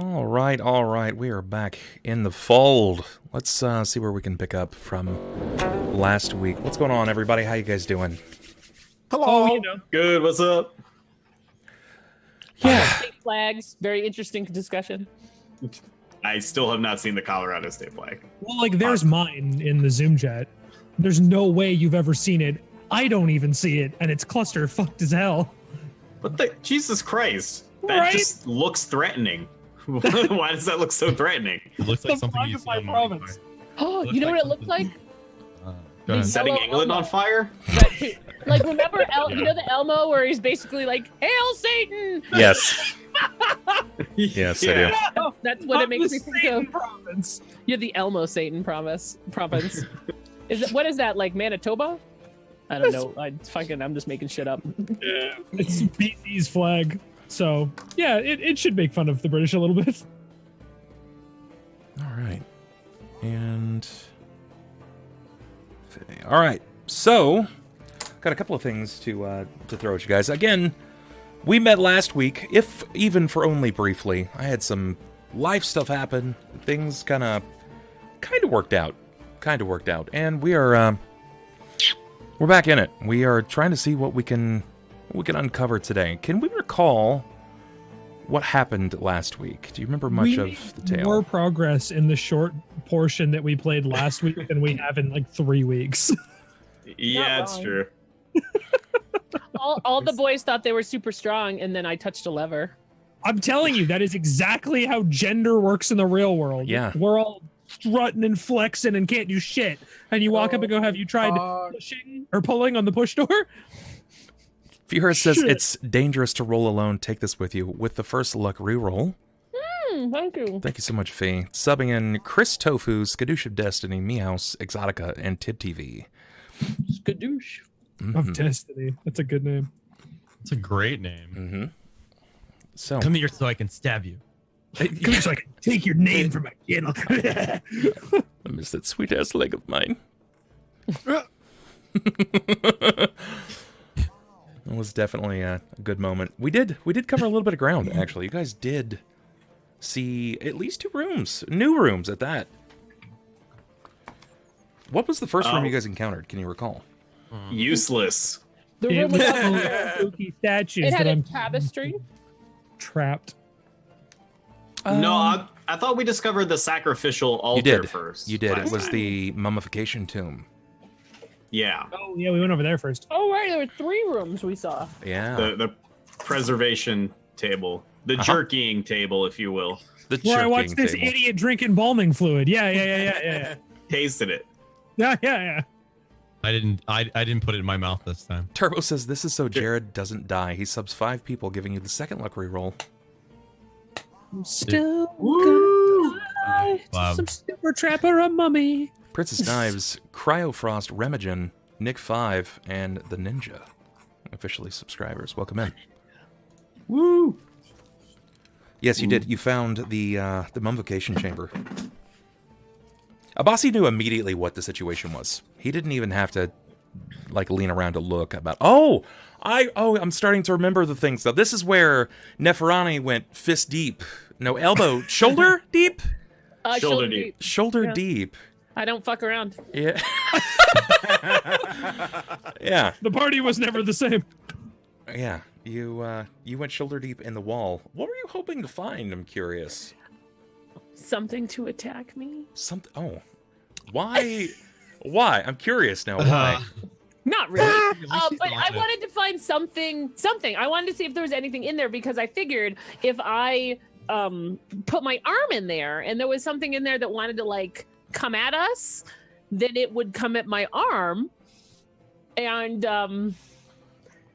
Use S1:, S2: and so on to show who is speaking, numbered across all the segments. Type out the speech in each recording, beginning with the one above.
S1: All right. We are back in the fold. Let's see where we can pick up from last week. What's going on, everybody? How you guys doing?
S2: Hello.
S3: Oh,
S2: Good. What's up?
S1: Yeah.
S3: State flags. Very interesting discussion.
S2: I still have not seen the Colorado state flag.
S4: Well, like, there's mine in the Zoom chat. There's no way you've ever seen it. I don't even see it, and it's cluster fucked as hell.
S2: What the? Jesus Christ. That
S4: Right?
S2: just looks threatening. Why does that look so threatening?
S5: It looks like
S4: The
S5: something
S4: flag
S5: you
S4: of
S5: see
S4: my
S5: on
S4: province.
S3: Oh, you know what it looks like?
S5: Go ahead.
S2: Setting
S3: Yellow
S2: England
S3: Elmo.
S2: on fire?
S3: Like, remember, you know the Elmo where he's basically like, "Hail Satan!"
S1: Yes. Yes, I do.
S3: Oh, that's what it makes me
S4: The
S3: think
S4: Satan
S3: of.
S4: province.
S3: You're the Elmo Satan province. What is that, like Manitoba? I don't know. I'm just making shit up.
S4: Yeah, it's BC's flag. So, yeah, it should make fun of the British a little bit.
S1: All right. And all right. So, got a couple of things to throw at you guys. Again, we met last week, if even for only briefly. I had some life stuff happen. Things kind of worked out. And we're back in it. We are trying to see what we can uncover today. Can we recall what happened last week? Do you remember much of the tale?
S4: More progress in the short portion that we played last week than we have in like 3 weeks.
S2: Yeah, it's
S3: wrong.
S2: true.
S3: All the boys thought they were super strong, and then I touched a lever.
S4: I'm telling you, that is exactly how gender works in the real world.
S1: Yeah.
S4: We're all strutting and flexing and can't do shit. And you walk up and go, have you tried pushing or pulling on the push door?
S1: Fiora says
S4: Shit.
S1: it's dangerous to roll alone. Take this with you. With the first luck reroll.
S3: Thank you.
S1: Thank you so much, Fee. Subbing in Chris Tofu, Skadoosh of Destiny, Meowse, Exotica, and Tid TV.
S3: Skadoosh.
S4: Of Destiny. That's a good name.
S5: It's a great name.
S1: Mm-hmm. So,
S5: Come here so I can stab you.
S4: Come here so I can take your name from my channel.
S1: I miss that sweet ass leg of mine. It was definitely a good moment. We did cover a little bit of ground, actually. You guys did see at least 2 rooms, new rooms at that. What was the first room you guys encountered? Can you recall?
S2: Useless.
S3: The
S4: It
S3: room
S4: was
S3: without
S4: full
S3: the
S4: of spooky statues
S3: It had
S4: that
S3: a
S4: I'm
S3: tapestry.
S4: trapped.
S2: No, I thought we discovered the sacrificial altar
S1: You did.
S2: first.
S1: You did. It
S2: last
S1: was
S2: time.
S1: the mummification tomb.
S2: Yeah.
S4: Oh, yeah, we went over there first.
S3: Oh, right. There were 3 rooms we saw.
S1: Yeah.
S2: The preservation table. The
S1: Uh-huh.
S2: jerkying table, if you will.
S1: The
S4: Where I watched
S1: jerking
S4: this
S1: table.
S4: idiot drink embalming fluid. Yeah.
S2: Tasted it.
S4: Yeah.
S5: I didn't put it in my mouth this time.
S1: Turbo says this is so Jared doesn't die. He subs 5 people, giving you the second luck reroll.
S4: I'm still
S2: Woo!
S4: gonna die to
S5: Wow.
S4: some super trapper a mummy.
S1: Princess Knives, Cryofrost, Remagen, Nick5, and the Ninja. Officially subscribers. Welcome in.
S2: Woo!
S1: Yes, you did. You found the mummification chamber. Abasi knew immediately what the situation was. He didn't even have to like lean around to look about. I'm starting to remember the things. Now this is where Neferani went fist deep. No, shoulder deep.
S2: Shoulder deep.
S1: Shoulder
S3: Yeah.
S1: deep.
S3: I don't fuck around.
S1: Yeah. Yeah.
S4: The party was never the same.
S1: Yeah. You went shoulder deep in the wall. What were you hoping to find? I'm curious.
S3: Something to attack me?
S1: Something. Oh, why? Why? I'm curious now. Why?
S3: Not really.
S5: least
S3: But
S5: she's
S3: I
S5: alive.
S3: wanted to find something. I wanted to see if there was anything in there because I figured if I put my arm in there and there was something in there that wanted to like come at us, then it would come at my arm. And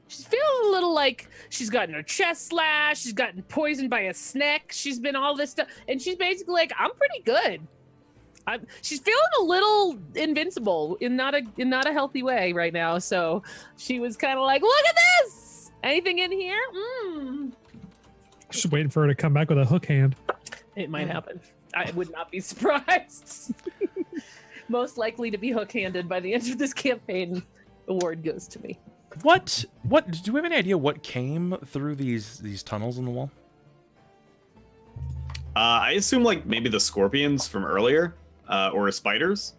S3: she's feeling a little like she's gotten her chest slashed. She's gotten poisoned by a snake. She's been all this stuff, and she's basically like, "I'm pretty good." She's feeling a little invincible in not a healthy way right now. So she was kind of like, "Look at this! Anything in here?
S4: Just waiting for her to come back with a hook hand.
S3: It might happen. I would not be surprised." Most likely to be hook-handed by the end of this campaign. Award goes to me.
S1: What? Do we have any idea what came through these tunnels in the wall?
S2: I assume like maybe the scorpions from earlier, or spiders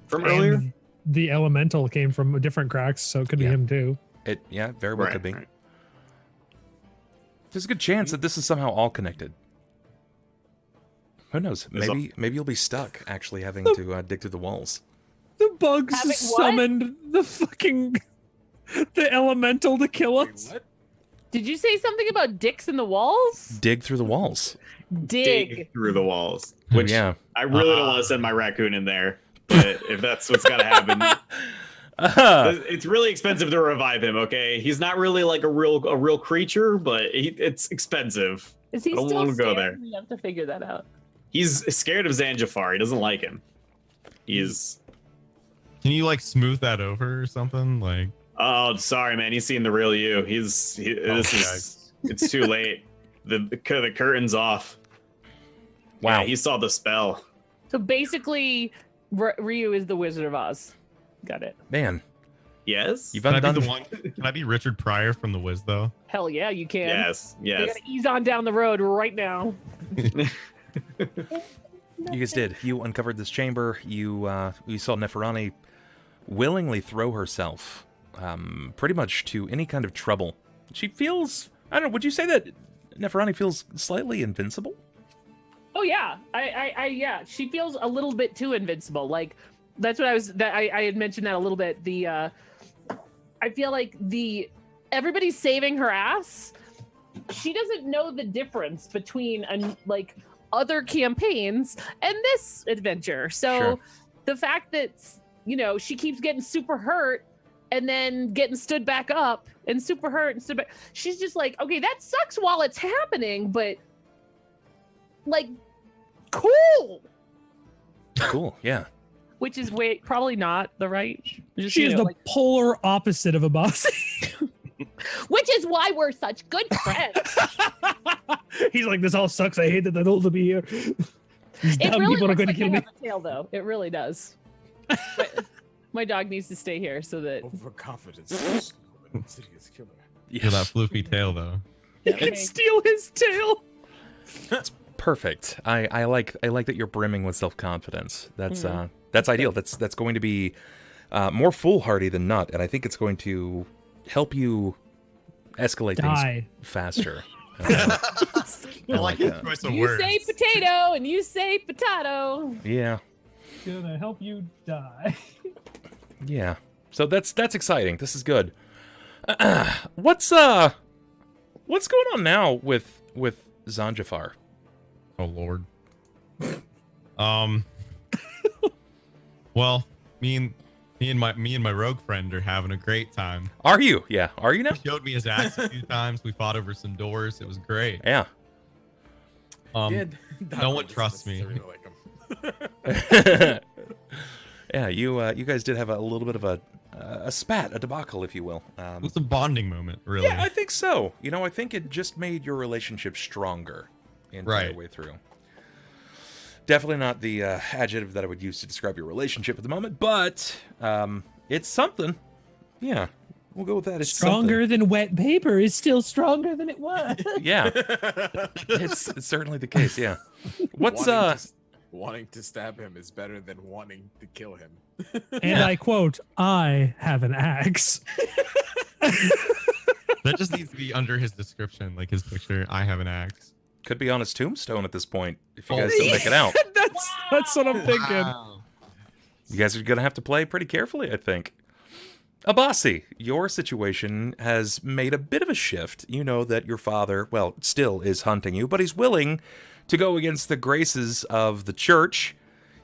S2: from earlier.
S4: And the elemental came from different cracks, so it could be
S1: Yeah.
S4: him too.
S1: It very well
S2: Right,
S1: could be.
S2: right.
S1: There's a good chance that this is somehow all connected. Who knows?
S2: There's
S1: Maybe you'll be stuck actually having to dig through the walls.
S4: The bugs
S3: Having what?
S4: summoned the elemental to kill us.
S6: What?
S3: Did you say something about dicks in the walls?
S1: Dig through the walls.
S3: Dig.
S2: Through the walls. Which
S1: Yeah.
S2: I really don't want to send my raccoon in there, but if that's what's gotta happen. It's really expensive to revive him, okay? He's not really like a real creature, but it's expensive.
S3: Is he
S2: I don't
S3: still
S2: wanna go
S3: scared?
S2: there.
S3: We have to figure that out.
S2: He's scared of Xanjafar. He doesn't like him. He's
S5: Can you like smooth that over or something? Like,
S2: oh, sorry, man. He's seen the real you. It's too late. The curtain's off.
S1: Wow.
S2: Yeah, he saw the spell.
S3: So basically, Ryu is the Wizard of Oz. Got it.
S1: Man,
S2: Yes.
S1: you've
S5: can I
S1: undone
S5: be the one? Can I be Richard Pryor from The Wiz though?
S3: Hell yeah, you can.
S2: Yes.
S3: We
S2: Yes.
S3: gotta ease on down the road right now.
S1: You guys did. You uncovered this chamber. You saw Neferani willingly throw herself pretty much to any kind of trouble. She feels, I don't know, would you say that Neferani feels slightly invincible?
S3: Oh yeah, yeah. She feels a little bit too invincible. Like that's what I had mentioned that a little bit. I feel like everybody's saving her ass. She doesn't know the difference between like other campaigns and this adventure. So
S1: Sure.
S3: the fact that she keeps getting super hurt and then getting stood back up and super hurt and stood back. She's just like, okay, that sucks while it's happening, but like, cool.
S1: Cool, yeah.
S3: Which is probably not the right. Just,
S4: She is the polar opposite of Abasi.
S3: which is why we're such good friends.
S4: He's like, this all sucks. I hate that they're all to be here. These
S3: It
S4: dumb
S3: really
S4: people are
S3: looks
S4: going to
S3: like
S4: kill
S3: they
S4: me.
S3: have a tail, though. It really does. My dog needs to stay here so that
S6: Overconfidence. is an insidious killer.
S5: With that floofy tail though.
S4: You can steal his tail.
S1: Perfect. I like that you're brimming with self-confidence. That's ideal. That's going to be more foolhardy than not, and I think it's going to help you escalate things
S4: Die.
S1: faster.
S5: I
S1: like
S5: your
S1: that.
S5: choice of
S3: you
S5: words.
S3: say potato and you say potato.
S1: Yeah,
S4: Gonna help you die.
S1: yeah. So that's exciting. This is good. What's going on now with Xanjafar?
S5: Oh Lord. Well, me and my rogue friend are having a great time.
S1: Are you? Yeah. Are you now?
S5: He showed me his axe a few times. We fought over some doors. It was great.
S1: Yeah.
S5: No one trusts me.
S1: Yeah. You guys did have a little bit of a spat, a debacle, if you will.
S5: It was a bonding moment, really.
S1: Yeah, I think so. I think it just made your relationship stronger the entire way through. Definitely not the adjective that I would use to describe your relationship at the moment, but it's something. Yeah, we'll go with that. It's
S4: Stronger than wet paper is still stronger than it was.
S1: something. Yeah, it's certainly the case. Yeah. What's
S6: Wanting to stab him is better than wanting to kill him.
S4: And I quote, I have an axe.
S5: That just needs to be under his description, like his picture. I have an axe.
S1: could be on his tombstone at this point if you guys don't make it out.
S4: That's what I'm thinking.
S5: Wow.
S1: You guys are gonna have to play pretty carefully, I think. Abasi, your situation has made a bit of a shift. You know that your father, well, still is hunting you, but he's willing to go against the graces of the church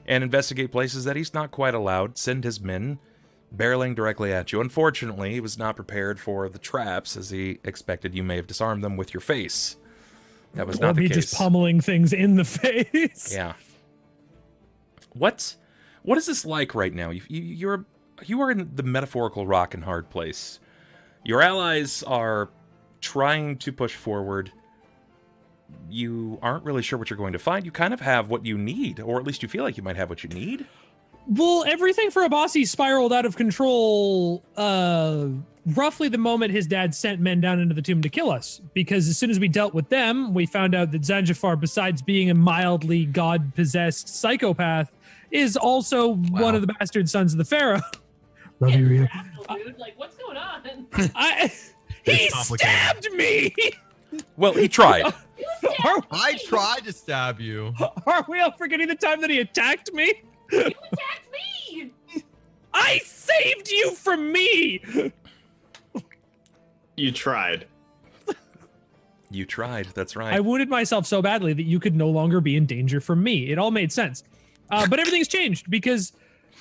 S1: and investigate places that he's not quite allowed, send his men barreling directly at you. Unfortunately, he was not prepared for the traps, as he expected you may have disarmed them with your face. That was
S4: Or
S1: not the
S4: me
S1: case.
S4: just pummeling things in the face.
S1: Yeah. What is this like right now? You are in the metaphorical rock and hard place. Your allies are trying to push forward. You aren't really sure what you're going to find. You kind of have what you need, or at least you feel like you might have what you need.
S4: Well, everything for Abasi spiraled out of control roughly the moment his dad sent men down into the tomb to kill us. Because as soon as we dealt with them, we found out that Xanjafar, besides being a mildly god-possessed psychopath, is also one of the bastard sons of the Pharaoh. Love you, Ryu.
S3: Dude, like, what's going on?
S4: He stabbed me!
S1: Well, he tried.
S5: I tried to stab you.
S4: Are we all forgetting the time that he attacked me?
S3: You attacked me!
S4: I saved you from me!
S2: You tried.
S1: You tried. That's right.
S4: I wounded myself so badly that you could no longer be in danger from me. It all made sense. But everything's changed because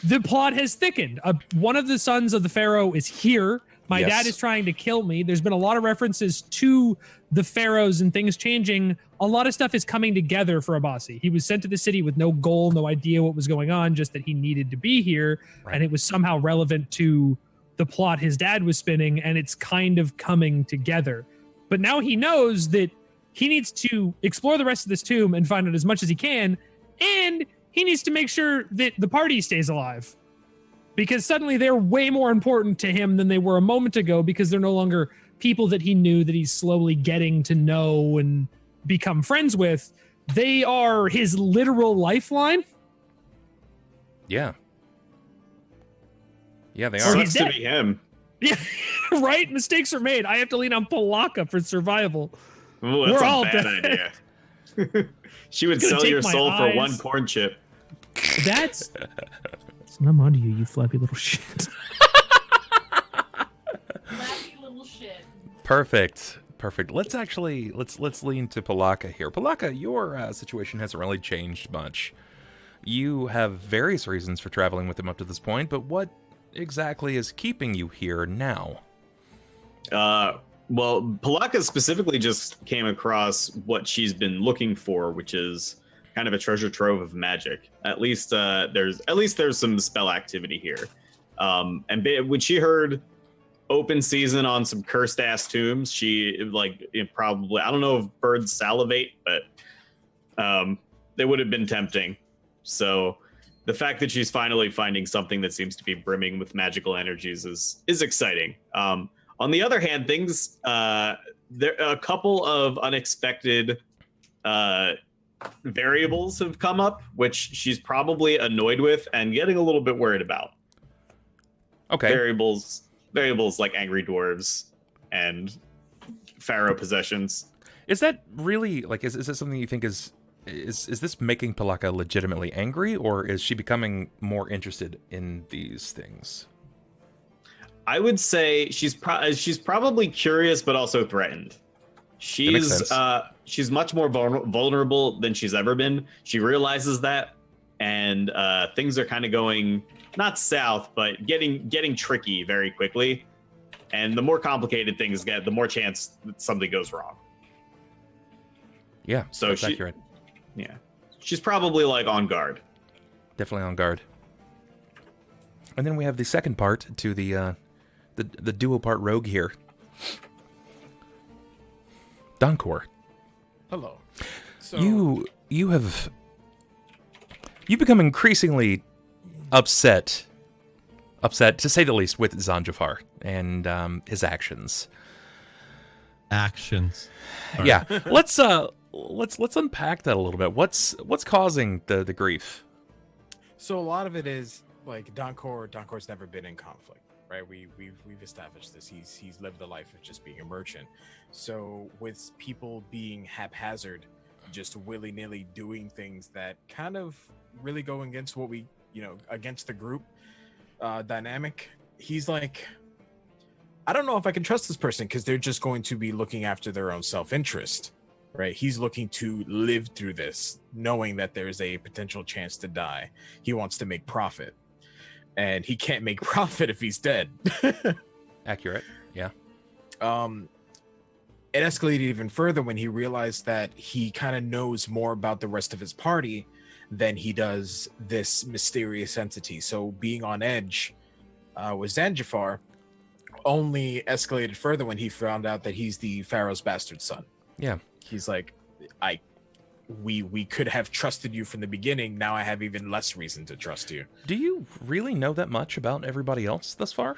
S4: the plot has thickened. One of the sons of the Pharaoh is here. My dad is trying to kill me. There's been a lot of references to the pharaohs and things changing. A lot of stuff is coming together for Abasi. He was sent to the city with no goal, no idea what was going on, just that he needed to be here. Right. And it was somehow relevant to the plot his dad was spinning, and it's kind of coming together. But now he knows that he needs to explore the rest of this tomb and find out as much as he can, and he needs to make sure that the party stays alive. Because suddenly they're way more important to him than they were a moment ago, because they're no longer people that he knew that he's slowly getting to know and become friends with. They are his literal lifeline.
S1: Yeah. Yeah, they
S2: It
S1: are.
S2: sucks to be him.
S4: Yeah, right? Mistakes are made. I have to lean on Pilakka for survival.
S2: Ooh, that's
S4: We're
S2: a
S4: all
S2: bad
S4: dead.
S2: idea. She would
S4: It's gonna
S2: sell your
S4: take my
S2: soul for
S4: eyes.
S2: one corn chip.
S4: That's... I'm onto you, you flappy little shit.
S3: Flappy little shit.
S1: Perfect. Let's lean to Pilakka here. Pilakka, your situation hasn't really changed much. You have various reasons for traveling with him up to this point, but what exactly is keeping you here now?
S2: Well, Pilakka specifically just came across what she's been looking for, which is kind of a treasure trove of magic. At least there's some spell activity here. When she heard open season on some cursed ass tombs, she probably, I don't know if birds salivate, but they would have been tempting. So the fact that she's finally finding something that seems to be brimming with magical energies is exciting. On the other hand, things there a couple of unexpected variables have come up, which she's probably annoyed with and getting a little bit worried about.
S1: Okay.
S2: Variables like angry dwarves and pharaoh possessions.
S1: Is that really is this something you think is this making Pilakka legitimately angry, or is she becoming more interested in these things?
S2: I would say she's probably curious, but also threatened. She's much more vulnerable than she's ever been. She realizes that, and things are kind of going not south, but getting tricky very quickly. And the more complicated things get, the more chance that something goes wrong.
S1: Yeah,
S2: so
S1: that's accurate.
S2: Yeah, she's probably on guard.
S1: Definitely on guard. And then we have the second part to the duo part rogue here. Donkor.
S6: Hello. So
S1: You've become increasingly upset to say the least with Xanjafar and his actions.
S5: Actions. All
S1: Yeah. Let's unpack that a little bit. What's causing the grief?
S6: So a lot of it is Donkor's never been in conflict, right? We've established this. He's lived the life of just being a merchant. So with people being haphazard, just willy-nilly doing things that kind of really go against what we, against the group dynamic, he's like, I don't know if I can trust this person because they're just going to be looking after their own self-interest, right? He's looking to live through this, knowing that there's a potential chance to die. He wants to make profit, and he can't make profit if he's dead.
S1: Accurate. Yeah.
S6: It escalated even further when he realized that he kind of knows more about the rest of his party than he does this mysterious entity. So being on edge with Xanjafar only escalated further when he found out that he's the Pharaoh's bastard son.
S1: Yeah.
S6: He's like, I we could have trusted you from the beginning. Now I have even less reason to trust you.
S1: Do you really know that much about everybody else thus far?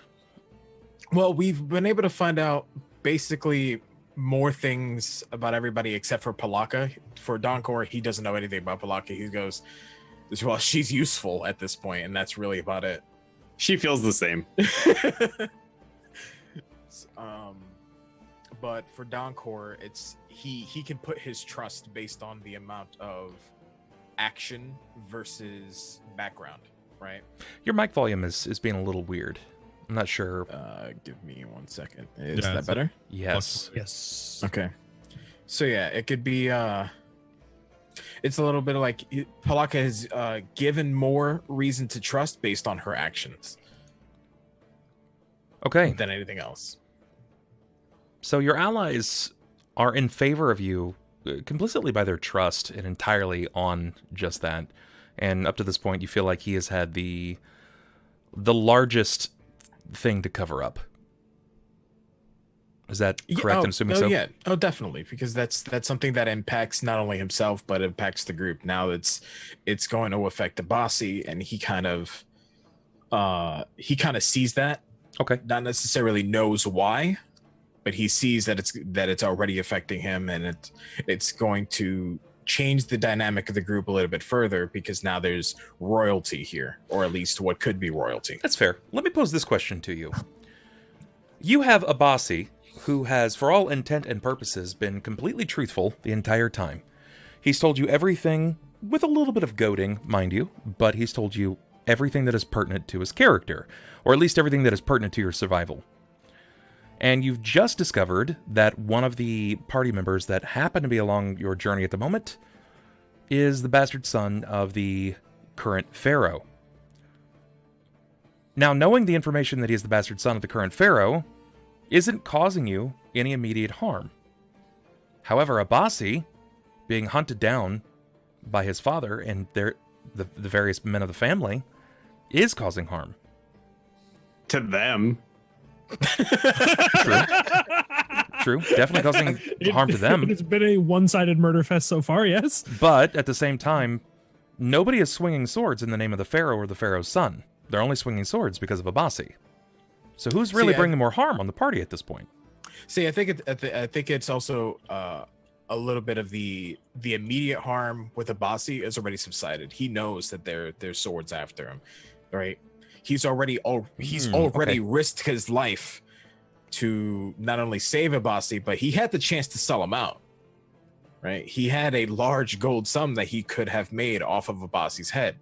S6: Well, we've been able to find out basically more things about everybody except for Pilakka. For Donkor, he doesn't know anything about Pilakka. He goes, well, she's useful at this point, and that's really about it.
S2: She feels the same.
S6: But for Donkor, it's he can put his trust based on the amount of action versus background, right?
S1: Your mic volume is being a little weird. I'm not sure.
S6: Give me 1 second. Is that better?
S1: Yes.
S4: Yes.
S6: Okay. So yeah, it could be it's a little bit like Pilakka has given more reason to trust based on her actions
S1: Okay.
S6: than anything else.
S1: So your allies are in favor of you complicitly by their trust and entirely on just that. And up to this point, you feel like he has had the largest thing to cover up. Is that correct? I'm assuming so.
S6: Yeah. Oh, definitely, because that's something that impacts not only himself but impacts the group. Now it's going to affect Abasi, and he kind of sees that.
S1: Okay.
S6: Not necessarily knows why, but he sees that it's already affecting him, and it's going to change the dynamic of the group a little bit further because now there's royalty here, or at least what could be royalty.
S1: That's fair. Let me pose this question to you. You have Abasi, who has, for all intent and purposes, been completely truthful the entire time. He's told you everything, with a little bit of goading, mind you, but he's told you everything that is pertinent to his character, or at least everything that is pertinent to your survival. And you've just discovered that one of the party members that happen to be along your journey at the moment is the bastard son of the current pharaoh. Now, knowing the information that he is the bastard son of the current pharaoh isn't causing you any immediate harm. However, Abasi, being hunted down by his father and the various men of the family, is causing harm.
S2: To them.
S1: True. Definitely causing harm to them.
S4: It's been a one-sided murder fest so far, yes.
S1: But at the same time, nobody is swinging swords in the name of the pharaoh or the pharaoh's son. They're only swinging swords because of Abasi. So who's really bringing more harm on the party at this point?
S6: See, I think it's also a little bit of the immediate harm with Abasi is already subsided. He knows that there's swords after him, right? He's already risked his life to not only save Abasi, but he had the chance to sell him out, right? He had a large gold sum that he could have made off of Abasi's head.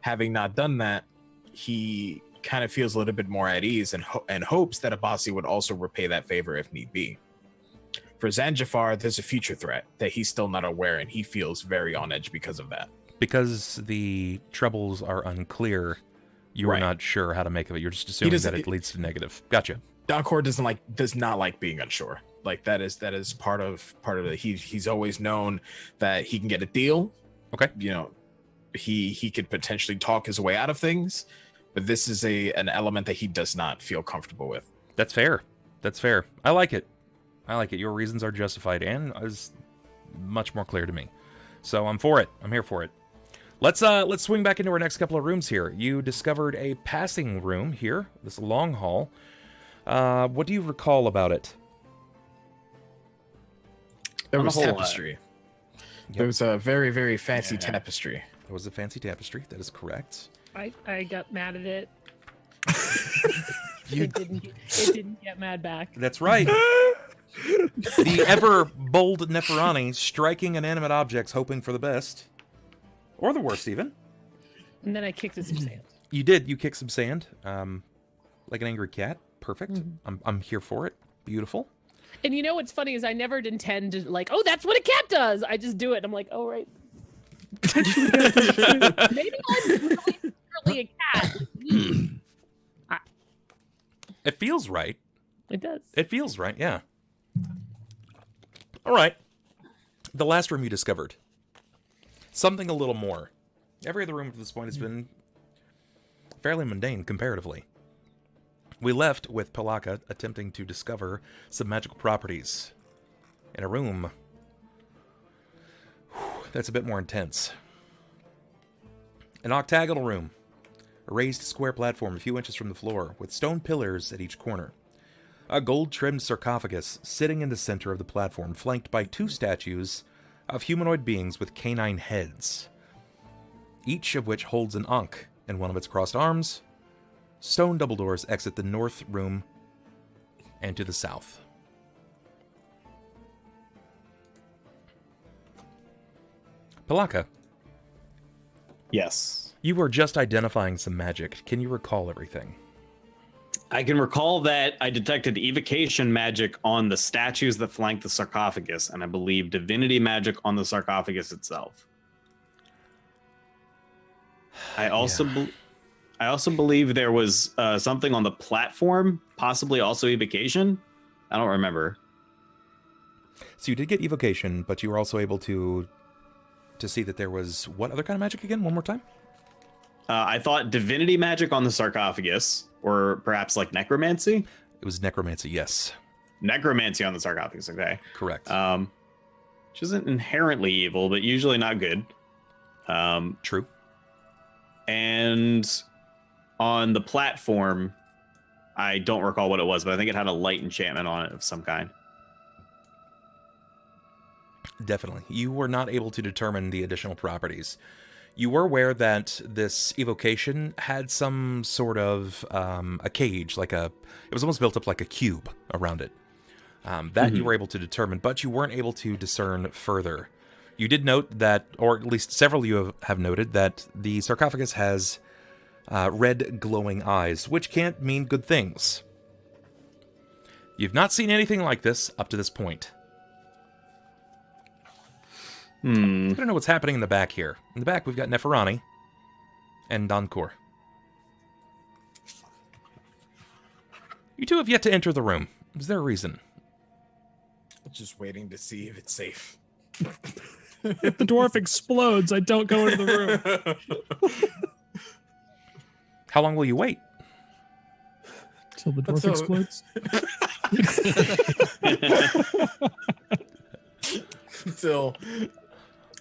S6: Having not done that, he kind of feels a little bit more at ease and hopes that Abasi would also repay that favor if need be. For Xanjafar, there's a future threat that he's still not aware, and he feels very on edge because of that.
S1: Because the troubles are unclear, you are not sure how to make of it. You're just assuming that it leads to negative. Gotcha.
S6: Donkor does not like being unsure. Like that is part of it. He's always known that he can get a deal.
S1: Okay.
S6: You know, he could potentially talk his way out of things, but this is an element that he does not feel comfortable with.
S1: That's fair. That's fair. I like it. Your reasons are justified and is much more clear to me. So I'm for it. I'm here for it. Let's swing back into our next couple of rooms here. You discovered a passing room here, this long hall. What do you recall about it?
S6: There was tapestry. There was a very, very fancy tapestry.
S1: There was a fancy tapestry. That is correct.
S3: I got mad at it. It didn't get mad back.
S1: That's right. The ever bold Neferani striking inanimate objects, hoping for the best. Or the worst, even.
S3: And then I kicked it some sand.
S1: You did. You kicked some sand. Like an angry cat. Perfect. Mm-hmm. I'm here for it. Beautiful.
S3: And you know what's funny is I never intend to oh, that's what a cat does. I just do it. I'm like, oh, right. Maybe I'm really a cat.
S1: It feels right.
S3: It does.
S1: It feels right, yeah. All right. The last room you discovered. Something a little more. Every other room to this point has been fairly mundane, comparatively. We left with Pilakka attempting to discover some magical properties in a room that's a bit more intense. An octagonal room. A raised square platform a few inches from the floor, with stone pillars at each corner. A gold-trimmed sarcophagus sitting in the center of the platform, flanked by 2 statues of humanoid beings with canine heads, each of which holds an ankh in one of its crossed arms. Stone double doors exit the north room and to the south. Pilakka,
S2: Yes.
S1: you were just identifying some magic. Can you recall everything?
S2: I can recall that I detected evocation magic on the statues that flank the sarcophagus, and I believe divinity magic on the sarcophagus itself. I also believe there was something on the platform, possibly also evocation. I don't remember.
S1: So you did get evocation, but you were also able to see that there was what other kind of magic again? One more time?
S2: I thought divinity magic on the sarcophagus, or perhaps like necromancy.
S1: It was necromancy, yes.
S2: Necromancy on the sarcophagus, okay.
S1: Correct.
S2: Which isn't inherently evil, but usually not good.
S1: True.
S2: And on the platform, I don't recall what it was, but I think it had a light enchantment on it of some kind.
S1: Definitely. You were not able to determine the additional properties. You were aware that this evocation had some sort of a cage, it was almost built up like a cube around it. That you were able to determine, but you weren't able to discern further. You did note that, or at least several of you have noted, that the sarcophagus has red glowing eyes, which can't mean good things. You've not seen anything like this up to this point. I don't know what's happening in the back here. In the back, we've got Neferani and Donkor. You two have yet to enter the room. Is there a reason?
S6: Just waiting to see if it's safe.
S4: If the dwarf explodes, I don't go into the room.
S1: How long will you wait?
S4: Till the dwarf explodes.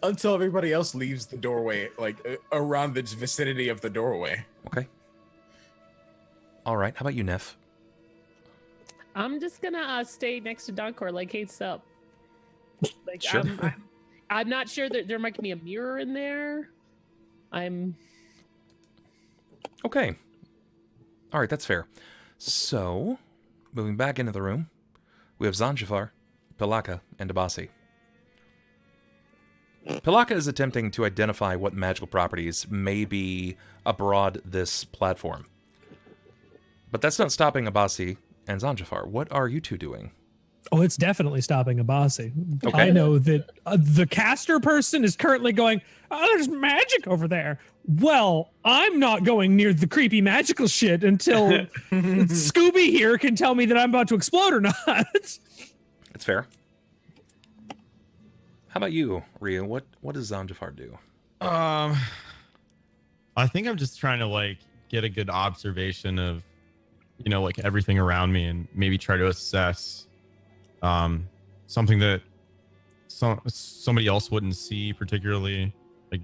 S6: Until everybody else leaves the doorway, around the vicinity of the doorway.
S1: Okay. All right. How about you, Nef?
S3: I'm just gonna stay next to Donkor like Kate's up.
S1: Sure.
S3: I'm not sure that there might be a mirror in there.
S1: Okay. All right, that's fair. So, moving back into the room, we have Xanjafar, Pilakka, and Abasi. Pilakka is attempting to identify what magical properties may be abroad this platform. But that's not stopping Abasi and Xanjafar. What are you two doing?
S4: Oh, it's definitely stopping Abasi.
S1: Okay.
S4: I know that the caster person is currently going, oh, there's magic over there. Well, I'm not going near the creepy magical shit until Scooby here can tell me that I'm about to explode or not.
S1: It's fair. How about you, Ryu? What does Xanjafar do?
S5: I think I'm just trying to get a good observation of, everything around me, and maybe try to assess something that somebody else wouldn't see, particularly like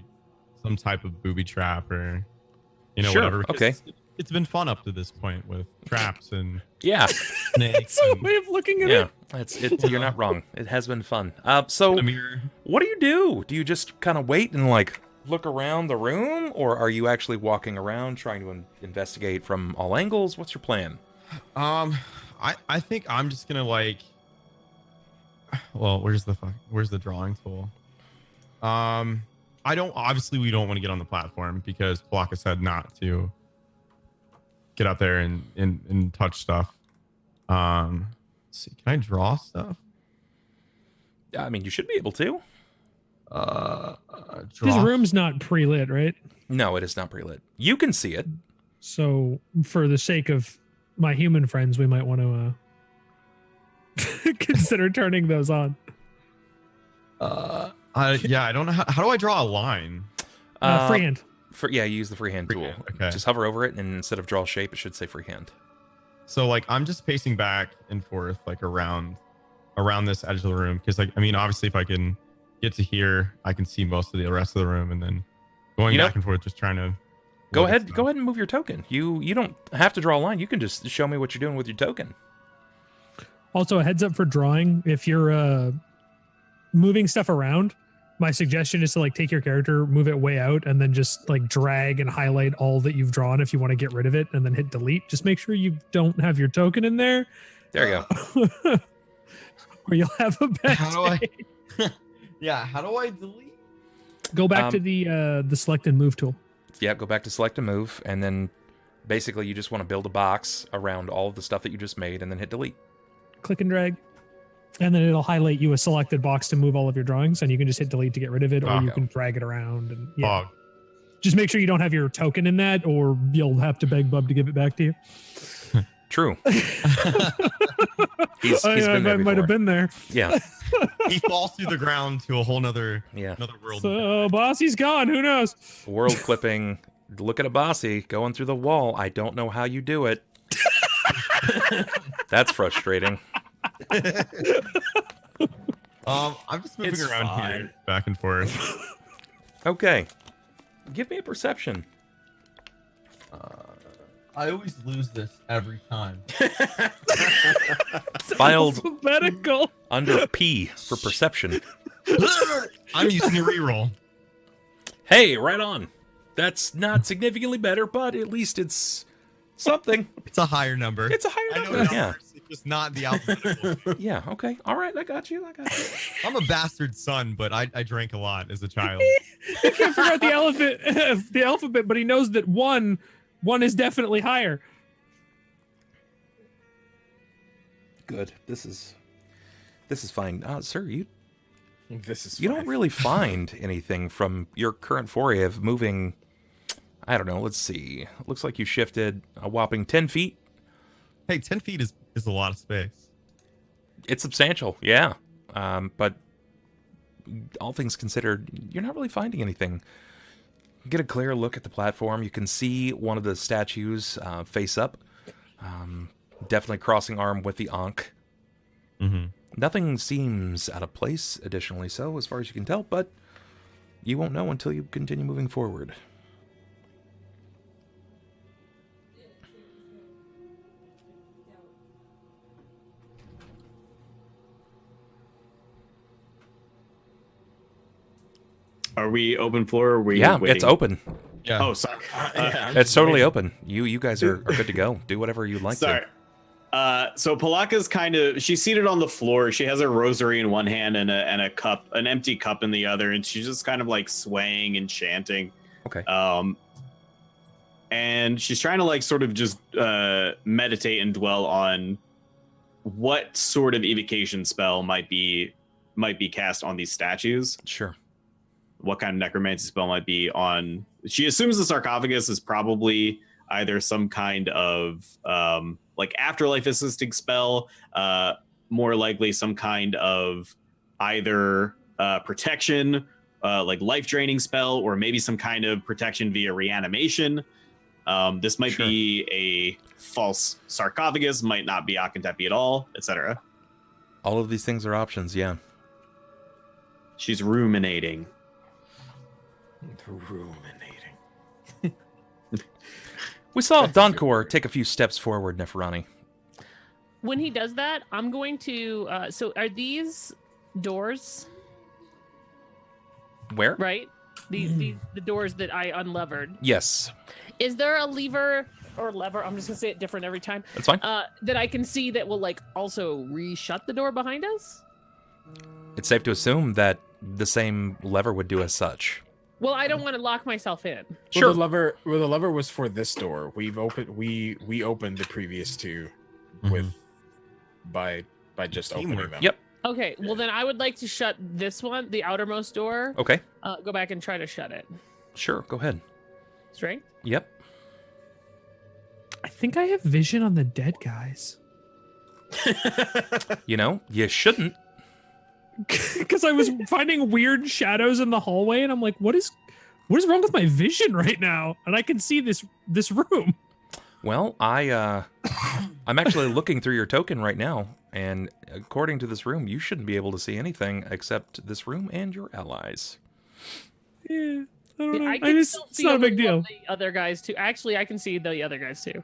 S5: some type of booby trap or
S1: sure.
S5: whatever.
S1: Okay.
S5: It's been fun up to this point with traps and
S1: Yeah.
S5: snakes.
S4: That's a way of looking at it.
S1: You're not wrong. It has been fun. So what do? Do you just kind of wait and look around the room, or are you actually walking around trying to investigate from all angles? What's your plan?
S5: I think I'm just gonna where's the drawing tool? We don't want to get on the platform because Pilakka said not to get out there and touch stuff. Let's see, can I draw stuff?
S1: I mean, you should be able to.
S4: This room's not pre-lit, right?
S1: No, it is not pre-lit. You can see it.
S4: So for the sake of my human friends, we might want to consider turning those on.
S5: I don't know. How do I draw a line?
S4: Freehand.
S1: You use the freehand tool.
S5: Okay.
S1: Just hover over it, and instead of draw shape, it should say freehand.
S5: So I'm just pacing back and forth around this edge of the room because obviously if I can get to here, I can see most of the rest of the room, and then going back and forth, just trying to.
S1: Go ahead and move your token. You don't have to draw a line. You can just show me what you're doing with your token.
S4: Also, a heads up for drawing. If you're moving stuff around, my suggestion is to like take your character, move it way out, and then just like drag and highlight all that you've drawn if you want to get rid of it, and then hit delete. Just make sure you don't have your token in there.
S1: There you go.
S4: Or you'll have a bad day.
S5: Yeah, how do I delete?
S4: Go back to the select and move tool.
S1: Yeah, go back to select and move, and then basically you just want to build a box around all of the stuff that you just made, and then hit delete.
S4: Click and drag, and then it'll highlight you a selected box to move all of your drawings, and you can just hit delete to get rid of it, or you can drag it around. And just make sure you don't have your token in that, or you'll have to beg Bub to give it back to you.
S1: True. he's been there
S4: might have been there.
S1: Yeah.
S5: He falls through the ground to a whole nother world.
S4: So Abasi's gone. Who knows?
S1: World clipping. Look at Abasi going through the wall. I don't know how you do it. That's frustrating.
S5: I'm just moving around here, back and forth.
S1: Okay. Give me a perception.
S5: I always lose this every time.
S1: Filed
S4: Alphabetical.
S1: under P for perception.
S5: I'm using a reroll.
S1: Hey, right on. That's not significantly better, but at least it's something.
S5: It's a higher number.
S1: It's a higher number.
S5: Numbers,
S1: Yeah.
S5: It's just not the alphabetical.
S1: Yeah, okay. All right, I got you.
S5: I'm a bastard son, but I drank a lot as a child.
S4: He can't figure out the alphabet, but he knows that one is definitely higher.
S1: Good. This is fine. Sir, you
S6: This
S1: don't really find anything from your current foray of moving. I don't know. Let's see. Looks like you shifted a whopping 10 feet.
S5: Hey, 10 feet is a lot of space.
S1: It's substantial, yeah. But all things considered, you're not really finding anything. Get a clear look at the platform. You can see one of the statues face up. Definitely crossing arm with the Ankh.
S5: Mm-hmm.
S1: Nothing seems out of place, additionally so, as far as you can tell, but you won't know until you continue moving forward.
S2: Are we open floor? Or are we
S1: Yeah,
S2: waiting?
S1: it's open.
S5: Yeah.
S2: Oh, sorry.
S1: It's totally open. You guys are good to go. Do whatever you'd like
S2: Sorry.
S1: to.
S2: So Pilakka's she's seated on the floor. She has her rosary in one hand and a cup, an empty cup in the other, and she's just kind of like swaying and chanting.
S1: Okay.
S2: And she's trying to like sort of just meditate and dwell on what sort of evocation spell might be cast on these statues.
S1: Sure.
S2: What kind of necromancy spell might be on. She assumes the sarcophagus is probably either some kind of like afterlife assisting spell, more likely some kind of either protection, like life draining spell, or maybe some kind of protection via reanimation. This might be a false sarcophagus, might not be Akentepe at all, etc.
S1: All of these things are options, yeah.
S2: She's ruminating.
S1: We saw Donkor take a few steps forward, Neferani.
S3: When he does that, I'm going to. So are these doors?
S1: Where?
S3: Right. The doors that I unlevered.
S1: Yes.
S3: Is there a lever or lever? I'm just gonna say it different every time.
S1: That's fine.
S3: That I can see that will like also re-shut the door behind us.
S1: It's safe to assume that the same lever would do as such.
S3: Well, I don't want to lock myself in.
S1: Sure.
S6: Well, the lever was for this door. We opened the previous two with by just opening them.
S1: Yep.
S3: Okay. Well, then I would like to shut this one, the outermost door.
S1: Okay.
S3: Go back and try to shut it.
S1: Sure. Go ahead.
S3: Strength.
S1: Yep.
S4: I think I have vision on the dead guys.
S1: You know, you shouldn't.
S4: Because I was finding weird shadows in the hallway, and I'm like, what is wrong with my vision right now? And I can see this room.
S1: Well, I'm actually looking through your token right now, and according to this room, you shouldn't be able to see anything except this room and your allies.
S4: Yeah, I don't know.
S3: I can
S4: It's
S3: still see
S4: not a
S3: a
S4: big
S3: little
S4: deal.
S3: of the other guys too. Actually, I can see the other guys too.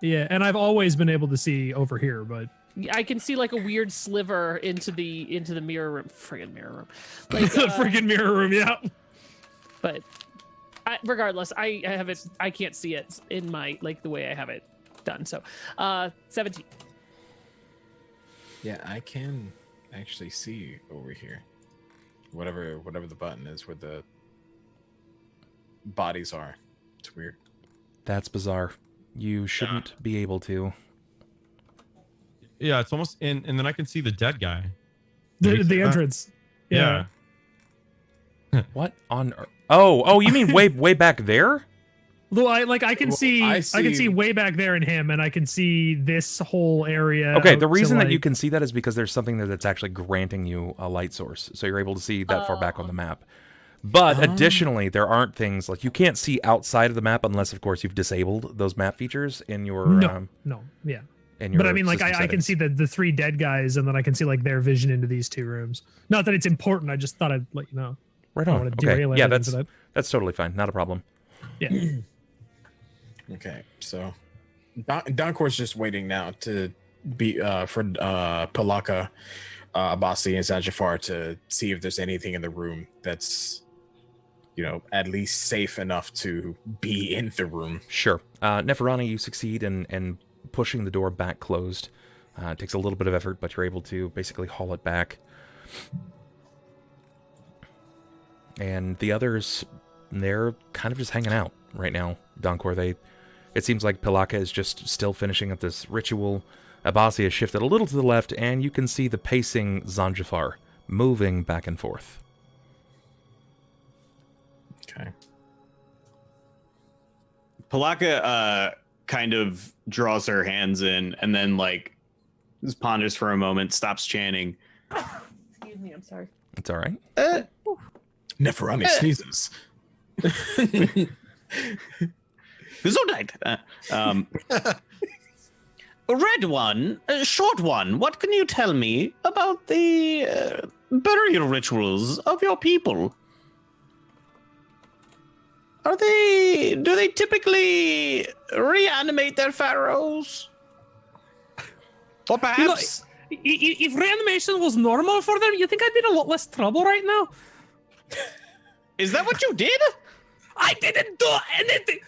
S4: Yeah, and I've always been able to see over here, but
S3: I can see like a weird sliver into the mirror room. Friggin' mirror room. Like,
S4: the freaking mirror room, yeah.
S3: But regardless, I have it. I can't see it in my the way I have it done. So, 17.
S6: Yeah, I can actually see over here. Whatever the button is where the bodies are. It's weird.
S1: That's bizarre. You shouldn't be able to.
S5: Yeah, it's almost in, and then I can see the dead guy.
S4: The entrance.
S5: Yeah.
S1: What on earth? Oh, you mean way back there?
S4: Though I can
S6: Well,
S4: see
S6: I
S4: I can see
S6: see-
S4: way back there in him, and I can see this whole area.
S1: Okay,
S4: out
S1: the
S4: to,
S1: reason that you
S4: like-
S1: can see that is because there's something there that's actually granting you a light source, so you're able to see that far back on the map. But additionally, there aren't things like you can't see outside of the map unless, of course, you've disabled those map features in your
S4: no, yeah.
S1: in your
S4: But I mean, like,
S1: system
S4: I can
S1: settings.
S4: see the three dead guys, and then I can see like their vision into these two rooms. Not that it's important. I just thought I'd let you know.
S1: Right
S4: I
S1: on.
S4: don't want to
S1: Okay,
S4: derail
S1: yeah,
S4: anything for
S1: that's totally fine. Not a problem.
S4: that. Yeah.
S6: Okay, so Donkor's just waiting now to be for Pilakka, Abasi, and Xanjafar to see if there's anything in the room that's, at least safe enough to be in the room.
S1: Sure. Neferani, you succeed in pushing the door back closed. It takes a little bit of effort, but you're able to basically haul it back. And the others, they're kind of just hanging out right now. Donkor, it seems like Pilakka is just still finishing up this ritual. Abasi has shifted a little to the left, and you can see the pacing Xanjafar moving back and forth.
S6: Okay.
S2: Pilakka kind of draws her hands in and then just ponders for a moment, stops chanting.
S3: Excuse me, I'm sorry.
S1: It's all right.
S6: Neferani sneezes.
S2: Gesundheit. Red one, short one, what can you tell me about the burial rituals of your people? Do they typically reanimate their pharaohs? Or perhaps...
S4: If reanimation was normal for them, you think I'd be in a lot less trouble right now?
S2: Is that what you did?
S4: I didn't do anything.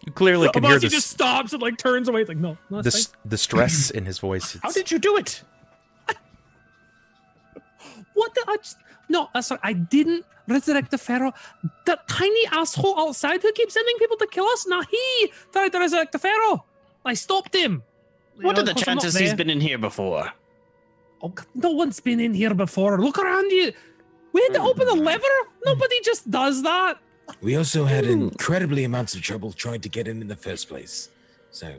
S1: You clearly can hear
S4: Abasi just stops and turns away. It's like, no, it's fine.
S1: the stress in his voice.
S2: How did you do it?
S4: What the? No, sorry, I didn't resurrect the pharaoh. That tiny asshole outside who keeps sending people to kill us. Now he tried to resurrect the pharaoh. I stopped him.
S2: What are the
S4: of course I'm not
S2: chances he's
S4: there.
S2: been in here before?
S4: Oh, God, no one's been in here before. Look around you. We had to open the lever. Nobody just does that.
S6: We also had incredibly amounts of trouble trying to get in the first place. So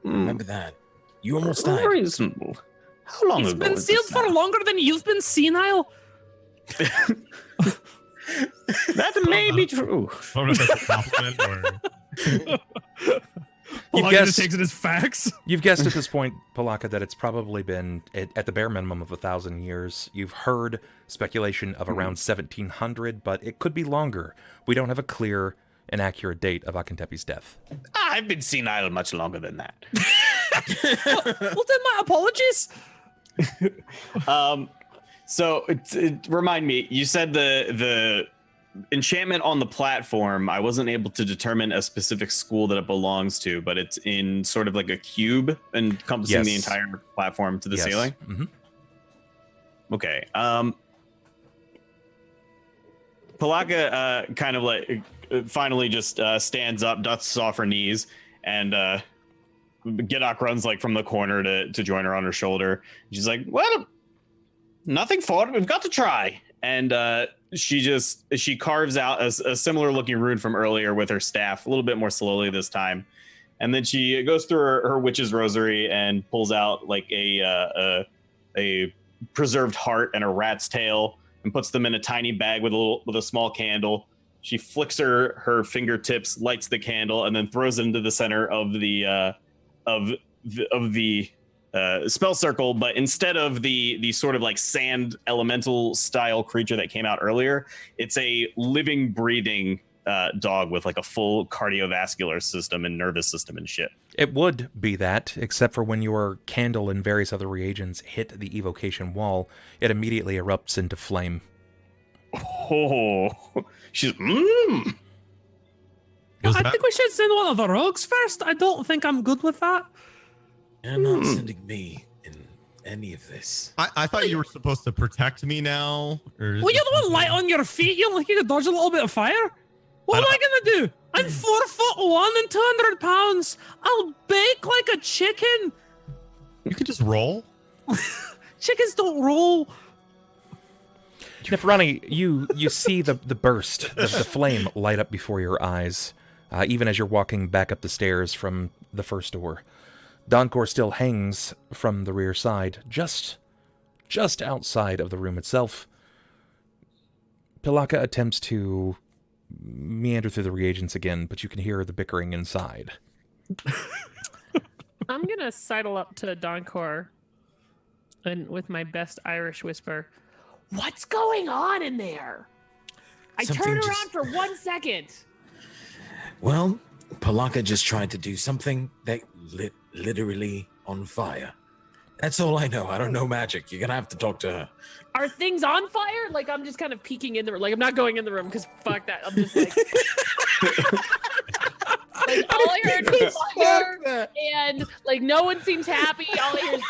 S6: remember that. You almost died.
S2: Reasonable. How long
S4: It's
S2: ago
S4: been
S2: was
S4: sealed
S2: this
S4: for
S2: now?
S4: longer than you've been senile.
S2: That may be true.
S5: I don't know if that's a compliment or.
S1: You've
S4: Just
S1: guessed,
S4: takes it as facts.
S1: you've guessed at this point, Pilakka, that it's probably been at the bare minimum of 1,000 years. You've heard speculation of around 1,700, but it could be longer. We don't have a clear and accurate date of Akentepe's death.
S2: I've been senile much longer than that.
S4: Well, then my apologies.
S2: So remind me, you said the enchantment on the platform, I wasn't able to determine a specific school that it belongs to, but it's in sort of like a cube encompassing the
S1: Yes.
S2: entire platform to the
S1: Yes.
S2: ceiling.
S1: Mhm.
S2: Okay. Pilakka kind of finally just stands up, dusts off her knees, and Gidok runs from the corner to join her on her shoulder. She's like, well, nothing for it. We've got to try. And she carves out a similar looking rune from earlier with her staff, a little bit more slowly this time. And then she goes through her witch's rosary and pulls out a preserved heart and a rat's tail and puts them in a tiny bag with a small candle. She flicks her fingertips, lights the candle, and then throws it into the center of the spell circle. But instead of the sort of like sand elemental style creature that came out earlier, it's a living, breathing dog with like a full cardiovascular system and nervous system and shit.
S1: It would be that, except for when your candle and various other reagents hit the evocation wall, it immediately erupts into flame.
S2: Oh, she's
S4: I think we should send one of the rogues first. I don't think I'm good with that.
S6: You're not sending me in any of this.
S5: I thought you were supposed to protect me now. Or
S4: Well, you're the one light on your feet. You like you could dodge a little bit of fire. What am I gonna do? I'm 4'1" and 200 pounds. I'll bake like a chicken.
S5: You could just roll.
S4: Chickens don't roll.
S1: Neferani, you see the burst, the flame light up before your eyes, even as you're walking back up the stairs from the first door. Donkor still hangs from the rear side, just outside of the room itself. Pilakka attempts to meander through the reagents again, but you can hear the bickering inside.
S3: I'm gonna sidle up to Donkor and with my best Irish whisper, "What's going on in there?" I turn around for 1 second.
S6: Well, Pilakka just tried to do something that lit literally on fire. That's all I know. I don't know magic. You're gonna have to talk to her.
S3: Are things on fire? Like, I'm just kind of peeking in the room. Like, I'm not going in the room because fuck that. I'm just like, like all I heard was fire, and like no one seems happy. All I hear is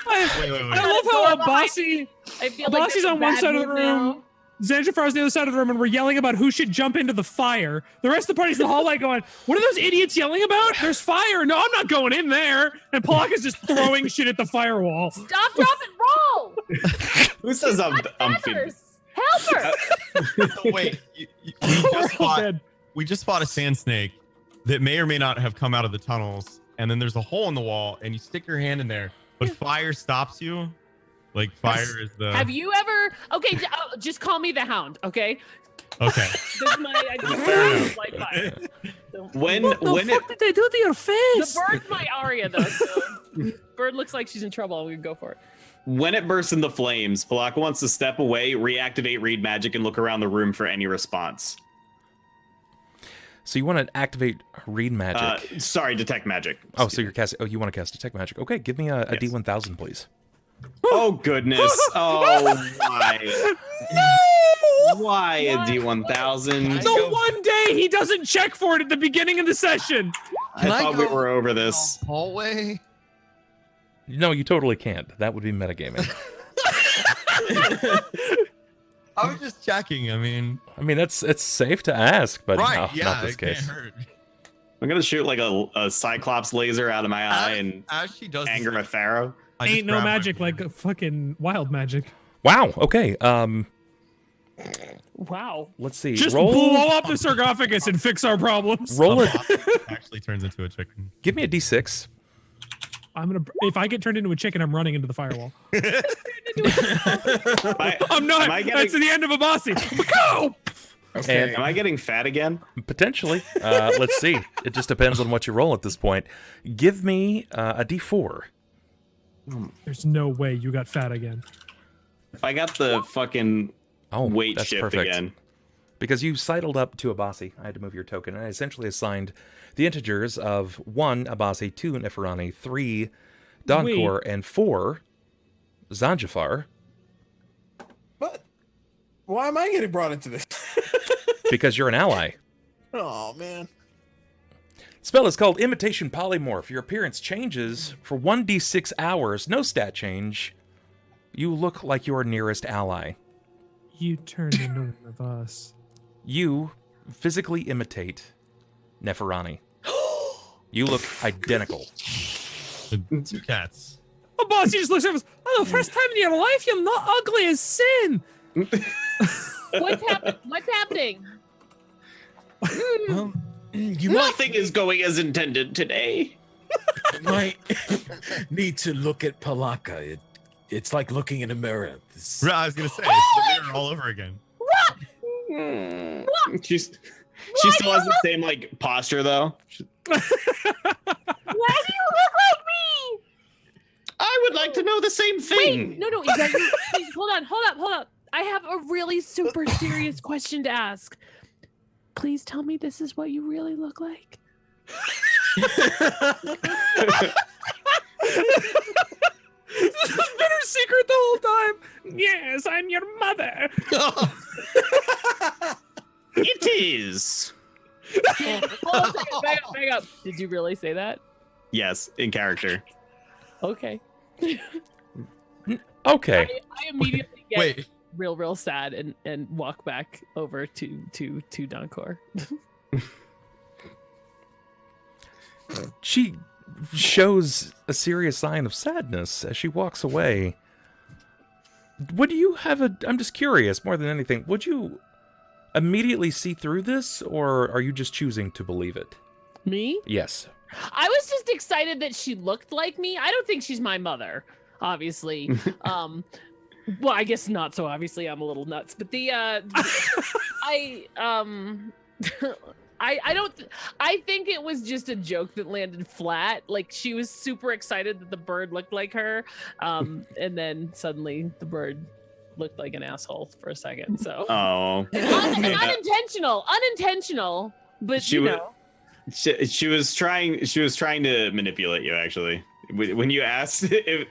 S5: Wait.
S4: I love how Abasi.
S3: I feel like
S4: Abasi's on one side of the room. Xanjafar's on the other side of the room, and we're yelling about who should jump into the fire. The rest of the party's in the hallway going, "What are those idiots yelling about? There's fire! No, I'm not going in there!" And Pilakka's just throwing shit at the firewall.
S3: Stop, drop, and roll.
S2: Who says I'm feeding?
S3: Help her.
S5: So wait, we just fought a sand snake that may or may not have come out of the tunnels, and then there's a hole in the wall, and you stick your hand in there, but fire stops you. Like fire is the.
S3: Have you ever? Okay, just call me the Hound. Okay.
S5: Okay.
S3: This is my. I just like fire. So,
S2: When
S4: What the fuck did they do to your face?
S3: the bird's my aria though. So bird looks like she's in trouble. We can go for it.
S2: When it bursts into flames, Pilakka wants to step away, reactivate read magic, and look around the room for any response.
S1: So you want to activate read magic?
S2: Sorry, detect magic.
S1: Oh, so you're casting. Oh, you want to cast detect magic? Okay, give me a
S2: Yes.
S1: D1000, please.
S2: Oh goodness! Oh why? Why a D1000?
S4: No, one day he doesn't check for it at the beginning of the session.
S2: I thought we were over this.
S5: Hallway.
S1: No, you totally can't. That would be metagaming.
S5: I was just checking. I mean,
S1: it's safe to ask, but
S5: right?
S1: no,
S5: Yeah,
S1: not this
S5: it can't
S1: case.
S5: hurt.
S2: I'm gonna shoot like a cyclops laser out of my eye and
S5: As she does,
S2: anger a pharaoh.
S5: I just
S4: Ain't no
S5: grab my
S4: magic like
S5: hand.
S4: fucking wild magic.
S1: Wow. Okay.
S3: Wow.
S1: Let's see.
S4: Just
S1: roll.
S4: blow up the sarcophagus and fix our problems.
S1: Roll it.
S5: Actually turns into a chicken.
S1: Give me a D6.
S4: If I get turned into a chicken, I'm running into the firewall. I'm not.
S2: Am I
S4: That's
S2: getting,
S4: the end of Abasi. Go!
S1: And
S2: am I getting fat again?
S1: potentially. Let's see. It just depends on what you roll at this point. Give me a D4.
S4: There's no way you got fat again.
S2: If I got the fucking weight
S1: that's
S2: shift
S1: perfect.
S2: again.
S1: Because you sidled up to Abasi, I had to move your token, and I essentially assigned the integers of 1, Abasi, 2, Neferani, 3, Donkor, and 4, Xanjafar.
S6: But why am I getting brought into this?
S1: Because you're an ally.
S6: Oh man.
S1: Spell is called Imitation Polymorph. Your appearance changes for 1d6 hours. No stat change. You look like your nearest ally.
S4: You turned into one of us.
S1: You physically imitate Neferani. You look identical.
S5: The two cats.
S4: Abasi just looks at us. Oh, the first time in your life, you're not ugly as sin.
S3: What's happening?
S6: Well, you might
S2: Nothing is going as intended today.
S6: need to look at Pilakka. It's like looking in a mirror.
S5: I was gonna say it's the mirror all over again.
S2: She still has the same like posture though.
S3: Why do you look like me?
S2: I would like to know the same thing.
S3: Wait, no, you guys, please, hold up. I have a really super serious question to ask. Please tell me this is what you really look like.
S4: This has been her secret the whole time. Yes, I'm your mother.
S2: It is.
S3: Hold on a second, back up. Did you really say that?
S2: Yes, in character.
S3: Okay.
S1: Okay.
S3: I immediately get
S5: Wait.
S3: real sad and walk back over to Donkor.
S1: She shows a serious sign of sadness as she walks away. Would you have I'm just curious more than anything, would you immediately see through this, or are you just choosing to believe it?
S3: Me?
S1: Yes.
S3: I was just excited that she looked like me. I don't think she's my mother, obviously. Well, I guess not so obviously. I'm a little nuts, but I think it was just a joke that landed flat. Like, she was super excited that the bird looked like her, and then suddenly the bird looked like an asshole for a second. So unintentional, but
S2: She was trying to manipulate you, actually. When you asked if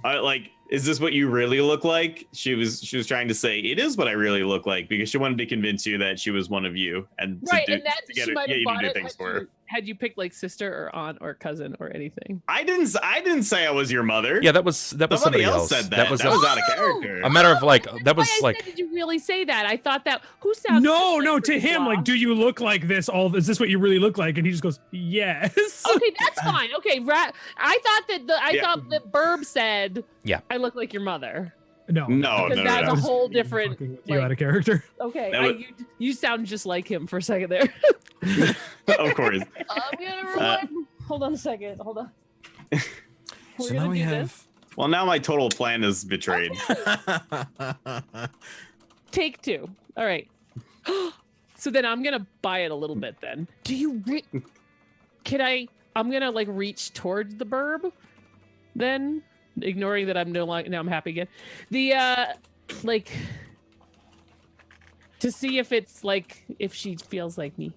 S2: like, is this what you really look like? She was trying to say it is what I really look like, because she wanted to convince you that she was one of you, and
S3: right,
S2: to
S3: and that
S2: get
S3: she
S2: her,
S3: might
S2: get
S3: have
S2: you to
S3: bought
S2: do
S3: it
S2: things for her.
S3: had you picked like sister or aunt or cousin or anything.
S2: I didn't say I was your mother.
S1: Yeah, that was somebody else.
S2: said that. That was out of character.
S1: A matter of like that was
S3: Why I
S1: like
S3: said, did you really say that? I thought that who sounds
S4: No,
S3: just
S4: to him, like, do you look like this? Is this what you really look like? And he just goes, yes.
S3: Okay, that's fine. Okay, I thought that Burb said,
S1: yeah,
S3: I look like your mother.
S4: No,
S3: Because that's a whole different.
S4: You out of character.
S3: Okay, you sound just like him for a second there.
S2: Of course.
S3: I'm gonna rewind. Hold on a second. Hold on.
S6: So now we have.
S2: Well, now my total plan is betrayed.
S3: Take two. All right. So then I'm gonna buy it a little bit. Then do you? I'm gonna like reach towards the burb. Then, ignoring that I'm no longer. Now I'm happy again. The like to see if it's like if she feels like me.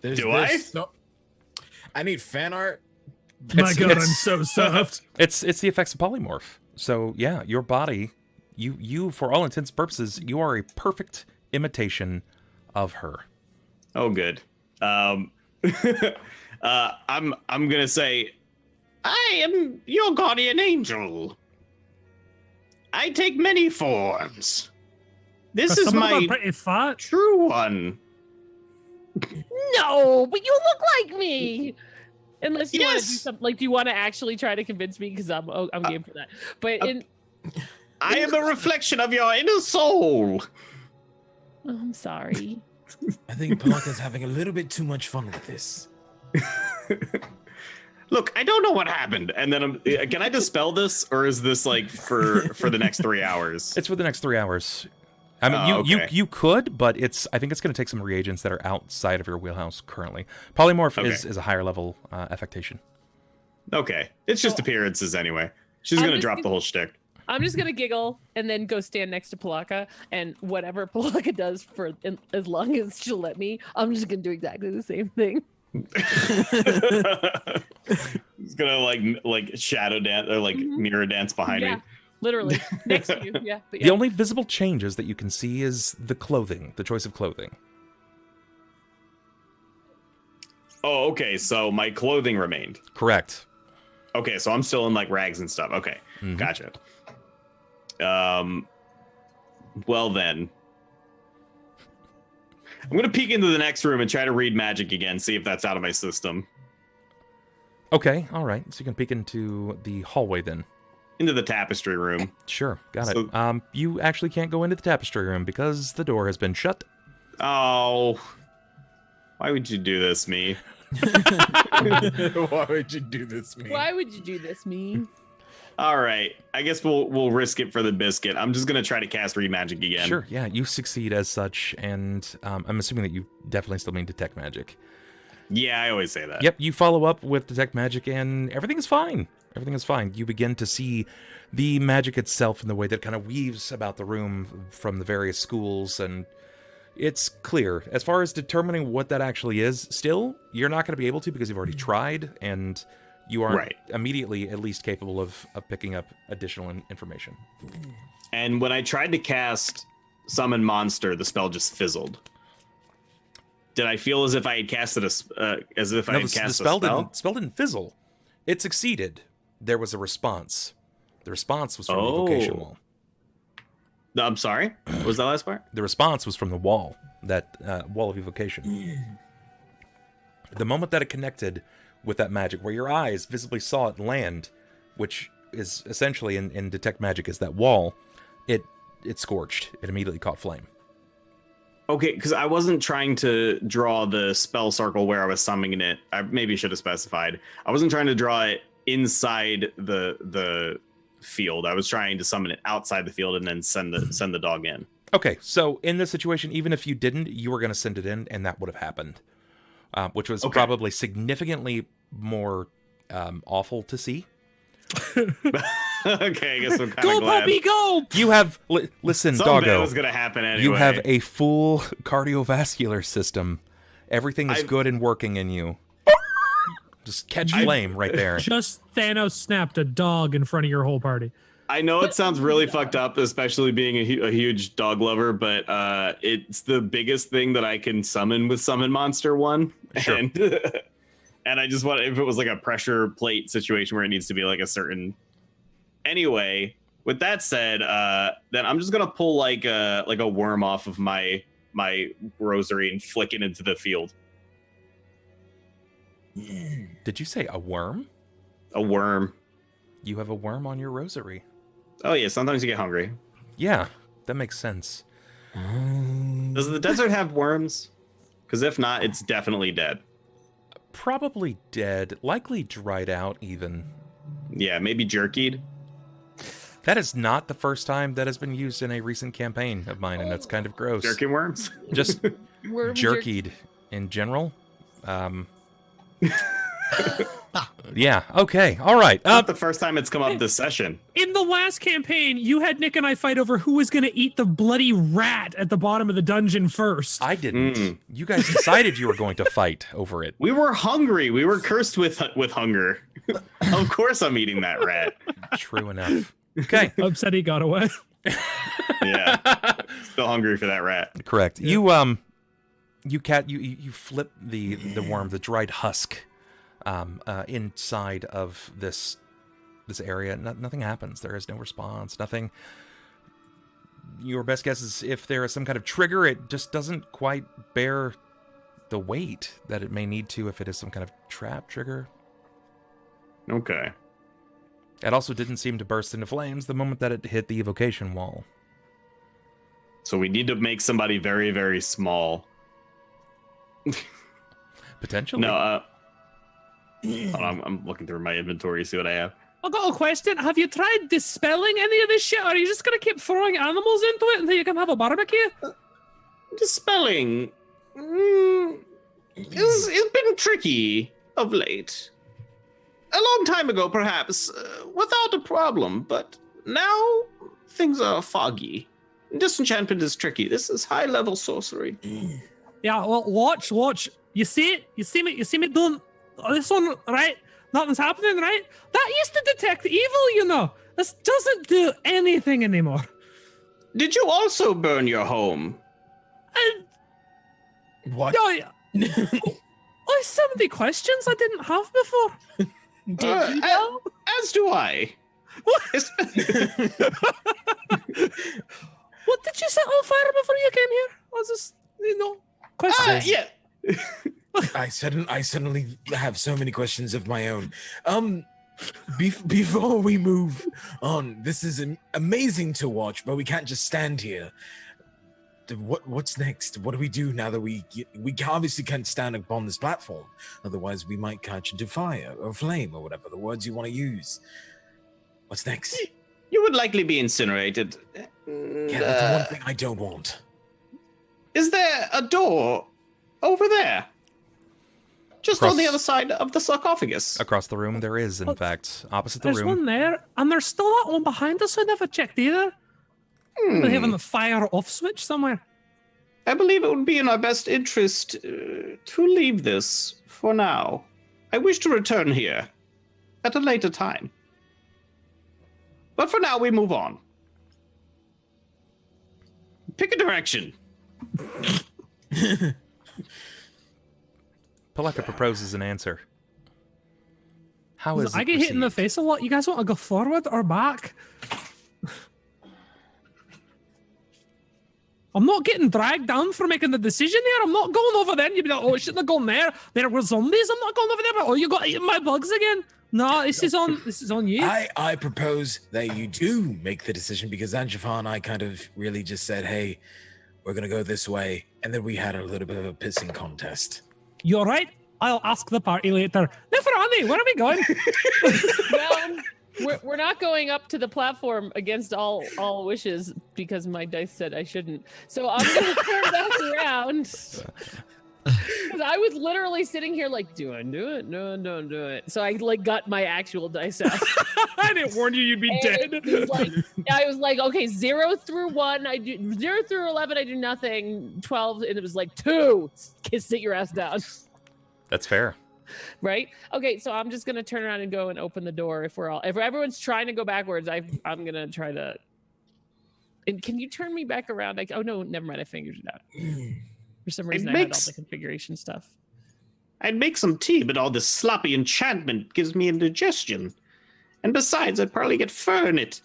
S2: Do I?
S6: I need fan art.
S4: My God, I'm so soft.
S1: It's the effects of polymorph. So yeah, your body, you for all intents and purposes, you are a perfect imitation of her.
S2: Oh, good. I'm gonna say, I am your guardian angel. I take many forms. This is my true one.
S3: No, but you look like me. Unless you want to do something, like, do you want to actually try to convince me? Because I'm game for that. But
S2: I am a reflection of your inner soul.
S3: Oh, I'm sorry.
S6: I think Pilakka's having a little bit too much fun with this.
S2: Look, I don't know what happened. And then can I dispel this, or is this like for the next 3 hours?
S1: It's for the next 3 hours. I mean, you could, but I think it's going to take some reagents that are outside of your wheelhouse currently. Polymorph is a higher level affectation.
S2: Okay, it's just appearances anyway. She's going to drop the whole shtick.
S3: I'm just gonna giggle and then go stand next to Pilakka, and whatever Pilakka does for as long as she'll let me, I'm just gonna do exactly the same thing.
S2: He's gonna like shadow dance or like mirror dance behind me.
S3: Literally next to you. Yeah. But
S1: The only visible changes that you can see is the clothing, the choice of clothing.
S2: Oh, okay. So my clothing remained.
S1: Correct.
S2: Okay, so I'm still in like rags and stuff. Okay, gotcha. Well then, I'm gonna peek into the next room and try to read magic again, see if that's out of my system.
S1: Okay, all right. So you can peek into the hallway then.
S2: Into the tapestry room.
S1: Sure, got it. You actually can't go into the tapestry room because the door has been shut.
S2: Oh, why would you do this, me?
S6: Why would you do this, me?
S3: Why would you do this, me?
S2: All right. I guess we'll risk it for the biscuit. I'm just gonna try to cast Remagic again.
S1: Sure, yeah, you succeed as such, and I'm assuming that you definitely still mean Detect Magic.
S2: Yeah, I always say that.
S1: Yep, you follow up with Detect Magic, and everything is fine. Everything is fine. You begin to see the magic itself in the way that kind of weaves about the room from the various schools, and it's clear. As far as determining what that actually is, still, you're not going to be able to because you've already tried, and you aren't immediately at least capable of picking up additional information.
S2: And when I tried to cast Summon Monster, the spell just fizzled. Did I feel as if I had casted a spell?
S1: The spell didn't fizzle. It succeeded. There was a response. The response was from the evocation wall.
S2: I'm sorry? What was that last part?
S1: The response was from the wall, that wall of evocation. The moment that it connected with that magic, where your eyes visibly saw it land, which is essentially in Detect Magic is that wall, it scorched. It immediately caught flame.
S2: Okay, because I wasn't trying to draw the spell circle where I was summoning it. I maybe should have specified. I wasn't trying to draw it inside the field. I was trying to summon it outside the field and then send the dog in.
S1: Okay, so in this situation, even if you didn't, you were going to send it in, and that would have happened, which was probably significantly more awful to see.
S2: Okay, I guess I'm kind of
S4: Go,
S2: glad.
S4: puppy, go!
S1: You have listen,
S2: Something
S1: doggo.
S2: was gonna happen anyway.
S1: You have a full cardiovascular system. Everything is good and working in you. Just catch flame right there.
S4: Just Thanos snapped a dog in front of your whole party.
S2: I know it sounds really fucked up, especially being a huge dog lover, but it's the biggest thing that I can summon with Summon Monster 1.
S1: Sure.
S2: And I just want, if it was like a pressure plate situation where it needs to be like a certain. Anyway, with that said, then I'm just gonna pull like a worm off of my rosary and flick it into the field.
S1: Did you say a worm?
S2: A worm.
S1: You have a worm on your rosary.
S2: Oh yeah, sometimes you get hungry.
S1: Yeah, that makes sense.
S2: Does the desert have worms? Because if not, it's definitely dead.
S1: Probably dead, likely dried out even.
S2: Yeah, maybe jerkied.
S1: That is not the first time that has been used in a recent campaign of mine, and that's kind of gross.
S2: Jerking worms?
S1: Just jerkied in general. Yeah, okay, all right.
S2: Not the first time it's come up this session.
S4: In the last campaign, you had Nick and I fight over who was going to eat the bloody rat at the bottom of the dungeon first.
S1: I didn't. You guys decided you were going to fight over it.
S2: We were hungry. We were cursed with hunger. Of course I'm eating that rat.
S1: True enough. Okay.
S4: Upset he got away.
S2: Yeah. Still hungry for that rat.
S1: Correct. Yeah. You flip the worm, the dried husk, inside of this area. Nothing happens. There is no response. Nothing. Your best guess is if there is some kind of trigger, it just doesn't quite bear the weight that it may need to if it is some kind of trap trigger.
S2: Okay.
S1: It also didn't seem to burst into flames the moment that it hit the evocation wall.
S2: So we need to make somebody very, very small.
S1: Potentially.
S2: No, hold on, I'm looking through my inventory to see what I have.
S4: I got a question. Have you tried dispelling any of this shit, or are you just going to keep throwing animals into it until you can have a barbecue?
S2: Dispelling. It's been tricky of late. A long time ago, perhaps, without a problem, but now things are foggy. Disenchantment is tricky. This is high-level sorcery.
S4: Yeah, well, watch. You see it? You see me doing this one, right? Nothing's happening, right? That used to detect evil, you know. This doesn't do anything anymore.
S2: Did you also burn your home?
S6: What?
S4: Oh, so many questions I didn't have before.
S3: Did you know?
S2: As do I.
S4: What? What did you set on fire before you came here? Was this, questions?
S2: Yeah.
S6: I suddenly have so many questions of my own. Before we move on, this is amazing to watch, but we can't just stand here. What's next? What do we do now that we obviously can't stand upon this platform? Otherwise, we might catch into fire or flame or whatever the words you want to use. What's next?
S2: You would likely be incinerated.
S6: Yeah, that's the one thing I don't want.
S2: Is there a door over there? Just on the other side of the sarcophagus.
S1: Across the room, there is, in fact, opposite the
S4: There's
S1: room.
S4: one there, and there's still that one behind us. I never checked either. They having the fire off switch somewhere.
S2: I believe it would be in our best interest to leave this for now. I wish to return here at a later time. But for now, we move on. Pick a direction.
S1: Pilakka proposes an answer. How is
S4: I
S1: it
S4: get hit in the
S1: received?
S4: face a lot. You guys want to go forward or back? I'm not getting dragged down for making the decision here. I'm not going over there. And you'd be like, oh, shouldn't have gone there. There were zombies. I'm not going over there. But, oh, you got eaten by bugs again. No, this is on you.
S6: I propose that you do make the decision because Xanjafar and I kind of really just said, hey, we're going to go this way. And then we had a little bit of a pissing contest.
S4: You're right. I'll ask the party later. Neferani, where are we going?
S3: Well, we're not going up to the platform against all wishes because my dice said I shouldn't. So I'm going to turn back around. Because I was literally sitting here like, do I do it? No, don't do it. So I like got my actual dice out.
S4: I didn't warn you you'd be dead.
S3: I was like, okay, 0 through 1, I do 0 through 11, I do nothing. 12, and it was like 2. Sit your ass down.
S1: That's fair.
S3: Right? Okay, so I'm just gonna turn around and go and open the door if everyone's trying to go backwards, I'm gonna try to. And can you turn me back around? Oh no, never mind. I figured it out. For some reason, I had all the configuration stuff.
S2: I'd make some tea, but all this sloppy enchantment gives me indigestion. And besides, I'd probably get fur in it.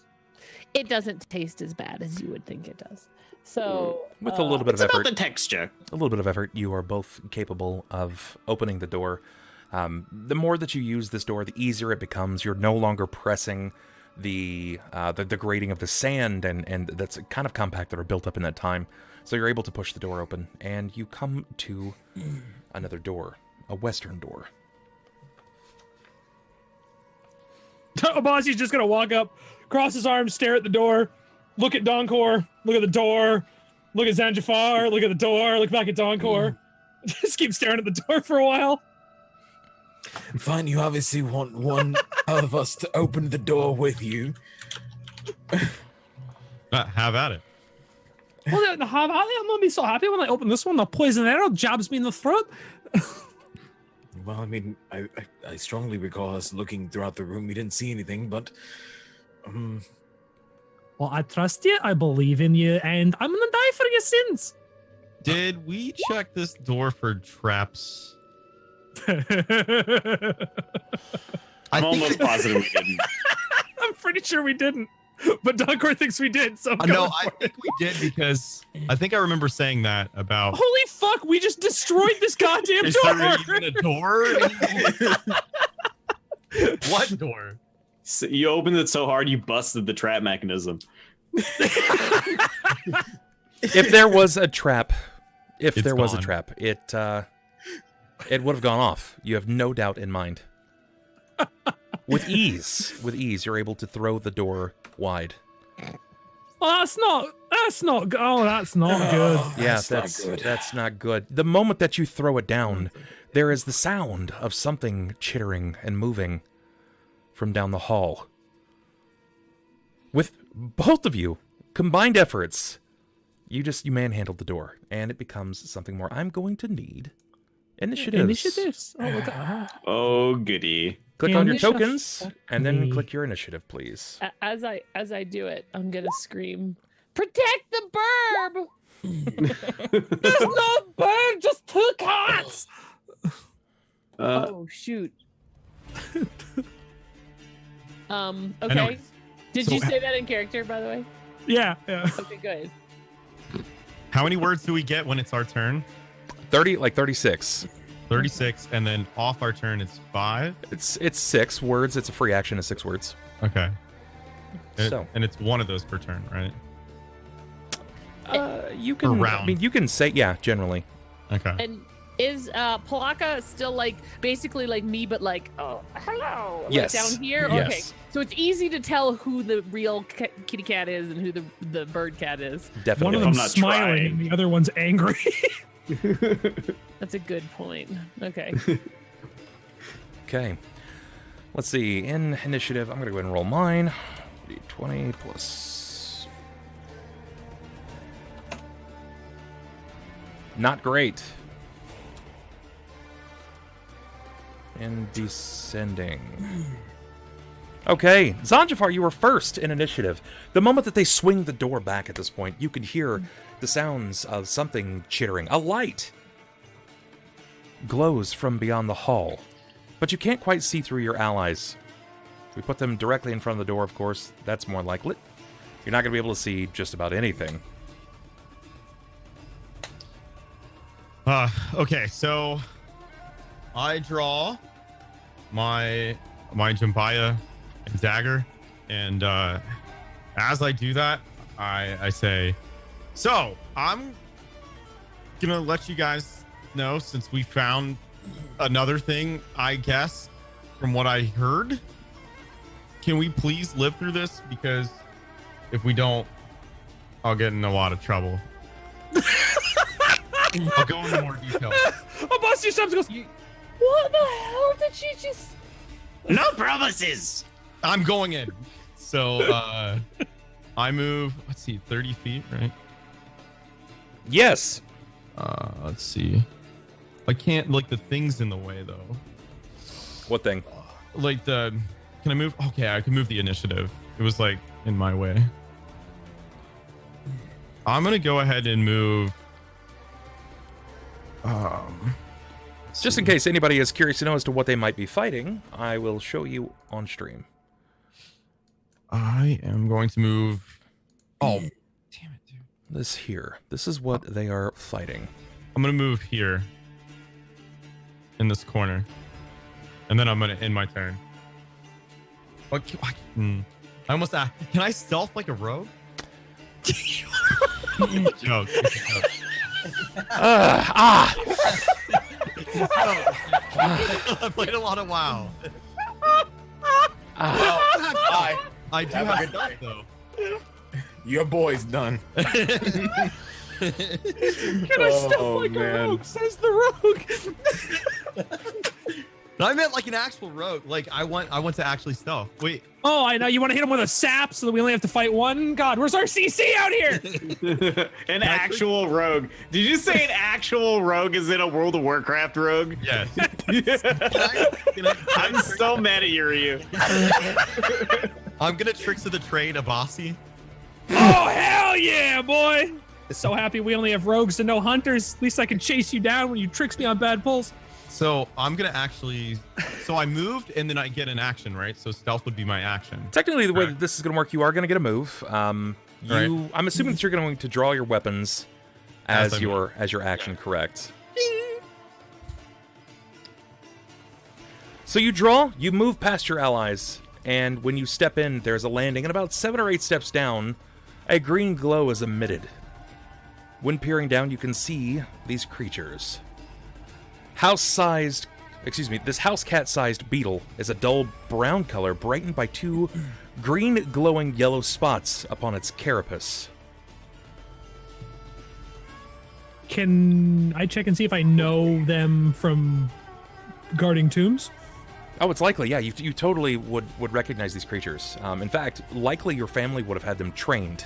S3: It doesn't taste as bad as you would think it does. So
S1: with a little bit of
S2: it's
S1: effort,
S2: about the texture.
S1: a little bit of effort, you are both capable of opening the door. The more that you use this door, the easier it becomes. You're no longer pressing the grating of the sand and that's kind of compact that are built up in that time. So you're able to push the door open, and you come to another door, a western door.
S4: Abasi's just gonna walk up, cross his arms, stare at the door, look at Donkor, look at the door, look at Xanjafar, look at the door, look back at Donkor. Just keep staring at the door for a while.
S6: Fine, you obviously want one of us to open the door with you.
S5: Have at it.
S4: Well, I'm gonna be so happy when I open this one. The poison arrow jabs me in the throat.
S6: Well, I mean, I strongly recall us looking throughout the room. We didn't see anything, but
S4: Well, I trust you. I believe in you, and I'm gonna die for your sins.
S5: Did we check this door for traps?
S2: I'm almost positive we didn't.
S4: I'm pretty sure we didn't, but Donkor thinks we did. So I'm
S5: No,
S4: going
S5: I
S4: for
S5: think
S4: it.
S5: we did because I think I remember saying that about.
S4: Holy fuck! We just destroyed this goddamn
S5: Is there
S4: door.
S5: even a door? What door?
S2: So you opened it so hard you busted the trap mechanism.
S1: If there was a trap,
S5: It's
S1: it would have gone off. You have no doubt in mind. With ease, you're able to throw the door wide.
S4: Oh, that's not good. Oh, that's not good.
S1: Yeah,
S6: That's not good.
S1: that's not good. The moment that you throw it down, there is the sound of something chittering and moving from down the hall. With both of you combined efforts, you manhandled the door, and it becomes something more. I'm going to need initiatives.
S4: Oh, look at that.
S2: Oh, goody.
S1: Click on your
S4: Initiative.
S1: tokens, and then
S4: Me.
S1: click your initiative, please.
S3: As I do it, I'm gonna scream, "Protect the burb!"
S4: There's no bird, just 2 cats.
S3: Oh shoot.
S5: know.
S3: Okay. Did
S5: So-
S3: you say that in character, by the way?
S4: Yeah.
S3: Okay, good.
S5: How many words do we get when it's our turn?
S1: 36.
S5: 36, and then off our turn it's 5.
S1: It's 6 words. It's a free action of 6 words.
S5: Okay.
S1: So.
S5: And it's one of those per turn, right?
S1: You can.
S5: round.
S1: I mean, you can say generally.
S5: Okay.
S3: And Is Pilakka still like basically like me, but like, oh, hello, like
S1: Yes.
S3: down here?
S1: Yes.
S3: Okay, so it's easy to tell who the real kitty cat is and who the bird cat is.
S1: Definitely.
S4: One of
S2: I'm
S4: them's
S2: not
S4: smiling
S2: trying.
S4: and the other one's angry.
S3: That's a good point. Okay.
S1: Okay. Let's see. In initiative, I'm going to go ahead and roll mine. 20 plus. Not great. And descending. Okay, Xanjafar, you were first in initiative. The moment that they swing the door back at this point, you can hear the sounds of something chittering. A light glows from beyond the hall, but you can't quite see through your allies. If we put them directly in front of the door, of course, that's more likely. You're not going to be able to see just about anything.
S5: Okay, so I draw my Jambaya and dagger, and as I do that, I say, so I'm gonna let you guys know, since we found another thing, I guess, from what I heard, can we please live through this? Because if we don't, I'll get in a lot of trouble. I'll go into more detail.
S4: Abasi stops and goes,
S3: What the hell did she just?
S2: No promises.
S5: I'm going in. So I move, let's see, 30 feet, right?
S1: Yes.
S5: Let's see. I can't, like, the thing's in the way, though.
S1: What thing?
S5: Like can I move? Okay, I can move the initiative. It was, like, in my way. I'm going to go ahead and move.
S1: Just in case anybody is curious to know as to what they might be fighting, I will show you on stream.
S5: I am going to move. Oh, damn it, dude.
S1: This here. This is what they are fighting.
S5: I'm going to move here in this corner. And then I'm going to end my turn. What? I almost asked. Can I stealth like a rogue? Joke. I played a lot of WoW. I do have stealth, though.
S6: Your boy's done.
S4: Can I stealth like a rogue? Says the rogue.
S5: No, I meant like an actual rogue. Like I want to actually stealth. Wait.
S4: Oh, I know. You want to hit him with a sap so that we only have to fight one? God, where's our CC out here?
S2: An actual rogue. Did you say an actual rogue is in a World of Warcraft rogue?
S5: Yes.
S2: I'm so mad at you.
S5: I'm gonna tricks of the trade Abasi.
S4: Oh, hell yeah, boy. So happy we only have rogues and no hunters. At least I can chase you down when you tricks me on bad pulls.
S5: So I'm gonna actually. So I moved and then I get an action, right? So stealth would be my action.
S1: Technically, the way that this is going to work, you are going to get a move. I'm assuming that you're going to draw your weapons as your action, correct? So you draw, you move past your allies, and when you step in, there's a landing, and about 7 or 8 steps down, a green glow is emitted. When peering down, you can see these creatures. This house cat-sized beetle is a dull brown color brightened by 2 green glowing yellow spots upon its carapace.
S4: Can I check and see if I know them from guarding tombs?
S1: Oh, it's likely, yeah. You totally would recognize these creatures. In fact, likely your family would have had them trained.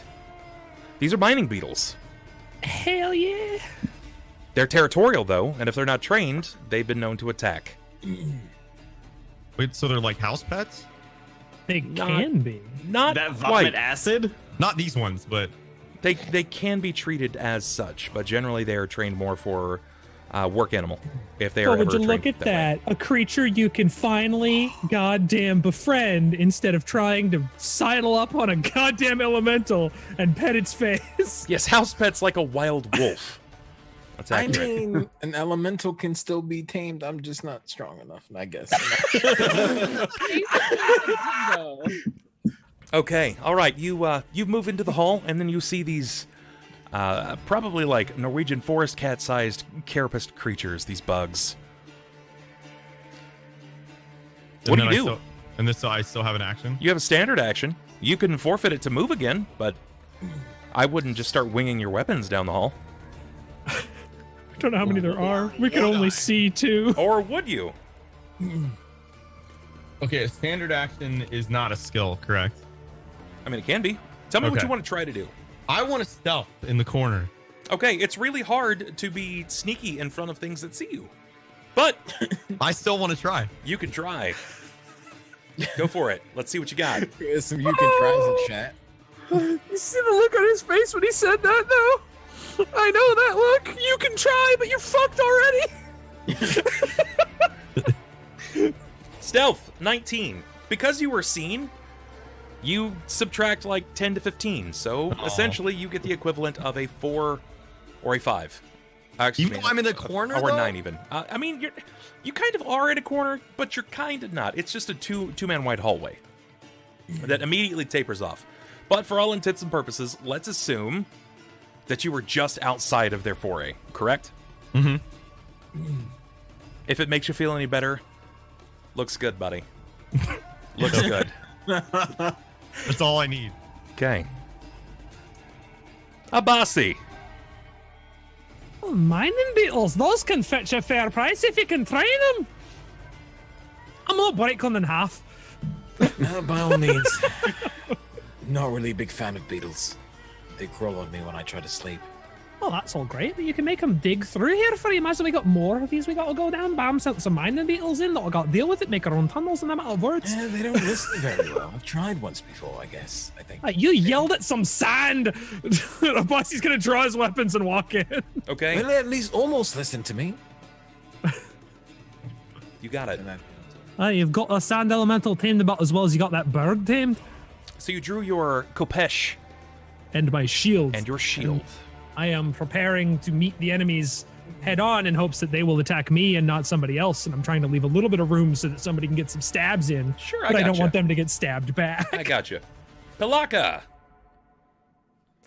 S1: These are mining beetles.
S4: Hell yeah.
S1: They're territorial, though, and if they're not trained, they've been known to attack.
S5: Wait, so they're like house pets?
S4: They can be.
S1: Not
S2: That
S1: quite.
S2: vomit acid?
S5: Not these ones, but
S1: They can be treated as such, but generally they are trained more for work animal. If they are
S4: Oh,
S1: ever
S4: would you look
S1: trained
S4: at that? A creature you can finally goddamn befriend instead of trying to sidle up on a goddamn elemental and pet its face.
S1: Yes, house pets like a wild wolf. That's
S6: I
S1: accurate.
S6: mean, an elemental can still be tamed. I'm just not strong enough, I guess.
S1: Okay, all right. You move into the hall, and then you see these Probably like Norwegian forest cat-sized carapace creatures, these bugs. What do you do?
S5: I still have an action?
S1: You have a standard action. You can forfeit it to move again, but I wouldn't just start winging your weapons down the hall.
S4: I don't know how many there are. We can only see 2.
S1: Or would you?
S5: Okay, a standard action is not a skill, correct?
S1: I mean, it can be. Tell me what you want to try to do.
S5: I want to stealth in the corner.
S1: Okay, it's really hard to be sneaky in front of things that see you. But
S5: I still want to try.
S1: You can try. Go for it. Let's see what you got.
S6: Here's some you can tries in chat.
S4: You see the look on his face when he said that, though? I know that look. You can try, but you're fucked already.
S1: Stealth, 19. Because you were seen, you subtract like 10 to 15. So essentially, you get the equivalent of a 4 or a 5.
S5: Even though I'm in the corner,
S1: or 9 even. I mean, you kind of are in a corner, but you're kind of not. It's just a two-man wide hallway that immediately tapers off. But for all intents and purposes, let's assume that you were just outside of their foray, correct?
S5: Mm-hmm.
S1: If it makes you feel any better, looks good, buddy. Looks good.
S5: That's all I need.
S1: Okay. Abasi.
S4: Oh, mining beetles, those can fetch a fair price if you can train them. I'm not break them in half.
S6: By all means. Not really a big fan of beetles. They crawl on me when I try to sleep.
S4: Well, that's all great, but you can make them dig through here for you. Imagine we got more of these we got to go down. Bam, sent some mining beetles in that we got to deal with it, make our own tunnels in a matter of words.
S6: Yeah, they don't listen very well. I've tried once before, I guess. I think.
S4: You yelled at some sand. Abasi's going to draw his weapons and walk in.
S1: Okay.
S6: Well, they at least almost listen to me.
S1: You got it.
S4: You've got a sand elemental tamed about as well as you got that bird tamed.
S1: So you drew your Kopesh.
S4: And my shield.
S1: And your shield.
S4: I am preparing to meet the enemies head on in hopes that they will attack me and not somebody else. And I'm trying to leave a little bit of room so that somebody can get some stabs in.
S1: Sure,
S4: but I don't want them to get stabbed back.
S1: I gotcha. Pilakka.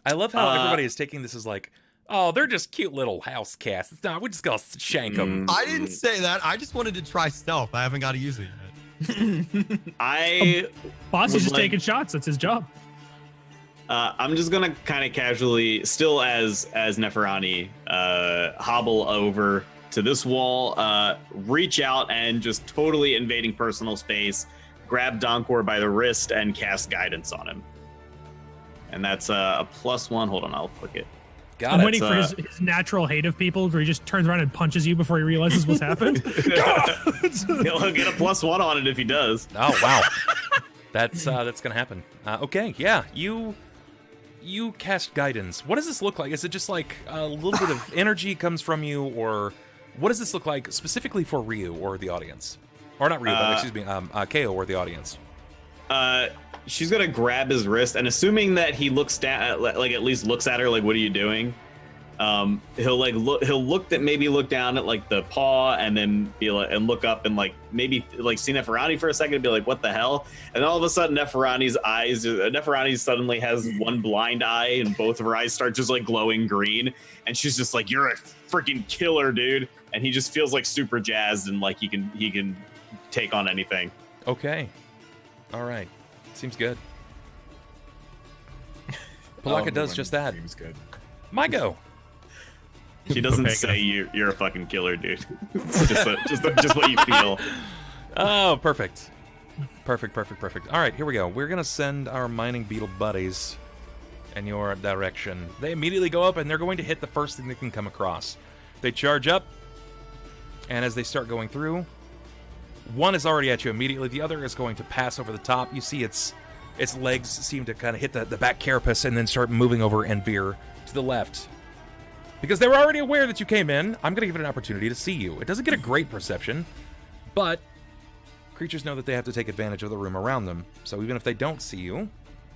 S1: I love how everybody is taking this as like, oh, they're just cute little house cats. It's not, we're just gonna shank them.
S5: I didn't say that. I just wanted to try stealth. I haven't got to use it yet.
S4: Boss is just taking shots. That's his job.
S2: I'm just gonna kind of casually, still as Neferani, hobble over to this wall, reach out and just totally invading personal space, grab Donkor by the wrist and cast guidance on him. And that's a +1. Hold on, I'll click it.
S4: I'm waiting for his natural hate of people, where he just turns around and punches you before he realizes what's happened.
S2: He'll get a +1 on it if he does.
S1: Oh wow, that's gonna happen. Okay, yeah, you cast guidance. What does this look like? Is it just like a little bit of energy comes from you, or what does this look like specifically for Ryu or the audience? Or not Ryu, but excuse me, KO or the audience.
S2: She's gonna grab his wrist, and assuming that he looks down, like at least looks at her, like, "What are you doing?" He'll look down at like the paw, and then be like, and look up and like maybe like see Neferani for a second and be like, "What the hell?" And all of a sudden, Neferani suddenly has one blind eye, and both of her eyes start just like glowing green, and she's just like, "You're a freaking killer, dude!" And he just feels like super jazzed and like he can take on anything.
S1: Okay, all right. Seems good. Pilakka does just that.
S6: Seems good.
S1: My go.
S2: She doesn't say you're a fucking killer, dude. It's just what you feel.
S1: Oh, perfect. Perfect. All right, here we go. We're gonna send our mining beetle buddies in your direction. They immediately go up, and they're going to hit the first thing they can come across. They charge up, and as they start going through, one is already at you immediately. The other is going to pass over the top. You see its legs seem to kind of hit the back carapace and then start moving over and veer to the left. Because they were already aware that you came in, I'm going to give it an opportunity to see you. It doesn't get a great perception, but creatures know that they have to take advantage of the room around them. So even if they don't see you,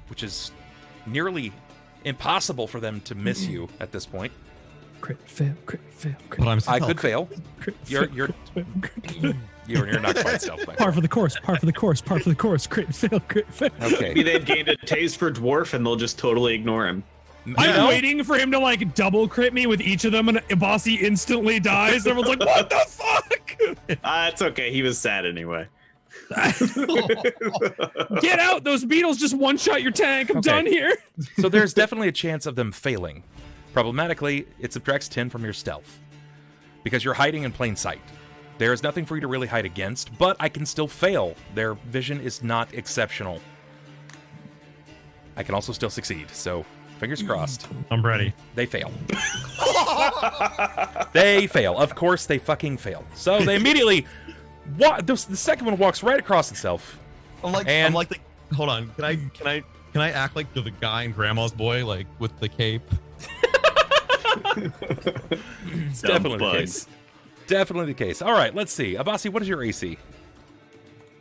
S1: which is nearly impossible for them to miss you at this point.
S4: Crit fail.
S5: But I'm
S1: I could fail. You're not quite stealth.
S4: Par for the course. Crit fail.
S1: Okay.
S2: Maybe they've gained a taste for dwarf and they'll just totally ignore him.
S4: I'm waiting for him to like double crit me with each of them, and Abasi instantly dies. Everyone's like, "What the fuck?"
S2: It's okay. He was sad anyway.
S4: Get out! Those beetles just one-shot your tank. I'm done here.
S1: So there's definitely a chance of them failing. Problematically, it subtracts 10 from your stealth because you're hiding in plain sight. There is nothing for you to really hide against, but I can still fail. Their vision is not exceptional. I can also still succeed, so fingers crossed.
S5: I'm ready.
S1: They fail. They fail. Of course they fucking fail. So they immediately... the second one walks right across itself.
S5: I'm like hold on. Can I act like the guy in Grandma's Boy, like with the cape?
S1: It's definitely the case. Definitely the case. All right, let's see. Abasi, what is your AC?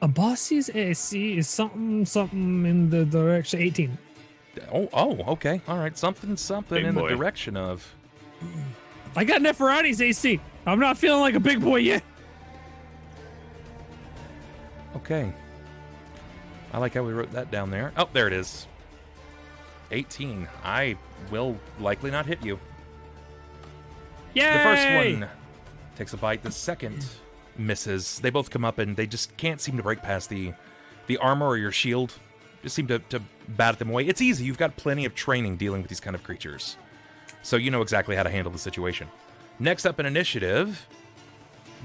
S4: Abasi's AC is something in the direction 18.
S1: Oh, okay. All right, something
S2: Big
S1: in
S2: boy.
S1: the direction of...
S4: I got Neferani's AC. I'm not feeling like a big boy yet.
S1: Okay. I like how we wrote that down there. Oh, there it is. 18. I will likely not hit you.
S4: Yay!
S1: The first one takes a bite. The second misses. They both come up and they just can't seem to break past the armor or your shield. Just seem to bat them away. It's easy. You've got plenty of training dealing with these kind of creatures. So you know exactly how to handle the situation. Next up in initiative,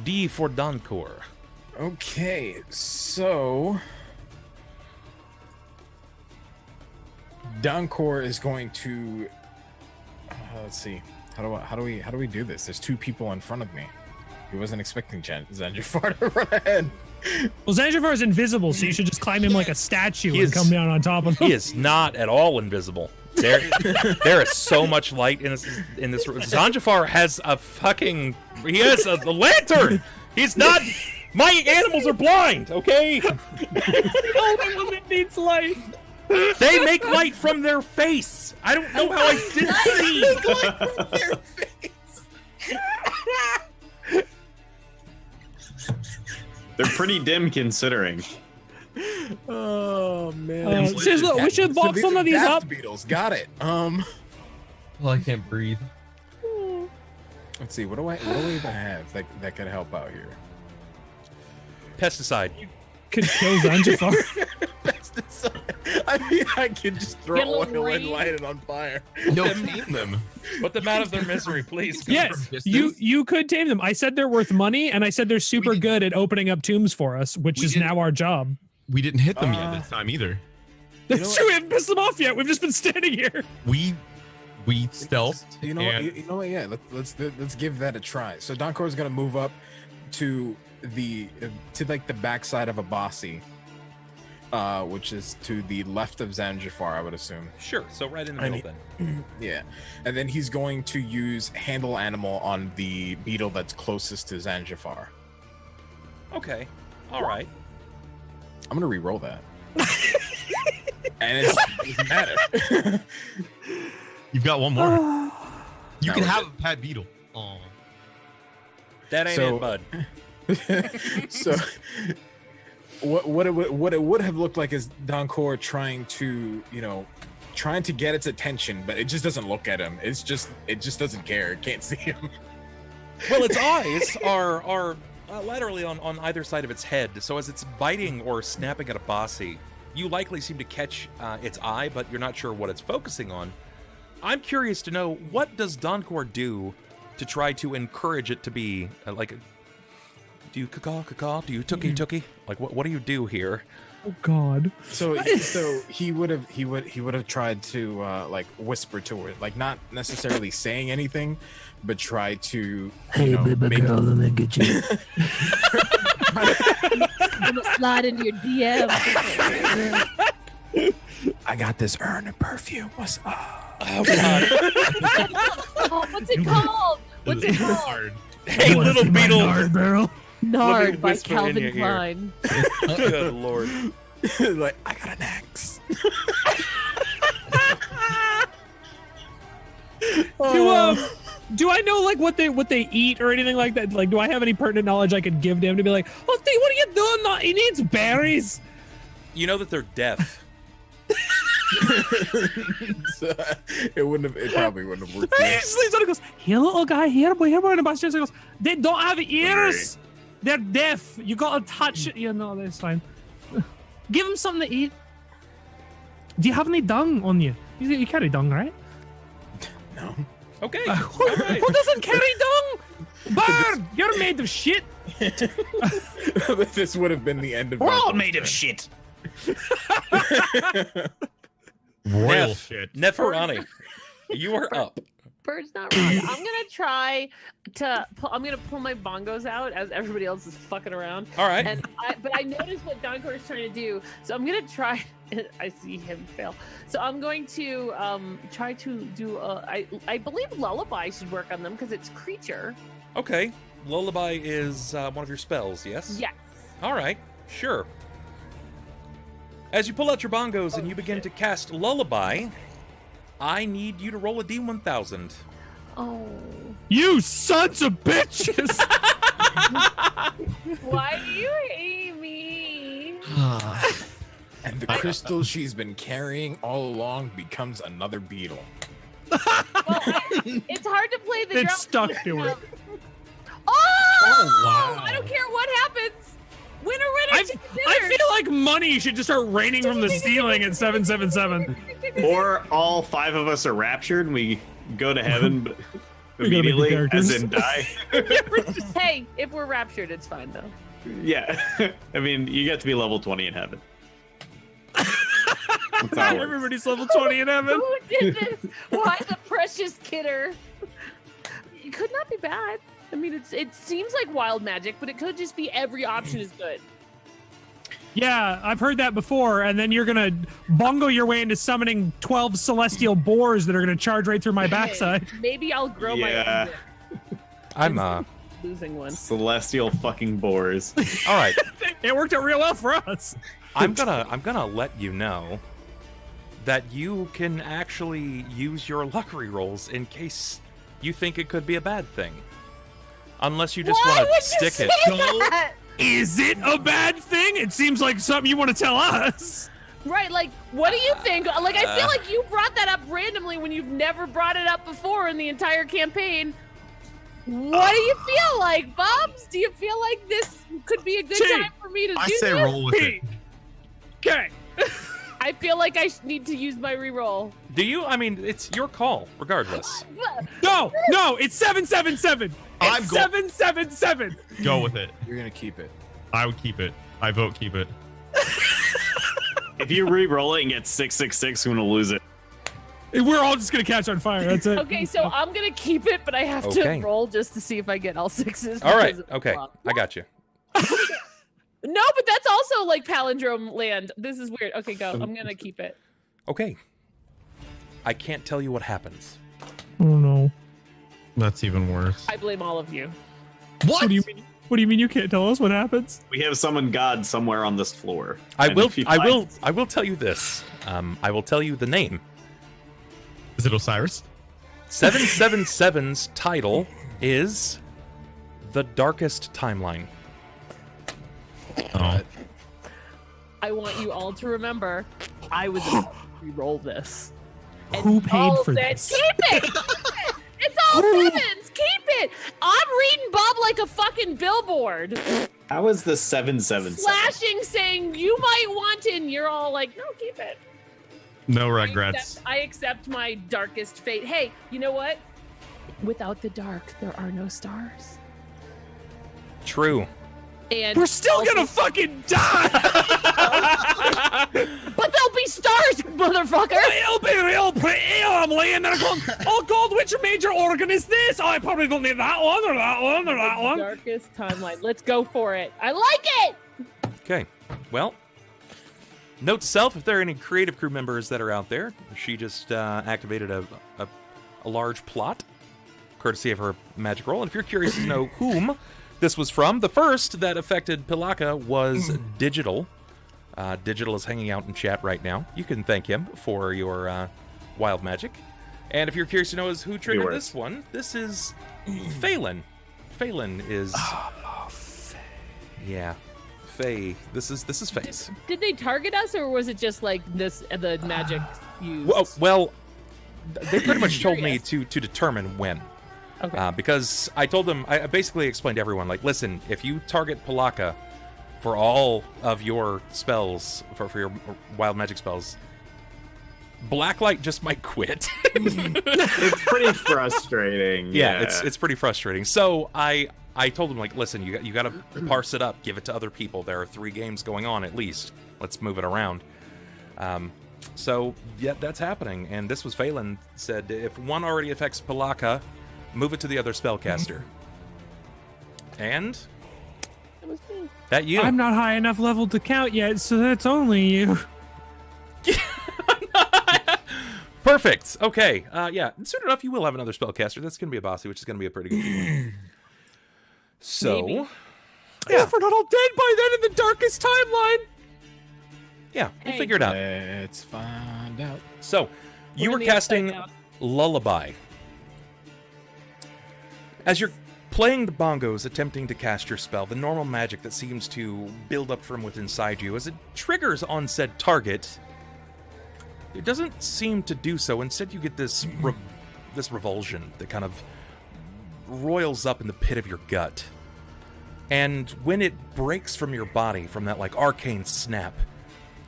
S1: D for Donkor.
S6: Okay, so Donkor is going to let's see. How do we do this? There's two people in front of me. He wasn't expecting Xanjafar to run ahead.
S4: Well, Xanjafar is invisible, so you should just climb him like a statue and come down on top of him.
S1: He is not at all invisible. There is so much light in this room. Xanjafar has a lantern. He's not. My animals are blind. Okay.
S4: The only one that needs light.
S1: They make light from their face. I don't know how I didn't see.
S2: They're pretty dim considering.
S6: Oh man!
S4: Seriously, we should box some of these up.
S6: Beetles, got it.
S5: Well, I can't breathe.
S6: Let's see. What do I even have that could help out here?
S1: Pesticide.
S4: Could kill Xanjafar.
S6: I mean, I could just throw
S3: Get a little
S6: oil and
S3: rain.
S6: light it on fire.
S5: No, tame them.
S1: Put them out of their misery, please.
S4: Yes, you could tame them. I said they're worth money, and I said they're super good at opening up tombs for us, which is now our job.
S5: We didn't hit them yet this time either.
S4: That's true. We haven't pissed them off yet. We've just been standing here.
S5: We stealthed.
S6: You know what? You know what? Yeah, let's give that a try. So Donkor is gonna move up to the backside of Abasi, which is to the left of Xanjafar, I would assume.
S1: Sure. So right in the middle then.
S6: Yeah, and then he's going to use handle animal on the beetle that's closest to Xanjafar.
S1: Okay. All right.
S6: I'm gonna re-roll that. And it doesn't matter.
S5: You've got one more. You
S6: Now
S5: can
S6: we're
S5: have a pet beetle. Aw.
S1: That ain't
S6: So-
S1: it, bud.
S6: So what it would have looked like is Donkor trying to get its attention, but it just doesn't look at him. It just doesn't care. It can't see him.
S1: Well, its eyes are laterally on either side of its head. So as it's biting or snapping at Abasi, you likely seem to catch its eye, but you're not sure what it's focusing on. I'm curious to know, what does Donkor do to try to encourage it to be do you caw? Do you tookie? Like what do you do here?
S4: Oh God.
S6: So he would have tried to whisper to it, like not necessarily saying anything, but try to
S7: girl, let me get you.
S3: I'm gonna slide into your DM.
S6: I got this urn of perfume. What's up?
S1: Oh God!
S3: Oh, what's it called? What's it called?
S1: Hey, little beetle!
S7: Barrel.
S3: Nard by
S1: whisper in your
S3: Calvin
S1: ear.
S3: Klein.
S1: Good Lord!
S6: Like, I got an axe.
S4: Do I know like what they eat or anything like that? Like, do I have any pertinent knowledge I could give to him to be like, oh, what are you doing? He needs berries.
S1: You know that they're deaf.
S6: So, it probably wouldn't have worked.
S4: He sleeps on it, goes, here, little guy, here, boy, and the bus goes, they don't have ears. They're deaf. You gotta touch it. Yeah, no, that's fine. Give him something to eat. Do you have any dung on you? You carry dung, right?
S6: No.
S1: Okay.
S4: Who doesn't carry dung? Bird, you're made of shit.
S6: This would have been the end of.
S2: We're all made of shit.
S5: Royal shit.
S1: Neferani, you are up.
S3: Bird's not wrong. I'm gonna try to. I'm gonna pull my bongos out as everybody else is fucking around.
S1: All right.
S3: But I noticed what Donkor is trying to do, so I'm gonna try. I see him fail, so I'm going to try to do. I believe lullaby should work on them because it's creature.
S1: Okay. Lullaby is one of your spells, yes?
S3: Yes.
S1: All right. Sure. As you pull out your bongos and you begin to cast Lullaby, I need you to roll a D1000.
S3: Oh.
S4: You sons of bitches!
S3: Why do you hate me?
S6: And the crystal she's been carrying all along becomes another beetle.
S3: Well, it's hard to play the drum.
S4: It's stuck to it.
S3: Oh!
S6: wow.
S3: I don't care what happens. Winner, winner, chicken dinner.
S4: I feel like money should just start raining from the ceiling at 777.
S2: Or all 5 of us are raptured and we go to heaven but
S4: We gotta make the
S2: immediately,
S4: characters.
S2: as in die.
S3: Hey, if we're raptured, it's fine though.
S2: Yeah. I mean, you get to be level 20 in heaven. That's how it works.
S4: Everybody's level 20 in heaven.
S3: Who did this? Why the precious kidder? It could not be bad. I mean, it seems like wild magic, but it could just be every option is good.
S4: Yeah, I've heard that before, and then you're gonna bongo your way into summoning 12 celestial boars that are gonna charge right through my backside.
S3: Maybe I'll grow
S2: Yeah.
S3: my own
S1: I'm
S3: losing one.
S2: Celestial fucking boars.
S1: all right.
S4: It worked out real well for us.
S1: I'm gonna let you know that you can actually use your luck rolls in case you think it could be a bad thing. Unless you just
S3: Why
S1: want
S3: would
S1: to
S3: you
S1: stick
S3: say
S1: it.
S3: that?
S4: Is it a bad thing? It seems like something you want to tell us.
S3: Right, like, what do you think? Like, I feel like you brought that up randomly when you've never brought it up before in the entire campaign. What do you feel like, Bubs? Do you feel like this could be a good
S4: Chief,
S3: time for me to
S5: I
S3: do
S5: say
S3: this?
S5: roll with it.
S4: Okay.
S3: I feel like I need to use my reroll.
S1: Do you? I mean, it's your call, regardless.
S4: No, it's 777.
S5: I'm
S4: It's
S5: go-
S4: 777.
S5: Go with it.
S6: You're gonna keep it.
S5: I would keep it. I vote keep it.
S2: If you re-roll it and get 666, I'm gonna lose it.
S4: We're all just gonna catch on fire. That's it.
S3: Okay, so I'm gonna keep it, but I have
S1: Okay.
S3: to roll just to see if I get all 6s.
S1: All right.
S3: because of the
S1: Okay.
S3: flop.
S1: I got you.
S3: No, but that's also like palindrome land. This is weird. Okay, go. I'm gonna keep it.
S1: Okay. I can't tell you what happens.
S4: Oh no.
S5: That's even worse.
S3: I blame all of you.
S4: What do you mean? What do you mean you can't tell us what happens?
S2: We have summoned God somewhere on this floor.
S1: I
S2: And
S1: will.
S2: if he
S1: I will.
S2: finds-
S1: I will tell you this. I will tell you the name.
S5: Is it Osiris?
S1: 777's title is The Darkest Timeline.
S5: Oh.
S3: I want you all to remember, I was about to re-roll this. And
S4: Who paid
S3: all
S4: for
S3: said,
S4: this?
S3: Keep it! Keep it! It's all sevens! Keep it! I'm reading Bob like a fucking billboard.
S2: How is this 777?
S3: Flashing saying, you might want it, and you're all like, no, keep it.
S5: No regrets.
S3: I accept my darkest fate. Hey, you know what? Without the dark, there are no stars.
S1: True.
S3: And
S4: We're still
S3: also-
S4: gonna fucking die.
S3: But there'll be stars, motherfucker!
S4: It'll be real pretty. I'm laying there going, oh God, which major organ is this? Oh, I probably don't need that one or that one or that one.
S3: Darkest timeline. Let's go for it. I like it!
S1: Okay. Well, note to self, if there are any creative crew members that are out there, she just activated a large plot, courtesy of her magic roll. And if you're curious to know whom this was from, the first that affected Pilakka was Digital. Digital is hanging out in chat right now. You can thank him for your wild magic. And if you're curious to know who triggered
S2: Yours.
S3: Oh,
S1: this one, this is Phelan. Phelan is... Yeah. Faye. This is Faye's.
S3: Did they target us, or was it just like this the magic used?
S1: Well, they pretty much told me to determine when.
S3: Okay.
S1: Because I told them, I basically explained to everyone, like, listen, if you target Pilakka for all of your spells, for your wild magic spells, Blacklight just might quit.
S2: It's pretty frustrating.
S1: Yeah, it's pretty frustrating. So I told them, like, listen, you got to parse it up, give it to other people. There are 3 games going on at least. Let's move it around. So yeah, that's happening. And this was Phelan said, if one already affects Pilakka, move it to the other spellcaster. And
S3: That was me.
S1: that you.
S4: I'm not high enough level to count yet, so that's only you.
S1: Perfect. Okay. Yeah. Soon enough, you will have another spellcaster. That's going to be Abasi, which is going to be a pretty good feeling. So,
S3: Maybe.
S4: Yeah, if we're not all dead by then in the darkest timeline.
S1: yeah, we'll
S3: Hey.
S1: figure it out.
S6: Let's find out.
S1: So, you
S3: We're
S1: were
S3: in the
S1: casting
S3: upside down.
S1: Lullaby. As you're playing the bongos, attempting to cast your spell, the normal magic that seems to build up from within inside you, as it triggers on said target, it doesn't seem to do so. Instead, you get this this revulsion that kind of roils up in the pit of your gut. And when it breaks from your body, from that like arcane snap,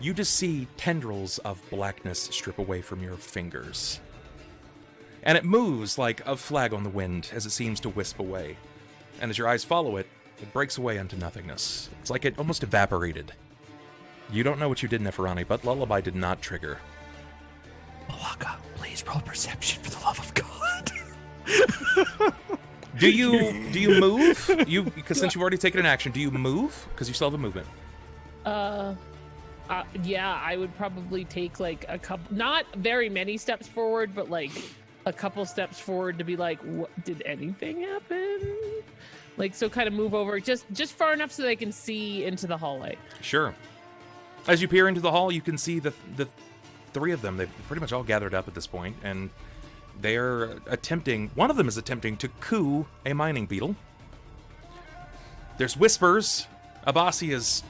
S1: you just see tendrils of blackness strip away from your fingers. And it moves like a flag on the wind as it seems to wisp away. And as your eyes follow it, it breaks away into nothingness. It's like it almost evaporated. You don't know what you did, Neferani, but Lullaby did not trigger.
S7: Pilakka, please roll perception for the love of God.
S1: Do you move? Because since you've already taken an action, do you move? Because you still have a movement.
S3: Yeah, I would probably take like a couple, not very many steps forward, but like a couple steps forward to be like, what, did anything happen? Like, so kind of move over just far enough so they can see into the hallway.
S1: Sure. As you peer into the hall, you can see the 3 of them. They've pretty much all gathered up at this point, and they're attempting, one of them is attempting to coup a mining beetle. There's whispers. Abasi is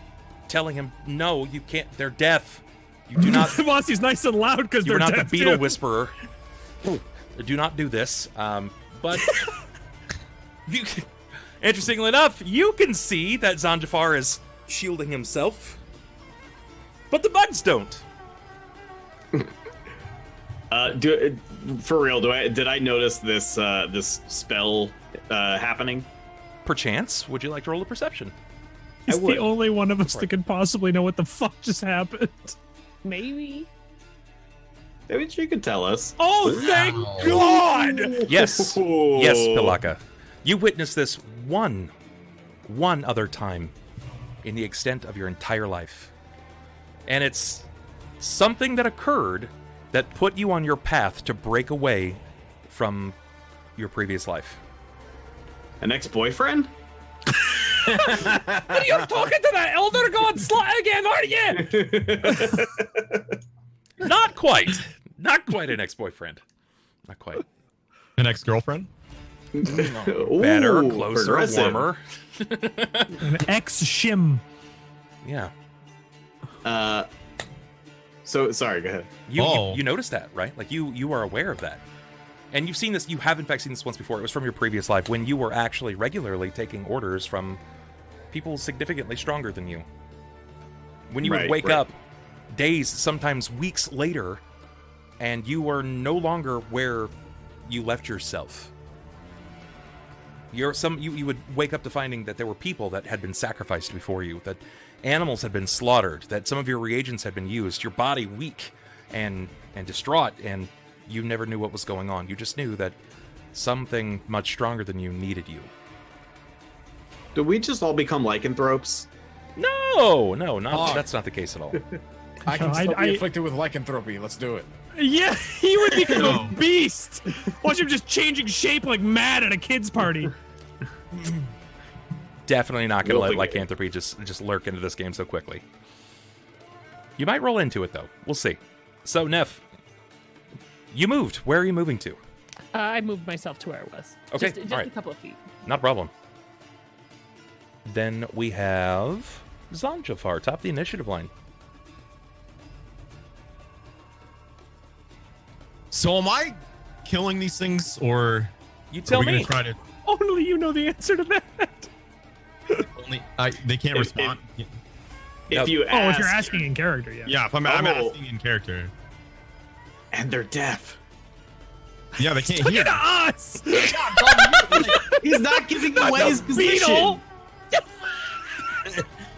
S1: telling him, no, you can't, they're deaf. You do not,
S4: Mossie's nice and loud because
S1: you
S4: they're
S1: are not the
S4: deaf,
S1: beetle
S4: too.
S1: whisperer. Do not do this. But interestingly enough, you can see that Xanjafar is shielding himself, but the bugs don't.
S2: For real, did I notice this this spell happening?
S1: Perchance, would you like to roll a perception?
S4: He's
S2: would.
S4: the only one of us that could possibly know what the fuck just happened.
S3: Maybe.
S2: Maybe you could tell us.
S4: Oh, thank God!
S1: Yes.
S2: Ooh.
S1: Yes, Pilakka. You witnessed this one other time in the extent of your entire life. And it's something that occurred that put you on your path to break away from your previous life.
S2: An ex-boyfriend?
S4: You're talking to that elder god slut again, aren't you?
S1: Not quite. Not quite an ex-boyfriend. Not quite.
S5: An ex-girlfriend?
S2: Ooh,
S1: Better, closer,
S2: progressive.
S1: warmer.
S4: An ex-shim.
S1: Yeah.
S2: So sorry, go ahead.
S1: You noticed that, right? Like you are aware of that. And you've seen this, you have in fact seen this once before. It was from your previous life when you were actually regularly taking orders from people significantly stronger than you. When you would
S2: Right,
S1: wake
S2: right.
S1: up days, sometimes weeks later, and you were no longer where you left yourself. You would wake up to finding that there were people that had been sacrificed before you, that animals had been slaughtered, that some of your reagents had been used, your body weak and distraught, and you never knew what was going on. You just knew that something much stronger than you needed you.
S2: Did we just all become lycanthropes?
S1: No, not
S6: Oh.
S1: that's not the case at all.
S6: I can
S4: No,
S6: still
S4: I-
S6: be afflicted with lycanthropy. Let's do it.
S4: Yeah, he would become a beast. Watch him just changing shape like mad at a kid's party.
S1: Definitely not going to
S2: We'll
S1: let
S2: figure it.
S1: lycanthropy just lurk into this game so quickly. You might roll into it though. We'll see. So Nef, you moved. Where are you moving to?
S3: I moved myself to where I was.
S1: Okay,
S3: Just
S1: all right.
S3: a couple of feet.
S1: Not a problem. Then we have Xanjafar, top the initiative line.
S5: So am I killing these things, or
S1: You tell
S5: are we
S1: me.
S5: gonna try to
S4: Only you know the answer to that.
S5: they can't respond?
S2: If you
S4: Oh, if you're
S2: ask,
S4: asking in character, yeah.
S5: Yeah, if I'm asking in character.
S2: and they're deaf.
S5: Yeah, they can't
S4: Look
S5: hear.
S4: at us.
S2: He's not giving away his position.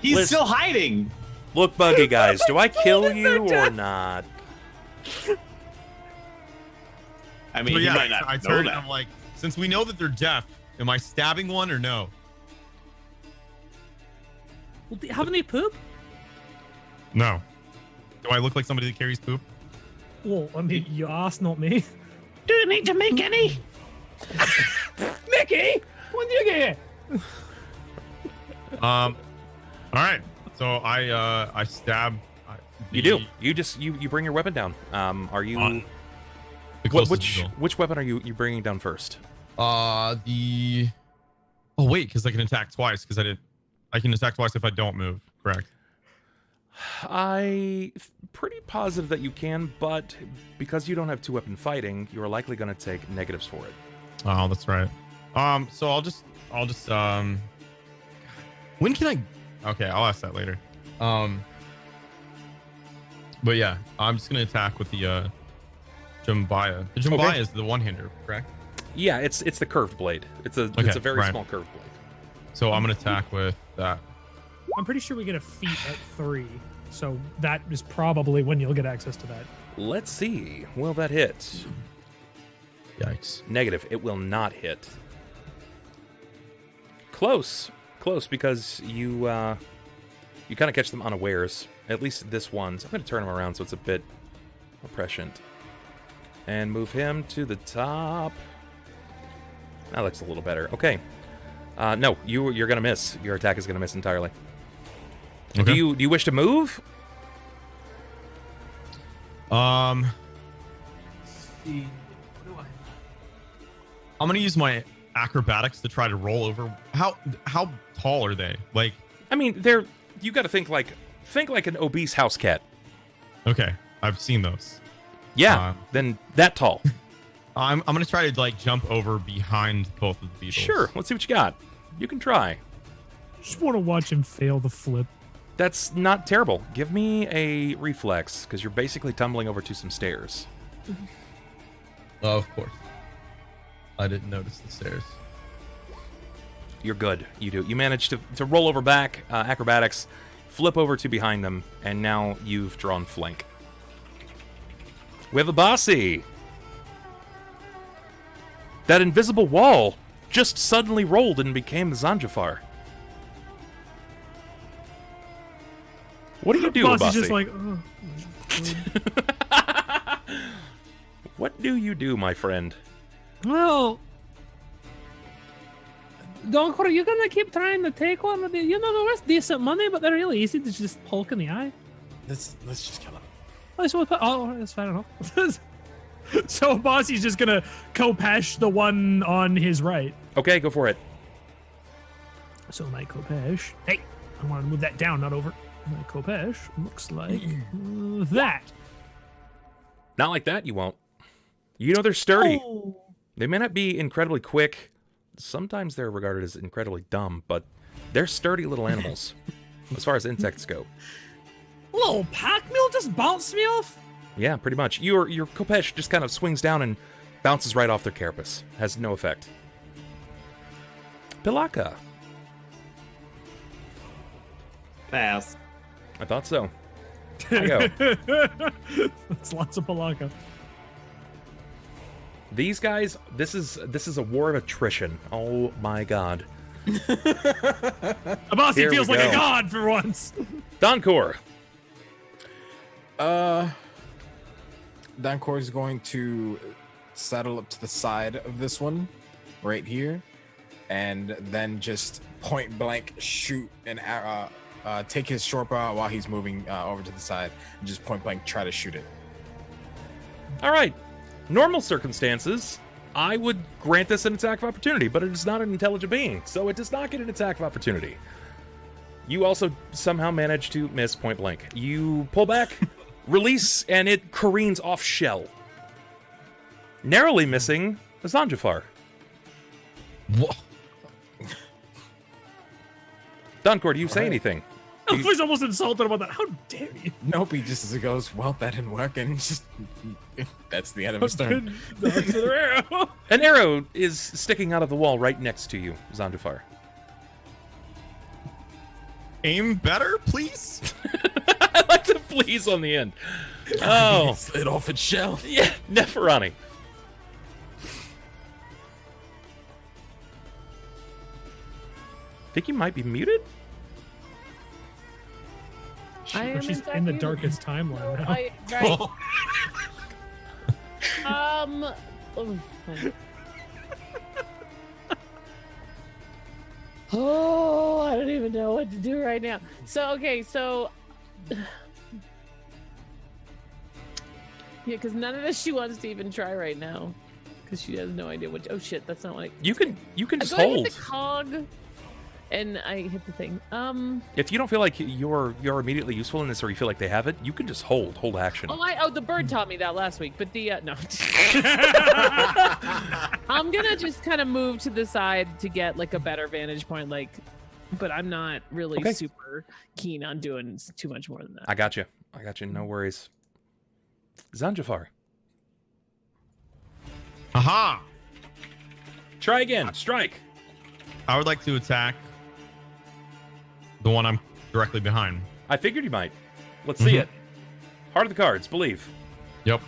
S2: He's
S1: Listen.
S2: still hiding.
S1: Look, buggy guys, do I kill you or not?
S2: I mean,
S5: So
S2: he
S5: yeah,
S2: might not
S5: I
S2: know
S5: turned
S2: that.
S5: and I'm like, since we know that they're deaf, am I stabbing one or no?
S4: Well, haven't they poop?
S5: No. Do I look like somebody that carries poop?
S4: Well, I mean, you asked, not me.
S3: Do you need to make any?
S4: Mickey, when do you get it?
S5: All right. So I stab.
S1: You do. You bring your weapon down. Are you?
S5: On the closest needle.
S1: Which weapon are you bringing down first?
S5: The. Oh wait, because I can attack twice. Because I can attack twice if I don't move. Correct.
S1: I'm pretty positive that you can, but because you don't have two-weapon fighting, you are likely going to take negatives for it.
S5: Oh, that's right. So I'll just when can I? Okay, I'll ask that later. But yeah, I'm just gonna attack with the Jambaya. The Jambaya
S1: Okay.
S5: is the one-hander, correct?
S1: Yeah, it's the curved blade. It's a very
S5: right.
S1: small curved blade.
S5: So I'm gonna attack with that.
S4: I'm pretty sure we get a feat at 3, so that is probably when you'll get access to that.
S1: Let's see. Will that hit?
S5: Yikes.
S1: Negative. It will not hit. Close, because you kind of catch them unawares. At least this one. So I'm going to turn him around so it's a bit more prescient. And move him to the top. That looks a little better. Okay. No, you're going to miss. Your attack is going to miss entirely.
S5: Okay.
S1: Do you wish to move?
S5: I'm gonna use my acrobatics to try to roll over. How tall are they? Like,
S1: I mean, you got to think like an obese house cat.
S5: okay, I've seen those.
S1: Yeah, then that tall.
S5: I'm gonna try to like jump over behind both of the beetles.
S1: Sure, let's see what you got. You can try.
S4: Just want to watch him fail the flip.
S1: That's not terrible. Give me a reflex, because you're basically tumbling over to some stairs.
S5: Oh, of course. I didn't notice the stairs.
S1: You're good. You do. You manage to roll over back, acrobatics, flip over to behind them, and now you've drawn flank. We have Abasi. That invisible wall just suddenly rolled and became Xanjafar. What do you do,
S4: Boss
S1: Abasi?
S4: is just like,
S1: What do you do, my friend?
S3: Well, Donkor, you're gonna keep trying to take one of the, they're worth decent money, but they're really easy to just poke in the eye.
S6: Let's just kill him.
S3: Oh, that's fair enough.
S4: so Bossy's just gonna Kopesh the one on his right.
S1: Okay, go for it.
S4: So my Kopesh. Hey, I want to move that down, not over. My Kopesh looks like that.
S1: Not like that, you won't. You know they're sturdy.
S3: Oh.
S1: They may not be incredibly quick. Sometimes they're regarded as incredibly dumb, but they're sturdy little animals as far as insects go.
S3: Little pack mule just bounced me off.
S1: Yeah, pretty much. Your Kopesh just kind of swings down and bounces right off their carapace. Has no effect. Pilakka.
S2: Pass.
S1: I thought so. I go.
S4: That's lots of Pilakka.
S1: These guys, this is a war of attrition. Oh my god.
S4: Abasi
S1: Here
S4: feels
S1: we
S4: like a
S1: go.
S4: god for once.
S1: Donkor.
S6: Donkor is going to saddle up to the side of this one, right here, and then just point blank shoot an arrow. Take his short bow while he's moving over to the side, and just point blank try to shoot it.
S1: All right. Normal circumstances, I would grant this an attack of opportunity, but it is not an intelligent being, so it does not get an attack of opportunity. You also somehow manage to miss point blank. You pull back, release, and it careens off shell. Narrowly missing Xanjafar.
S5: What?
S1: Donkor, do you say anything?
S4: Elfie's almost insulted about that. How dare you?
S6: Nope, he just as it goes, well, that didn't work, and just that's the end of his turn.
S4: Arrow.
S1: An arrow is sticking out of the wall right next to you, Xanjafar.
S5: Aim better, please.
S1: I like the please on the end. Oh,
S6: Slid off its shell.
S1: yeah, Neferani. Think you might be muted?
S3: I am
S4: She's
S3: in fact
S4: in the
S3: muted.
S4: darkest timeline now.
S3: Right. Oh, I don't even know what to do right now. So okay, so yeah, because none of this she wants to even try right now, because she has no idea what. Oh shit, that's not what I.
S1: You can just
S3: So I
S1: hold.
S3: hit the cog, and I hit the thing.
S1: If you don't feel like you're immediately useful in this, or you feel like they have it, you can just hold action.
S3: Oh, the bird taught me that last week, but the no. I'm gonna just kind of move to the side to get like a better vantage point, like, but I'm not really
S1: Okay.
S3: super keen on doing too much more than that.
S1: I got you. No worries. Xanjafar,
S5: Aha!
S1: try again. Strike.
S5: I would like to attack the one I'm directly behind.
S1: I figured you might. Let's see it. Heart of the cards. Believe.
S5: Yep.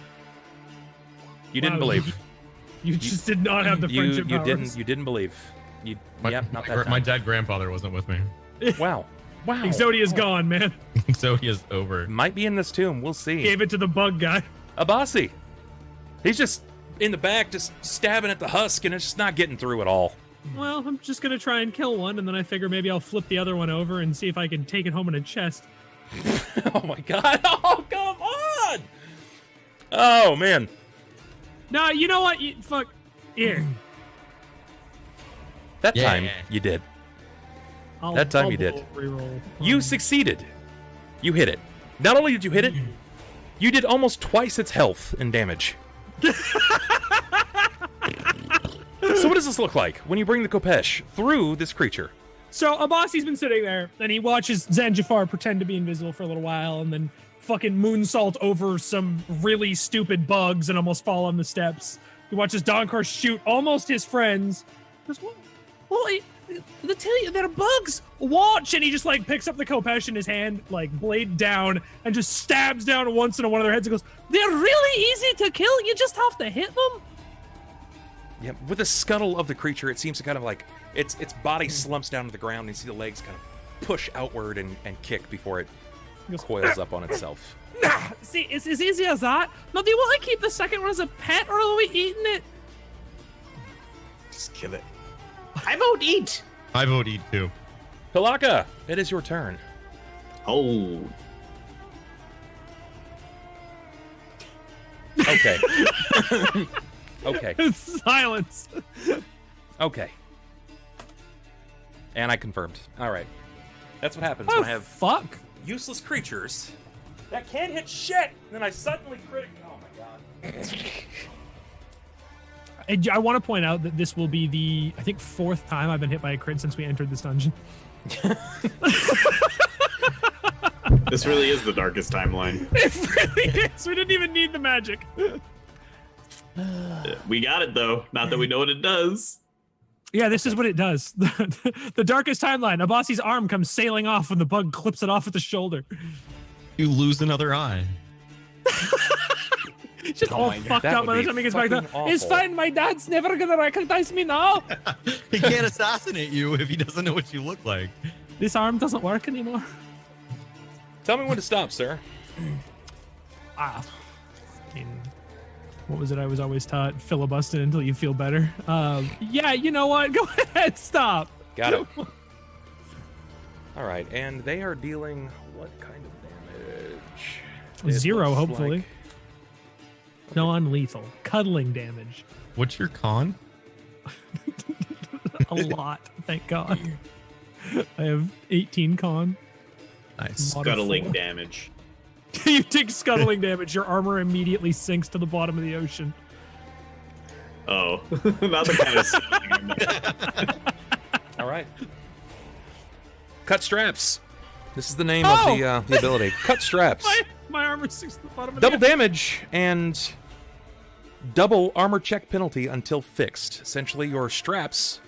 S1: You didn't
S4: Wow,
S1: believe.
S4: You just did not have the friendship
S1: You
S4: powers.
S1: didn't believe. You.
S5: My,
S1: Yep. Not
S5: my,
S1: that
S5: my
S1: time.
S5: dead grandfather wasn't with me.
S1: Wow.
S4: Exodia's gone, man.
S5: So he is over.
S1: Might be in this tomb. We'll see.
S4: Gave it to the bug guy.
S1: Abasi. He's just in the back, just stabbing at the husk, and it's just not getting through at all.
S4: Well, I'm just gonna try and kill one, and then I figure maybe I'll flip the other one over and see if I can take it home in a chest.
S1: Oh my god. Oh, come on. Oh, man.
S4: No, you know what? Fuck. Here.
S1: That
S5: Yeah.
S1: time, you did.
S4: I'll,
S1: That time
S4: I'll
S1: you did.
S4: Reroll.
S1: You succeeded. You hit it. Not only did you hit it, you did almost twice its health in damage. So what does this look like when you bring the Kopesh through this creature?
S4: So Abasi's been sitting there, and he watches Xanjafar pretend to be invisible for a little while, and then fucking moonsault over some really stupid bugs and almost fall on the steps. He watches Donkor shoot almost his friends. He goes, they tell you they're bugs. Watch, and he just like picks up the Kopesh in his hand, like blade down, and just stabs down once into one of their heads and goes, "They're really easy to kill. You just have to hit them."
S1: Yeah, with the scuttle of the creature, it seems to kind of like its body slumps down to the ground, and you see the legs kind of push outward and kick before it coils up on itself.
S4: Nah, see, it's as easy as that. Now, do you want to keep the second one as a pet, or are we eating it?
S6: Just kill it.
S2: I vote eat.
S5: I vote eat too.
S1: Pilakka, it is your turn.
S2: Oh,
S1: Okay. Okay.
S4: Silence.
S1: Okay. And I confirmed. All right. That's what happens
S4: Oh,
S1: when I have
S4: fuck.
S1: useless creatures that can't hit shit. And then I suddenly crit. Oh my god.
S4: I want to point out that this will be the, I think, 4th time I've been hit by a crit since we entered this dungeon.
S2: this really is the darkest timeline.
S4: It really is. We didn't even need the magic.
S2: We got it though. Not that we know what it does.
S4: Yeah, this is what it does. The darkest timeline. Abasi's arm comes sailing off when the bug clips it off at the shoulder.
S5: You lose another eye.
S4: Just all
S6: my God.
S4: fucked
S1: That
S4: up
S1: would
S4: by the
S1: be
S4: time he gets back there.
S1: fucking
S4: It's
S1: awful.
S4: fine, my dad's never gonna recognize me now.
S5: He can't assassinate you if he doesn't know what you look like.
S4: This arm doesn't work anymore.
S1: Tell me when to stop, sir.
S4: I mean, what was it I was always taught? Filibuster until you feel better. Yeah, you know what? Go ahead, stop.
S1: Got it. All right, and they are dealing what kind of damage? It
S4: 0,
S1: looks
S4: hopefully.
S1: like-
S4: Non-lethal. Cuddling damage.
S5: What's your con?
S4: A lot, thank God. I have 18 con.
S5: Nice.
S4: Mod of
S2: Scuttling
S4: 4.
S2: damage.
S4: You take scuttling damage. Your armor immediately sinks to the bottom of the ocean.
S2: Oh, not the kind of scuttling.
S1: All right. Cut straps. This is the name of the ability. Cut straps.
S4: My armor sinks to the bottom of
S1: Double
S4: the
S1: damage and double armor check penalty until fixed. Essentially, your straps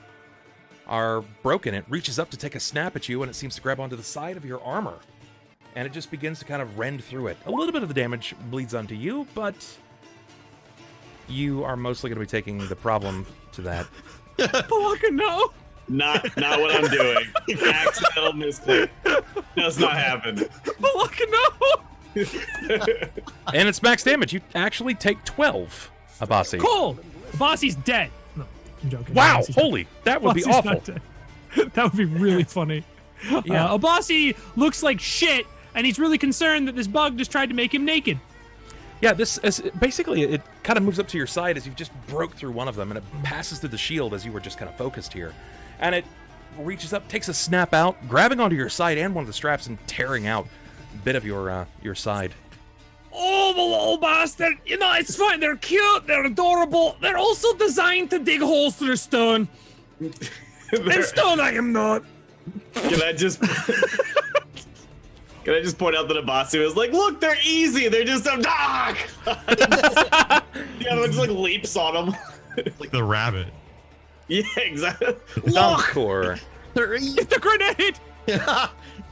S1: are broken. It reaches up to take a snap at you, and it seems to grab onto the side of your armor. And it just begins to kind of rend through it. A little bit of the damage bleeds onto you, but you are mostly going to be taking the problem to that.
S4: Pilakka, no!
S2: Not what I'm doing. Accidental misclick. Does not happen.
S4: Pilakka, no!
S1: And it's max damage. You actually take 12, Abasi.
S4: Cool! Abasi's dead. No, I'm joking.
S1: Wow,
S4: Abasi's
S1: holy, that would be
S4: Abasi's
S1: awful.
S4: not dead. That would be really funny.
S1: Yeah.
S4: Abasi looks like shit, and he's really concerned that this bug just tried to make him naked.
S1: Yeah, this is basically it kind of moves up to your side as you just broke through one of them, and it passes through the shield as you were just kind of focused here, and it reaches up, takes a snap out, grabbing onto your side and one of the straps and tearing out a bit of your side.
S4: Oh, the little bastard! You know, it's fine. They're cute. They're adorable. They're also designed to dig holes through stone. And stone, I am not.
S2: Can I just point out that Abasi was like, look, they're easy. They're just a dog. The other one just like leaps on him.
S5: Like the rabbit.
S2: Yeah, exactly.
S1: Donkor.
S4: Get the grenade!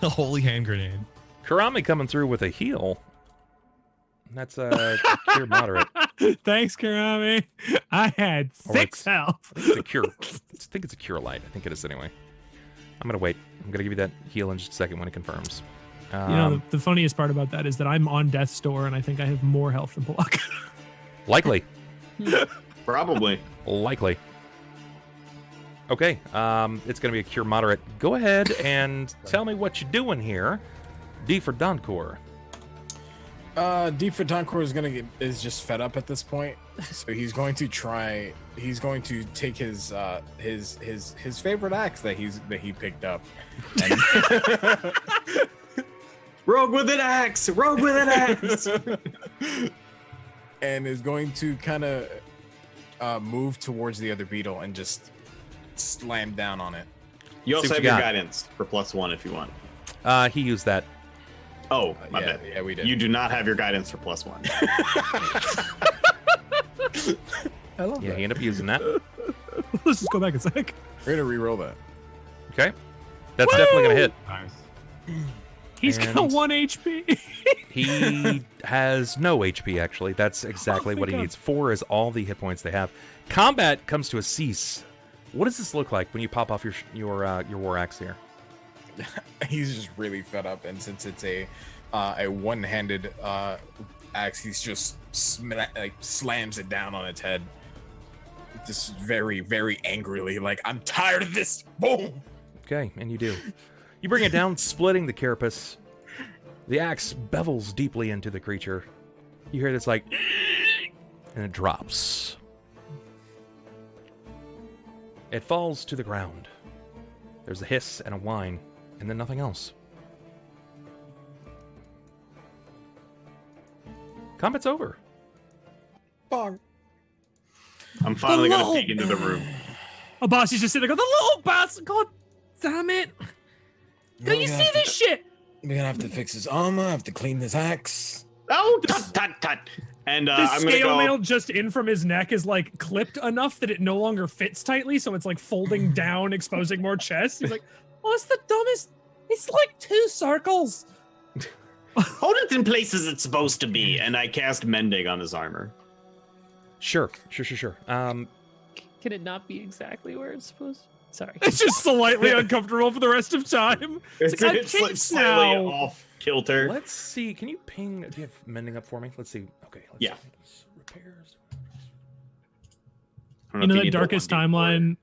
S5: The holy hand grenade.
S1: Karami coming through with a heal. That's a cure moderate.
S4: Thanks, Karami. I had
S1: Or
S4: 6 health.
S1: It's a cure. I think it's a cure light. I think it is anyway. I'm gonna wait. I'm gonna give you that heal in just a second when it confirms.
S4: You know, the funniest part about that is that I'm on death's door, and I think I have more health than Pilakka.
S1: Likely.
S2: Probably.
S1: Likely. Okay, it's going to be a cure moderate. Go ahead and tell me what you're doing here. D for Donkor.
S6: D for Donkor is just fed up at this point, so he's going to take his favorite axe that he picked up. And
S2: Rogue with an axe. Rogue with an axe.
S6: and is going to kind of move towards the other beetle and just slam down on it.
S2: You also
S1: See what
S2: have
S1: you
S2: your
S1: got.
S2: guidance for +1 if you want.
S1: He used that.
S2: Oh, my
S6: yeah,
S2: bad.
S6: yeah, we did.
S2: You do not have your guidance for +1.
S6: I love
S1: Yeah,
S6: that.
S1: he ended up using that.
S4: Let's just go back a sec.
S6: We're gonna re-roll that.
S1: Okay. That's definitely going to hit.
S5: Nice.
S4: He's
S1: And-
S4: got 1 HP.
S1: He has no HP, actually. That's exactly
S4: Oh my
S1: what he
S4: God.
S1: needs. 4 is all the hit points they have. Combat comes to a cease. What does this look like when you pop off your war axe here?
S6: He's just really fed up, and since it's a one-handed axe, he's just slams it down on its head, just very, very angrily, like, I'm tired of this. Boom.
S1: Okay, and you do. You bring it down, splitting the carapace. The axe bevels deeply into the creature. You hear this like, and it drops. It falls to the ground. There's a hiss and a whine, and then nothing else. Combat's over.
S6: Bong.
S2: I'm finally
S4: The
S2: going to
S4: little-
S2: peek into the room.
S4: Abasi's just sitting there going, the little bastard! God damn it! Don't you see this shit?
S6: We're gonna have to fix his armor, have to clean this axe.
S2: Oh, tut, tut, tut. And
S4: The
S2: I'm going to
S4: scale
S2: go...
S4: mail just in from his neck is like clipped enough that it no longer fits tightly, so it's like folding down, exposing more chest. He's like, oh, it's the dumbest. It's like 2 circles.
S2: Hold it in places it's supposed to be. And I cast Mending on his armor.
S1: Sure.
S3: Can it not be exactly where it's supposed to? Sorry.
S4: It's just slightly uncomfortable for the rest of time.
S2: It's
S4: like,
S2: it's
S4: I'm
S2: like
S4: kicked
S2: slightly
S4: now.
S2: off kilter.
S1: Let's see. Can you ping? Do you have mending up for me? Let's see. Okay. Let's
S2: Yeah.
S1: see. Repairs.
S2: I don't
S4: You know,
S2: if
S4: that
S2: need the
S4: darkest
S2: 1D for it.
S4: timeline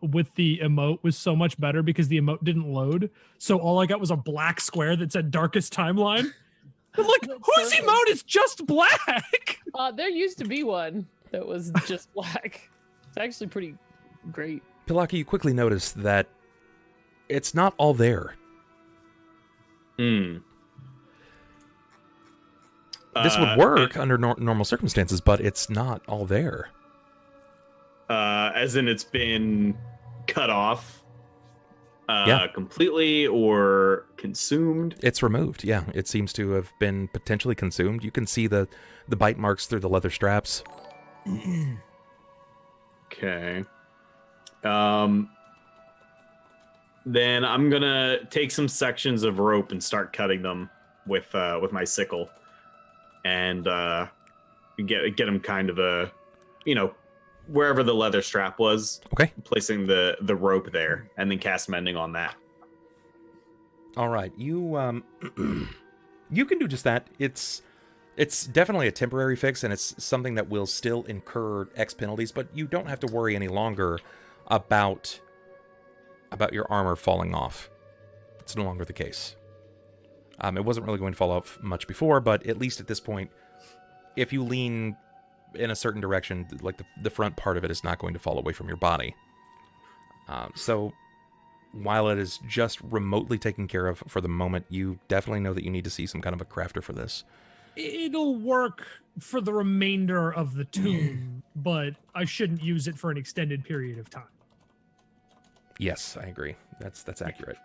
S4: with the emote was so much better because the emote didn't load. So all I got was a black square that said darkest timeline. I'm like,
S3: That's
S4: whose
S3: perfect.
S4: emote is just black?
S3: There used to be one that was just black. It's actually pretty great.
S1: Pilakka, you quickly notice that it's not all there.
S2: Hmm.
S1: This would work under normal circumstances, but it's not all there.
S2: As in it's been cut off
S1: Yeah.
S2: completely or consumed?
S1: It's removed, yeah. It seems to have been potentially consumed. You can see the bite marks through the leather straps.
S2: Okay. Then I'm gonna take some sections of rope and start cutting them with my sickle, and get them kind of a, wherever the leather strap was.
S1: Okay.
S2: Placing the rope there, and then cast mending on that.
S1: All right, you you can do just that. It's definitely a temporary fix, and it's something that will still incur X penalties, but you don't have to worry any longer about your armor falling off. It's no longer the case. It wasn't really going to fall off much before, but at least at this point, if you lean in a certain direction, like the front part of it is not going to fall away from your body. So while it is just remotely taken care of for the moment, you definitely know that you need to see some kind of a crafter for this.
S4: It'll work for the remainder of the tomb, but I shouldn't use it for an extended period of time.
S1: Yes, I agree. That's accurate.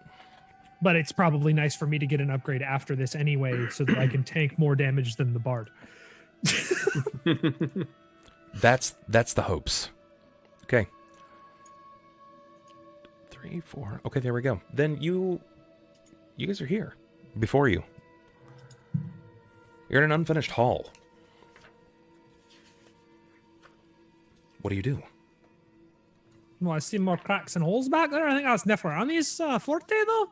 S4: But it's probably nice for me to get an upgrade after this anyway, so that I can tank more damage than the bard.
S1: That's the hopes. Okay. 3, 4. Okay, there we go. Then you guys are here. Before you. You're in an unfinished hall. What do you do?
S4: Well, I see more cracks and holes back there. I think that's Neferani's forte, though.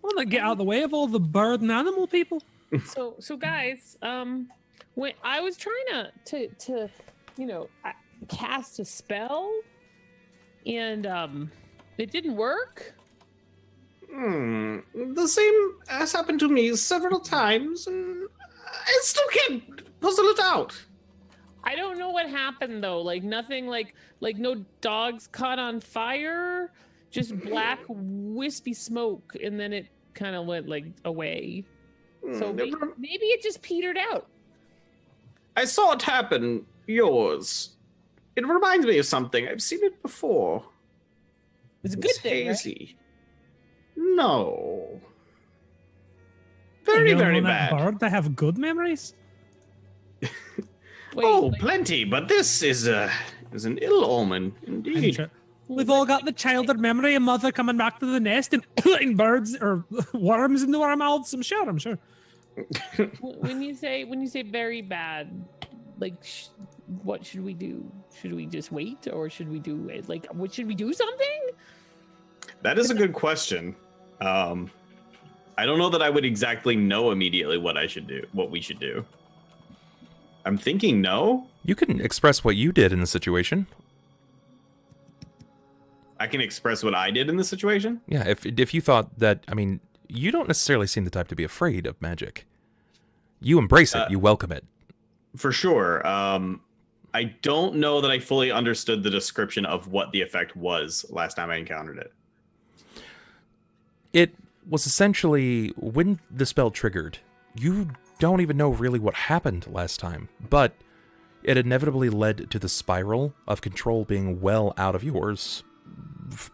S4: I want to get out of the way of all the bird and animal people.
S3: So guys, when I was trying to cast a spell, and it didn't work.
S2: The same has happened to me several times, and I still can't puzzle it out.
S3: I don't know what happened though. Like nothing. Like no dogs caught on fire. Just black wispy smoke, and then it kind of went like away. So maybe it just petered out.
S2: I saw it happen. Yours. It reminds me of something. I've seen it before.
S3: It's a good thing,
S2: hazy. Right? No. Very, very bad.
S4: Bird, I have good memories.
S2: Plenty, but this is an ill omen indeed.
S4: We've all got the childhood memory of mother coming back to the nest and putting birds or worms into our mouths. I'm sure.
S3: When you say very bad, like what should we do? Should we just wait, or should we do it? Like, what should we do? Something?
S2: That is a good question. I don't know that I would exactly know immediately what we should do. I'm thinking no.
S1: You can express what you did in the situation.
S2: I can express what I did in the situation?
S1: Yeah, if you thought that, I mean, you don't necessarily seem the type to be afraid of magic. You embrace it, you welcome it.
S2: For sure. I don't know that I fully understood the description of what the effect was last time I encountered it.
S1: It was essentially, when the spell triggered, you don't even know really what happened last time, but it inevitably led to the spiral of control being well out of yours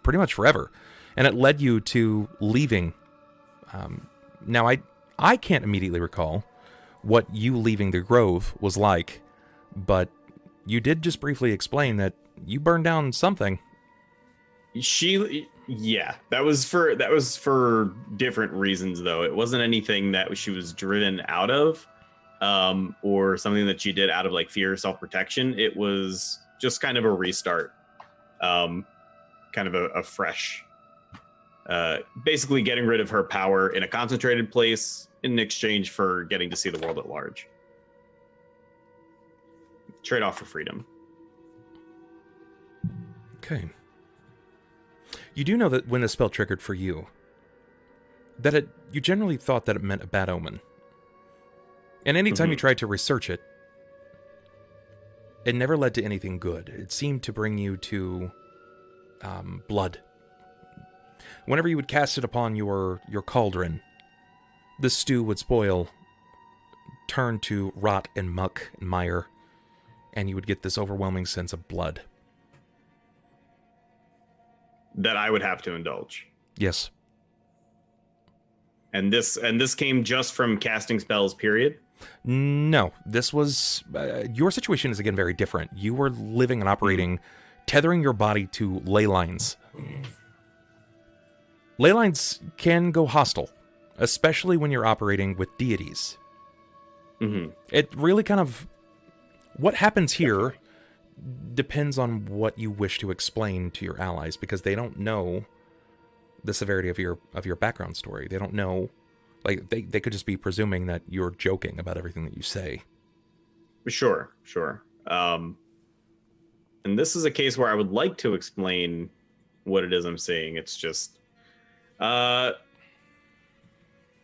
S1: pretty much forever. And it led you to leaving. Now, I can't immediately recall what you leaving the Grove was like, but you did just briefly explain that you burned down something.
S2: Yeah, that was for different reasons, though. It wasn't anything that she was driven out of, or something that she did out of like fear or self-protection. It was just kind of a restart, kind of a fresh, basically getting rid of her power in a concentrated place in exchange for getting to see the world at large. Trade off for freedom.
S1: Okay. You do know that when the spell triggered for you, that you generally thought that it meant a bad omen. And anytime you tried to research it, it never led to anything good. It seemed to bring you to blood. Whenever you would cast it upon your cauldron, the stew would spoil, turn to rot and muck and mire, and you would get this overwhelming sense of blood.
S2: That I would have to indulge.
S1: Yes.
S2: And this came just from casting spells, period?
S1: No, this was... your situation is, again, very different. You were living and operating, tethering your body to ley lines. Ley lines can go hostile, especially when you're operating with deities.
S2: Mm-hmm.
S1: It really kind of... What happens here depends on what you wish to explain to your allies, because they don't know the severity of your background story. They don't know... Like, they could just be presuming that you're joking about everything that you say.
S2: Sure. And this is a case where I would like to explain what it is I'm saying. It's just...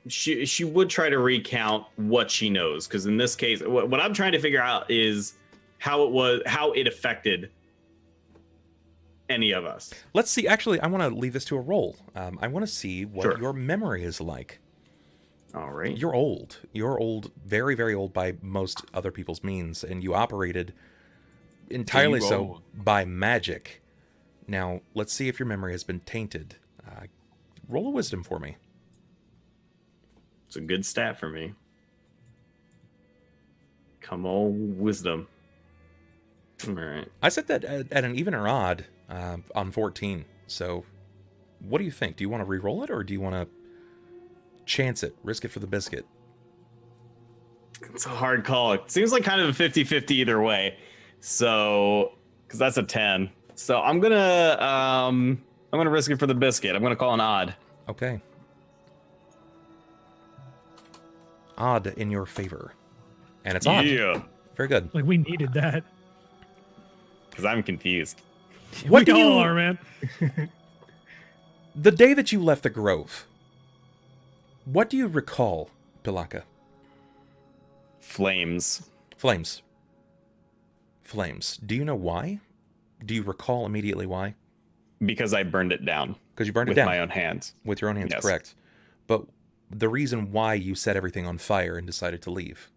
S2: She would try to recount what she knows, because in this case, what I'm trying to figure out is how it affected any of us.
S1: Let's see. Actually, I want to leave this to a roll. I want to see what
S2: Sure.
S1: your memory is like.
S2: All right.
S1: You're old. You're old, very, very old by most other people's means, and you operated entirely so by magic. Now, let's see if your memory has been tainted. Roll a wisdom for me.
S2: It's a good stat for me. Come on, wisdom. All right.
S1: I set that at an even or odd on 14. So, what do you think? Do you want to re-roll it, or do you want to chance it, risk it for the biscuit?
S2: It's a hard call. It seems like kind of a 50-50 either way. So, because that's a 10. So I'm gonna risk it for the biscuit. I'm gonna call an odd.
S1: Okay. Odd in your favor. And it's odd.
S2: Yeah.
S1: Very good.
S4: Like, we needed that.
S2: Because I'm confused.
S1: What
S4: We
S1: do you...
S4: all are, man.
S1: The day that you left the Grove, what do you recall, Pilakka?
S2: Flames.
S1: Flames. Flames. Do you know why? Do you recall immediately why?
S2: Because I burned it down.
S1: Because you burned it
S2: with
S1: down.
S2: my own hands.
S1: With your own hands,
S2: Yes.
S1: correct. But the reason why you set everything on fire and decided to leave.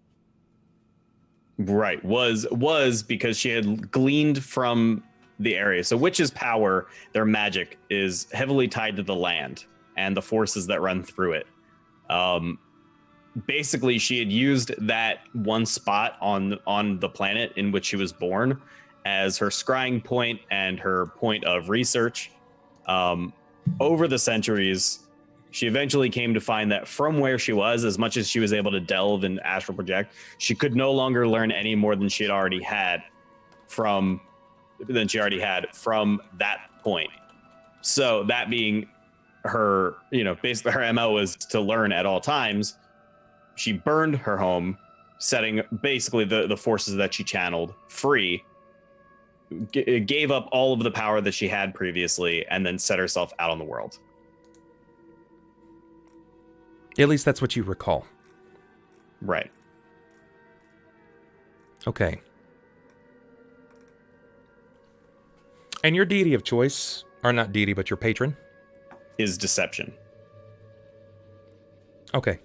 S2: Right. Was because she had gleaned from the area. So witches' power, their magic, is heavily tied to the land and the forces that run through it. Basically, she had used that one spot on the planet in which she was born as her scrying point and her point of research. Over the centuries, she eventually came to find that from where she was, as much as she was able to delve and astral project, she could no longer learn any more than she already had from that point. So that being her, basically her MO was to learn at all times. She burned her home, setting basically the forces that she channeled free, gave up all of the power that she had previously, and then set herself out on the world.
S1: At least that's what you recall.
S2: Right.
S1: Okay. And your deity of choice, or not deity, but your patron?
S2: Is deception.
S1: Okay.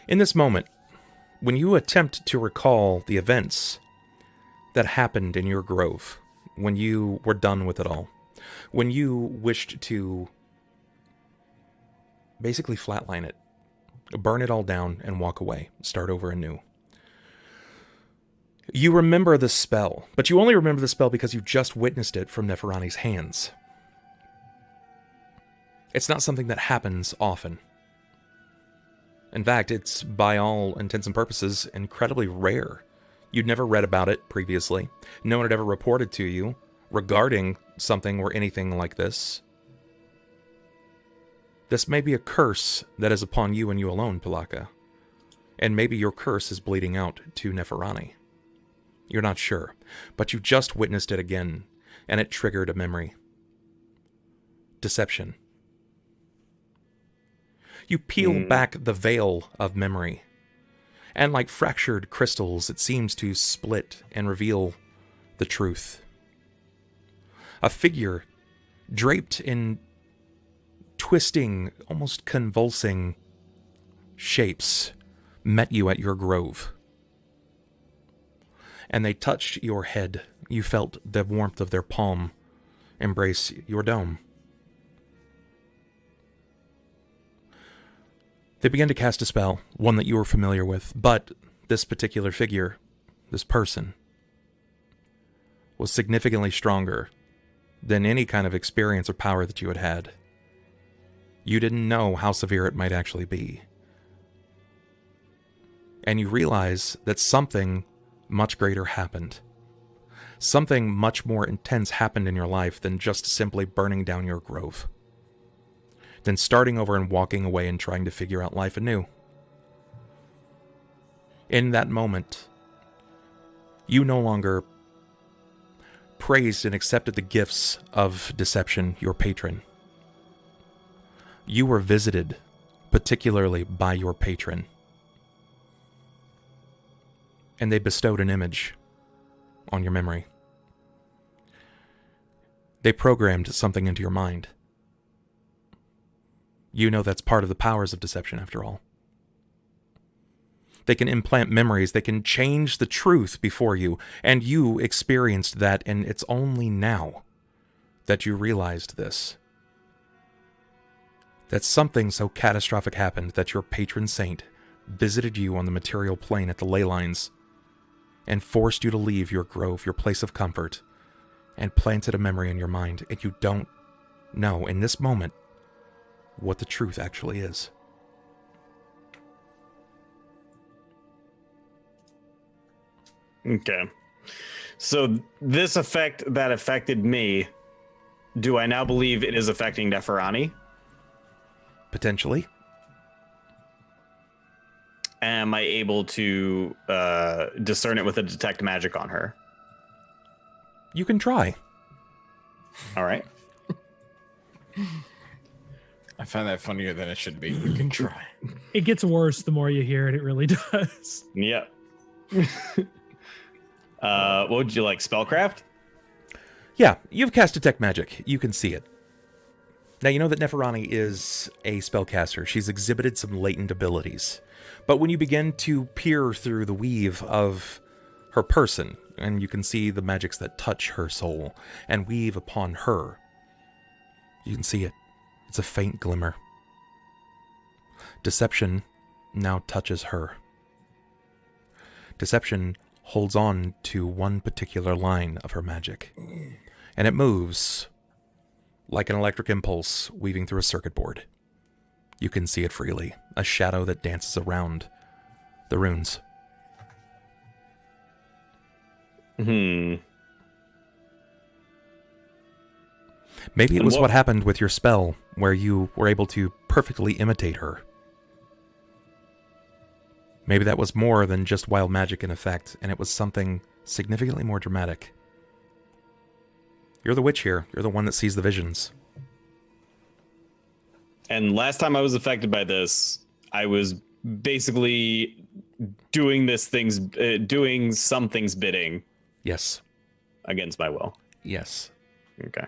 S1: In this moment, when you attempt to recall the events that happened in your grove, when you were done with it all, when you wished to basically flatline it, burn it all down and walk away, start over anew, you remember the spell, but you only remember the spell because you just witnessed it from Neferani's hands. It's not something that happens often. In fact, it's, by all intents and purposes, incredibly rare. You'd never read about it previously. No one had ever reported to you regarding something or anything like this. This may be a curse that is upon you and you alone, Pilakka. And maybe your curse is bleeding out to Neferani. You're not sure, but you just witnessed it again, and it triggered a memory. Deception. You peel back the veil of memory, and like fractured crystals, it seems to split and reveal the truth. A figure draped in twisting, almost convulsing shapes met you at your grove. And they touched your head. You felt the warmth of their palm embrace your dome. They began to cast a spell, one that you were familiar with, but this particular figure, this person, was significantly stronger than any kind of experience or power that you had had. You didn't know how severe it might actually be. And you realize that something much greater happened. Something much more intense happened in your life than just simply burning down your grove. Than starting over and walking away and trying to figure out life anew. In that moment, you no longer praised and accepted the gifts of Deception, your patron. You were visited, particularly by your patron. And they bestowed an image on your memory. They programmed something into your mind. You know that's part of the powers of deception, after all. They can implant memories, they can change the truth before you, and you experienced that, and it's only now that you realized this. That something so catastrophic happened that your patron saint visited you on the material plane at the ley lines and forced you to leave your grove, your place of comfort, and planted a memory in your mind, and you don't know in this moment what the truth actually is.
S2: Okay. So this effect that affected me, do I now believe it is affecting Neferani?
S1: Potentially.
S2: Am I able to discern it with a detect magic on her?
S1: You can try.
S2: All right.
S6: I find that funnier than it should be. You can try.
S4: It gets worse the more you hear it. It really does.
S2: Yep. What would you like? Spellcraft?
S1: Yeah, you've cast Detect Magic. You can see it. Now, you know that Neferani is a spellcaster. She's exhibited some latent abilities. But when you begin to peer through the weave of her person, and you can see the magics that touch her soul and weave upon her, you can see it. It's a faint glimmer. Deception now touches her. Deception holds on to one particular line of her magic, and it moves like an electric impulse weaving through a circuit board. You can see it freely, a shadow that dances around the runes. Maybe it was what happened with your spell, where you were able to perfectly imitate her. Maybe that was more than just wild magic in effect, and it was something significantly more dramatic. You're the witch here. You're the one that sees the visions.
S2: And last time I was affected by this, I was basically doing something's bidding.
S1: Yes.
S2: Against my will.
S1: Yes.
S2: Okay.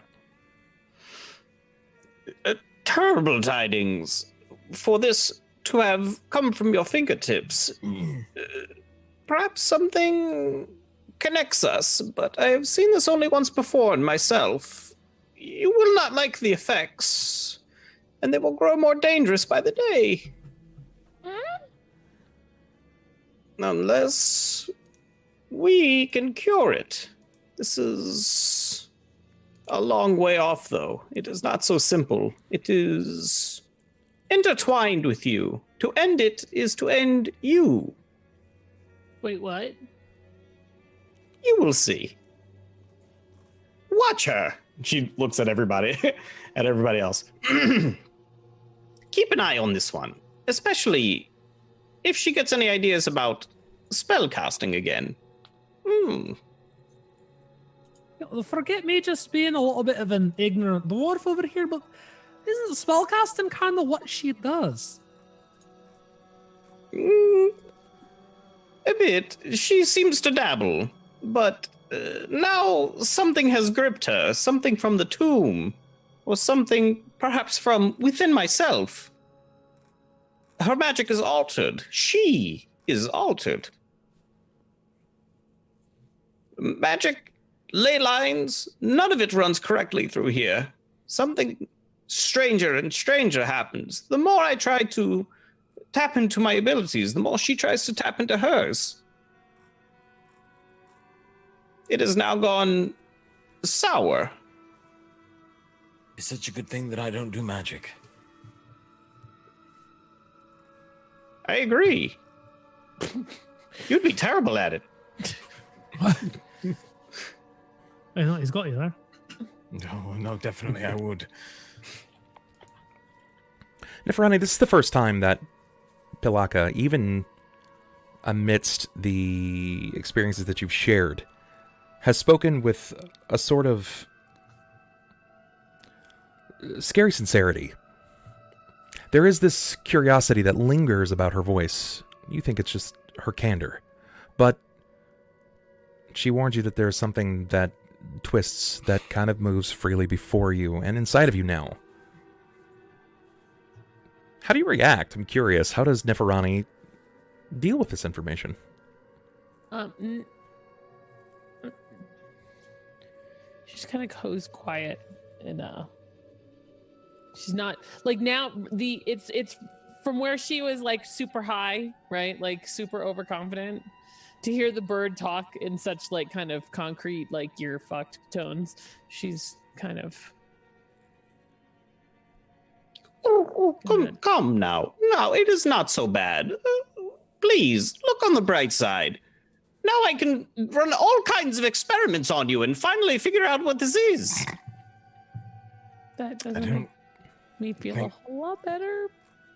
S2: Terrible tidings. For this to have come from your fingertips. Perhaps something connects us, but I have seen this only once before in myself. You will not like the effects, and they will grow more dangerous by the day. Unless we can cure it. This is a long way off, though. It is not so simple. It is intertwined with you. To end it is to end you.
S3: Wait, what?
S2: You will see. Watch her. She looks at everybody, else. Keep an eye on this one, especially if she gets any ideas about spell casting again.
S4: Forget me just being a little bit of an ignorant dwarf over here, but isn't spellcasting kind of what she does?
S2: A bit. She seems to dabble, but Now something has gripped her, something from the tomb, or something perhaps from within myself. Her magic is altered. She is altered. Magic, ley lines, none of it runs correctly through here. Something stranger and stranger happens. The more I try to tap into my abilities, the more she tries to tap into hers. It has now gone sour.
S6: It's such a good thing that I don't do magic.
S2: I agree. You'd be terrible at it.
S4: I know he's got you there.
S6: No, definitely I would.
S1: Neferani, this is the first time that Pilakka, even amidst the experiences that you've shared, has spoken with a sort of scary sincerity. There is this curiosity that lingers about her voice. You think it's just her candor. But she warns you that there's something that twists, that kind of moves freely before you and inside of you now. How do you react? I'm curious. How does Neferani deal with this information?
S3: She just kind of goes quiet and she's not like now it's from where she was like super high, right? Like super overconfident, to hear the bird talk in such like kind of concrete, like you're fucked tones. She's kind of
S2: Come now. No, it is not so bad. Please, look on the bright side. Now I can run all kinds of experiments on you and finally figure out what this is.
S3: that doesn't make me feel a whole lot better.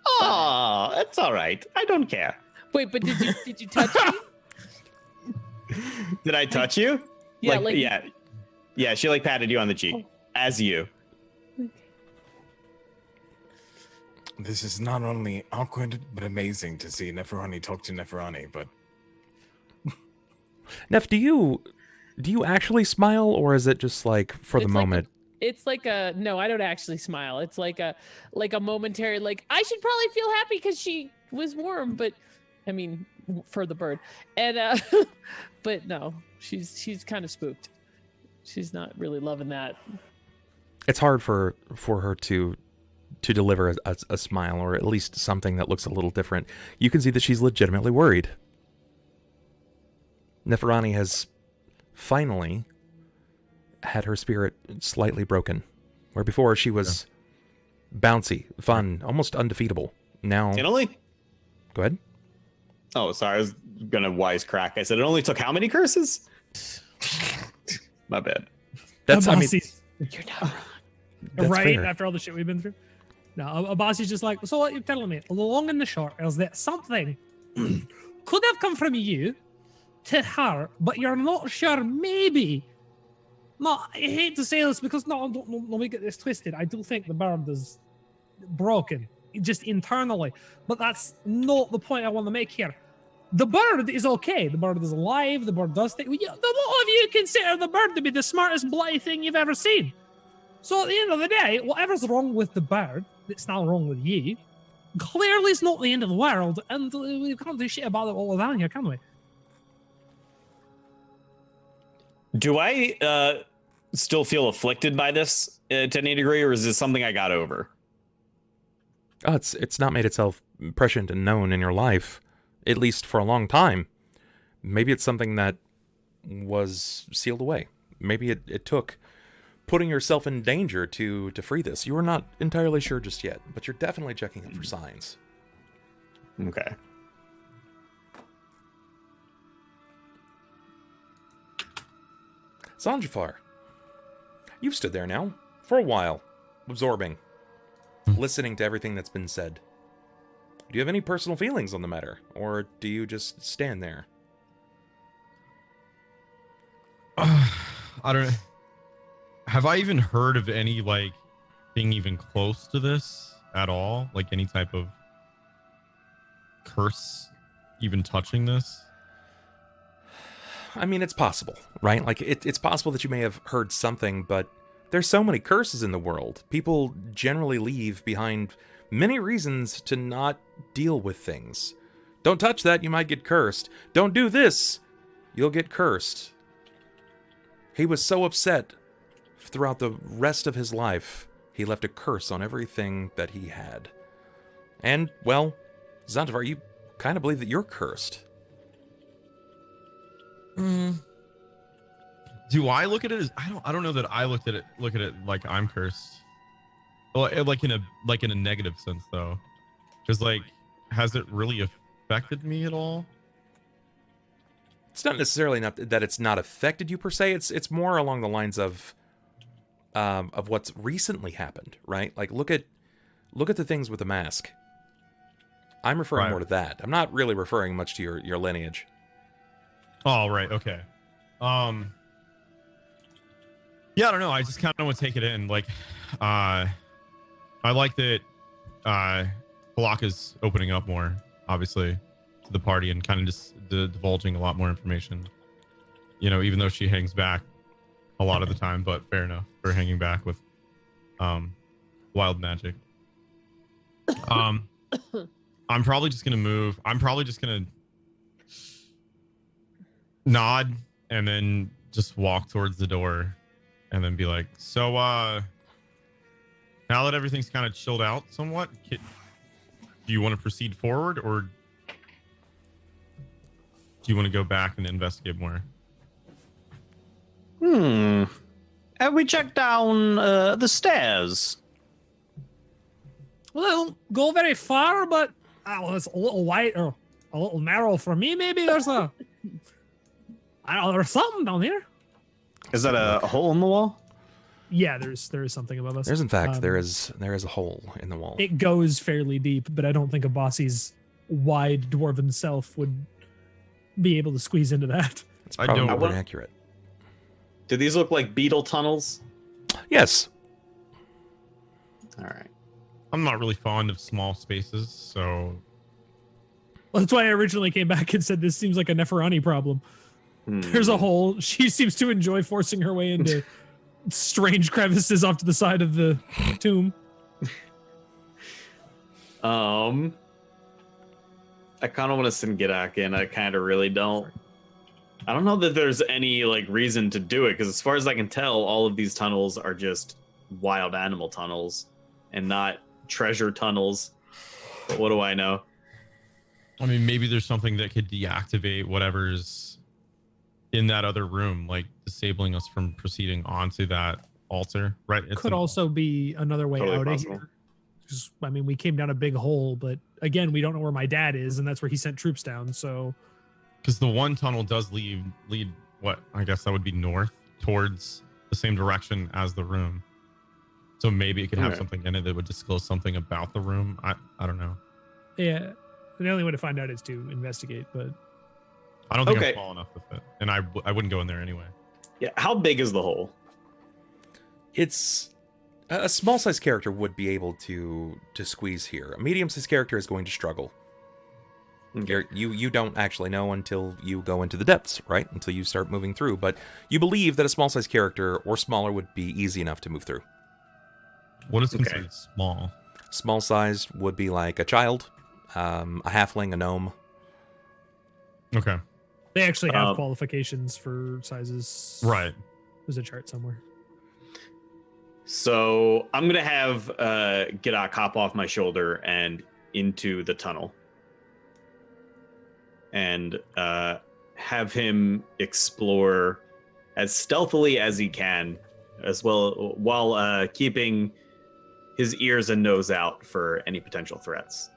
S2: Oh, it's all right. I don't care.
S3: Wait, but did you touch me?
S2: Did I touch you?
S3: Yeah,
S2: Yeah, she like patted you on the cheek. As you.
S6: This is not only awkward, but amazing to see Neferani talk to Neferani, but...
S1: Nef, do you actually smile, or is it just like for the moment?
S3: It's like a no, I don't actually smile. It's like a momentary, like I should probably feel happy because she was warm, but I mean for the bird. And but no, she's kind of spooked. She's not really loving that.
S1: It's hard for her to deliver a smile, or at least something that looks a little different. You can see that she's legitimately worried. Neferani has finally had her spirit slightly broken. Where before she was bouncy, fun, almost undefeatable. Now...
S2: It only...
S1: Go ahead.
S2: Oh, sorry. I was going to wisecrack. I said it only took how many curses? My bad.
S1: That's, I mean...
S3: You're not wrong.
S4: Right,
S1: fair.
S4: after all the shit we've been through. No, Abasi's just like, so what you're telling me, the long and the short is that something could have come from you to her, but you're not sure, maybe. No, I hate to say this because, don't let me get this twisted. I do think the bird is broken, just internally. But that's not the point I want to make here. The bird is okay. The bird is alive. The bird does things. The lot of you consider the bird to be the smartest bloody thing you've ever seen. So at the end of the day, whatever's wrong with the bird, it's not wrong with you. Clearly, it's not the end of the world, and we can't do shit about it all down here, can we?
S2: Do I still feel afflicted by this to any degree, or is this something I got over?
S1: Oh, it's not made itself prescient and known in your life, at least for a long time. Maybe it's something that was sealed away. Maybe it took putting yourself in danger to free this. You are not entirely sure just yet, but you're definitely checking it for signs.
S2: Okay.
S1: Xanjafar, you've stood there now for a while, absorbing, listening to everything that's been said. Do you have any personal feelings on the matter, or do you just stand there?
S5: I don't know. Have I even heard of any, like, thing even close to this at all? Like, any type of curse even touching this?
S1: I mean, it's possible, right? Like, it's possible that you may have heard something, but there's so many curses in the world. People generally leave behind many reasons to not deal with things. Don't touch that, you might get cursed. Don't do this, you'll get cursed. He was so upset throughout the rest of his life, he left a curse on everything that he had. And, well, Xanjafar, you kind of believe that you're cursed.
S5: Do I look at it as I don't know that I look at it like I'm cursed. Well, like in a negative sense though. Because like, has it really affected me at all?
S1: It's not necessarily not that it's not affected you per se. It's more along the lines of what's recently happened, right? Like look at the things with the mask. I'm referring more to that. I'm not really referring much to your lineage.
S5: Oh, right. Okay. Yeah, I don't know. I just kind of want to take it in. Like, I like that Pilakka's opening up more, obviously, to the party and kind of just divulging a lot more information. You know, even though she hangs back a lot of the time, but fair enough for hanging back with wild magic. I'm probably just gonna move. I'm probably just gonna nod and then just walk towards the door and then be like, so now that everything's kind of chilled out somewhat, do you want to proceed forward or do you want to go back and investigate more?
S8: Have we checked down the stairs?
S4: Well, I don't go very far, but it's a little wide or a little narrow for me. Maybe there's I don't know, there's something down here.
S8: Is that a hole in the wall?
S4: Yeah, there is something above us.
S1: There's in fact there is a hole in the wall.
S4: It goes fairly deep, but I don't think Abasi's wide dwarven self would be able to squeeze into that.
S1: It's probably more accurate.
S2: Do these look like beetle tunnels?
S1: Yes.
S2: All right.
S5: I'm not really fond of small spaces, so
S4: Well, that's why I originally came back and said this seems like a Neferani problem. There's a hole. She seems to enjoy forcing her way into strange crevices off to the side of the tomb.
S2: I kind of want to send Gidak in. I kind of really don't. I don't know that there's any like reason to do it because as far as I can tell, all of these tunnels are just wild animal tunnels and not treasure tunnels. But what do I know?
S5: I mean, maybe there's something that could deactivate whatever's in that other room, like disabling us from proceeding onto that altar, right?
S4: Could also be another way
S2: Totally
S4: out
S2: possible.
S4: of here. 'Cause, I mean, we came down a big hole, but again, we don't know where my dad is, and that's where he sent troops down. So,
S5: because the one tunnel does lead what I guess that would be north towards the same direction as the room. So maybe it could have
S2: Okay.
S5: something in it that would disclose something about the room. I don't know.
S4: yeah, the only way to find out is to investigate. But
S5: I don't think
S2: Okay.
S5: I'm small enough with it, and I wouldn't go in there anyway.
S2: Yeah. How big is the hole?
S1: It's a small-sized character would be able to squeeze here. A medium-sized character is going to struggle. You don't actually know until you go into the depths, right? Until you start moving through. But you believe that a small-sized character or smaller would be easy enough to move through.
S5: What is considered small?
S1: Small-sized would be like a child, a halfling, a gnome.
S5: Okay.
S4: they actually have qualifications for sizes.
S5: Right.
S4: There's a chart somewhere.
S2: So I'm gonna have Gidak hop off my shoulder and into the tunnel, and have him explore as stealthily as he can, as well while keeping his ears and nose out for any potential threats.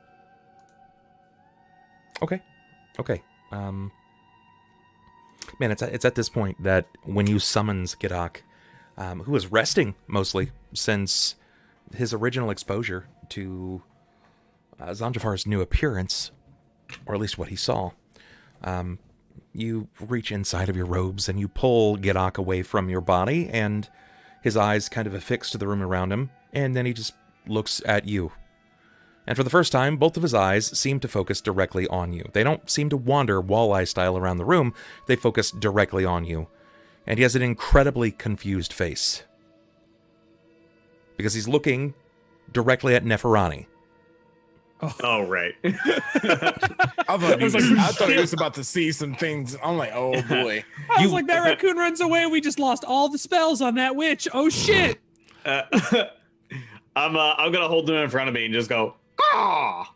S1: Okay. Man, it's at this point that when you summons Gidak, who is resting mostly since his original exposure to Xanjafar's new appearance, or at least what he saw, you reach inside of your robes and you pull Gidak away from your body, and his eyes kind of affix to the room around him, and then he just looks at you. And for the first time, both of his eyes seem to focus directly on you. They don't seem to wander walleye style around the room. They focus directly on you. And he has an incredibly confused face. Because he's looking directly at Neferani.
S2: Oh, right.
S6: I thought he was about to see some things. I'm like, oh boy.
S4: I was like, that raccoon runs away. We just lost all the spells on that witch. Oh shit.
S2: I'm gonna hold him in front of me and just go, ah.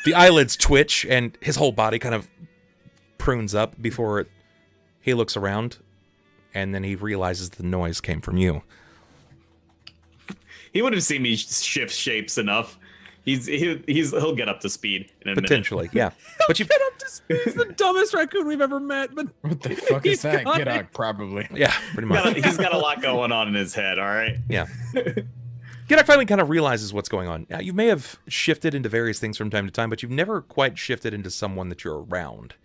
S1: The eyelids twitch and his whole body kind of prunes up before he looks around, and then he realizes the noise came from you.
S2: He would have seen me shift shapes enough. He'll get up to speed in a
S1: Potentially,
S2: minute.
S1: yeah. But you
S4: Get up to speed. He's the dumbest raccoon we've ever met. But
S6: What the fuck is that?
S4: got
S6: Get
S4: it.
S6: out, probably.
S1: yeah, pretty much.
S2: He's got a lot going on in his head. All right.
S1: Yeah. Gidok finally kind of realizes what's going on. Now, you may have shifted into various things from time to time, but you've never quite shifted into someone that you're around.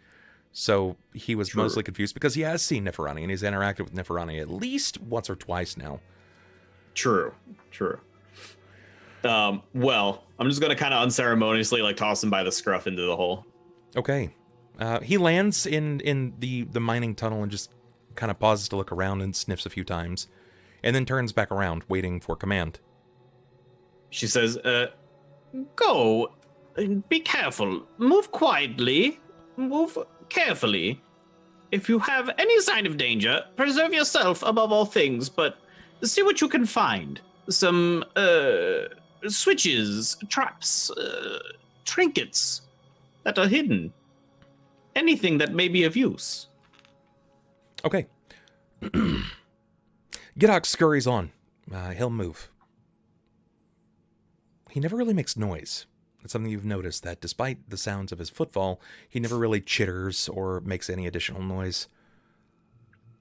S1: So he was mostly confused because he has seen Neferani and he's interacted with Neferani at least once or twice now.
S2: True. Well, I'm just gonna kind of unceremoniously like toss him by the scruff into the hole.
S1: Okay. He lands in the mining tunnel and just kind of pauses to look around and sniffs a few times, and then turns back around, waiting for command.
S8: She says, go. Be careful. Move quietly. Move carefully. If you have any sign of danger, preserve yourself above all things, but see what you can find. Some, switches, traps, trinkets that are hidden. Anything that may be of use.
S1: Okay. Gidok scurries on. He'll move. He never really makes noise. It's something you've noticed, that despite the sounds of his footfall, he never really chitters or makes any additional noise.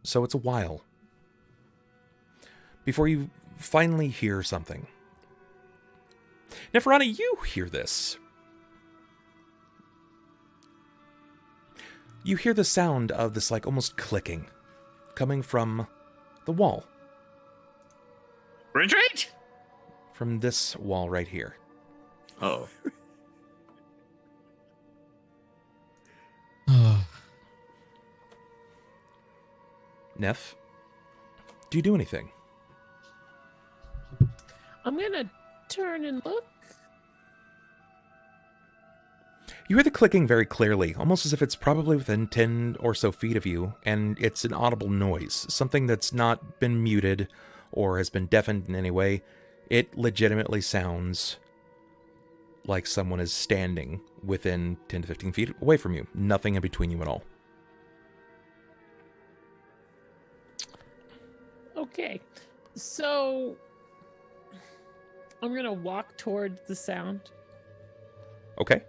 S1: So it's a while before you finally hear something. Neferani, you hear this. You hear the sound of this, like, almost clicking coming from the wall.
S8: Retreat!
S1: From this wall right here.
S2: Oh.
S1: Nef, do you do anything?
S3: I'm gonna turn and look.
S1: You hear the clicking very clearly, almost as if it's probably within 10 or so feet of you, and it's an audible noise, something that's not been muted or has been deafened in any way. It legitimately sounds like someone is standing within 10 to 15 feet away from you. Nothing in between you at all.
S3: Okay, so I'm gonna walk towards the sound.
S1: Okay.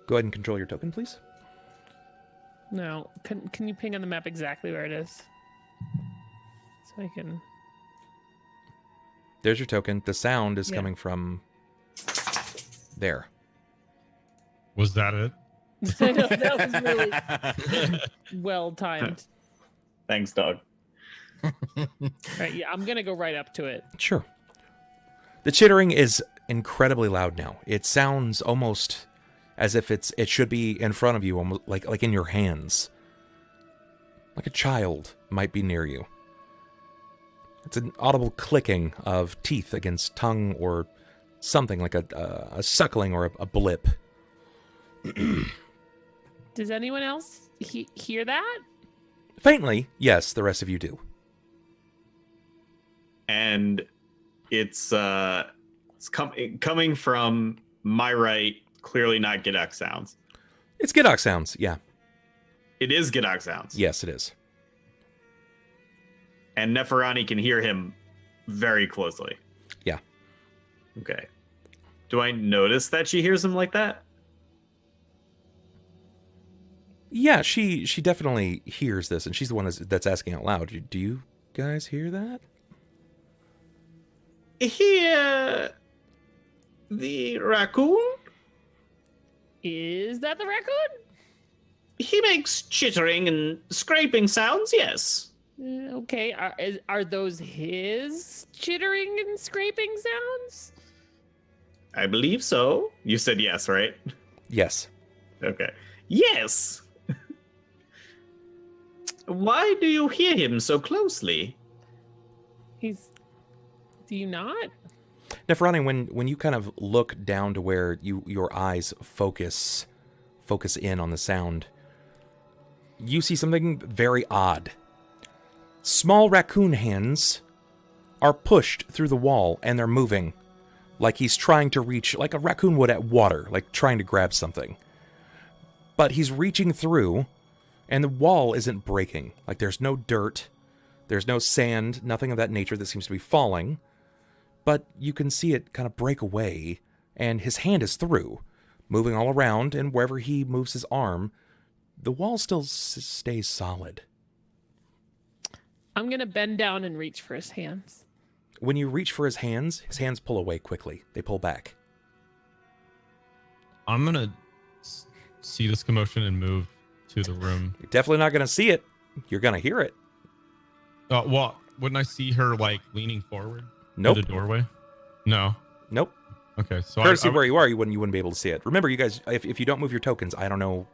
S1: Go ahead and control your token, please.
S3: No, can you ping on the map exactly where it is? So I can...
S1: There's your token. The sound is
S3: Yeah.
S1: coming from there.
S5: Was that it?
S3: I know, that was really well timed.
S2: Thanks, dog.
S3: Right, yeah, I'm gonna go right up to it.
S1: Sure. The chittering is incredibly loud now. It sounds almost as if it should be in front of you, almost like in your hands. Like a child might be near you. It's an audible clicking of teeth against tongue or something like a suckling or a blip.
S3: Does anyone else hear that?
S1: Faintly, yes, the rest of you do.
S2: And it's coming from my right, clearly not Gidok sounds.
S1: It's Gidok sounds, yeah.
S2: It is Gidok sounds.
S1: Yes, it is.
S2: And Neferani can hear him very closely.
S1: Yeah.
S2: Okay. Do I notice that she hears him like that?
S1: Yeah, she definitely hears this, and she's the one that's asking out loud. Do you guys hear that?
S8: Here, the raccoon?
S3: Is that the raccoon?
S8: He makes chittering and scraping sounds, yes.
S3: Okay, are those his chittering and scraping sounds?
S2: I believe so. You said yes, right?
S1: Yes.
S2: Okay. Yes! Why do you hear him so closely?
S3: Do you not?
S1: Neferani, when you kind of look down to where your eyes focus in on the sound, you see something very odd. Small raccoon hands are pushed through the wall, and they're moving like he's trying to reach, like a raccoon would at water, like trying to grab something. But he's reaching through, and the wall isn't breaking. Like, there's no dirt, there's no sand, nothing of that nature that seems to be falling. But you can see it kind of break away, and his hand is through, moving all around, and wherever he moves his arm, the wall still stays solid.
S3: I'm going to bend down and reach for his hands.
S1: When you reach for his hands pull away quickly. They pull back.
S5: I'm gonna see this commotion and move to the room.
S1: You're definitely not going to see it. You're going to hear it.
S5: Well, wouldn't I see her like leaning forward?
S1: Nope.
S5: To the doorway? No.
S1: Nope.
S5: Okay, so
S1: Courtesy where you are, you wouldn't be able to see it. Remember, you guys, if you don't move your tokens, I don't know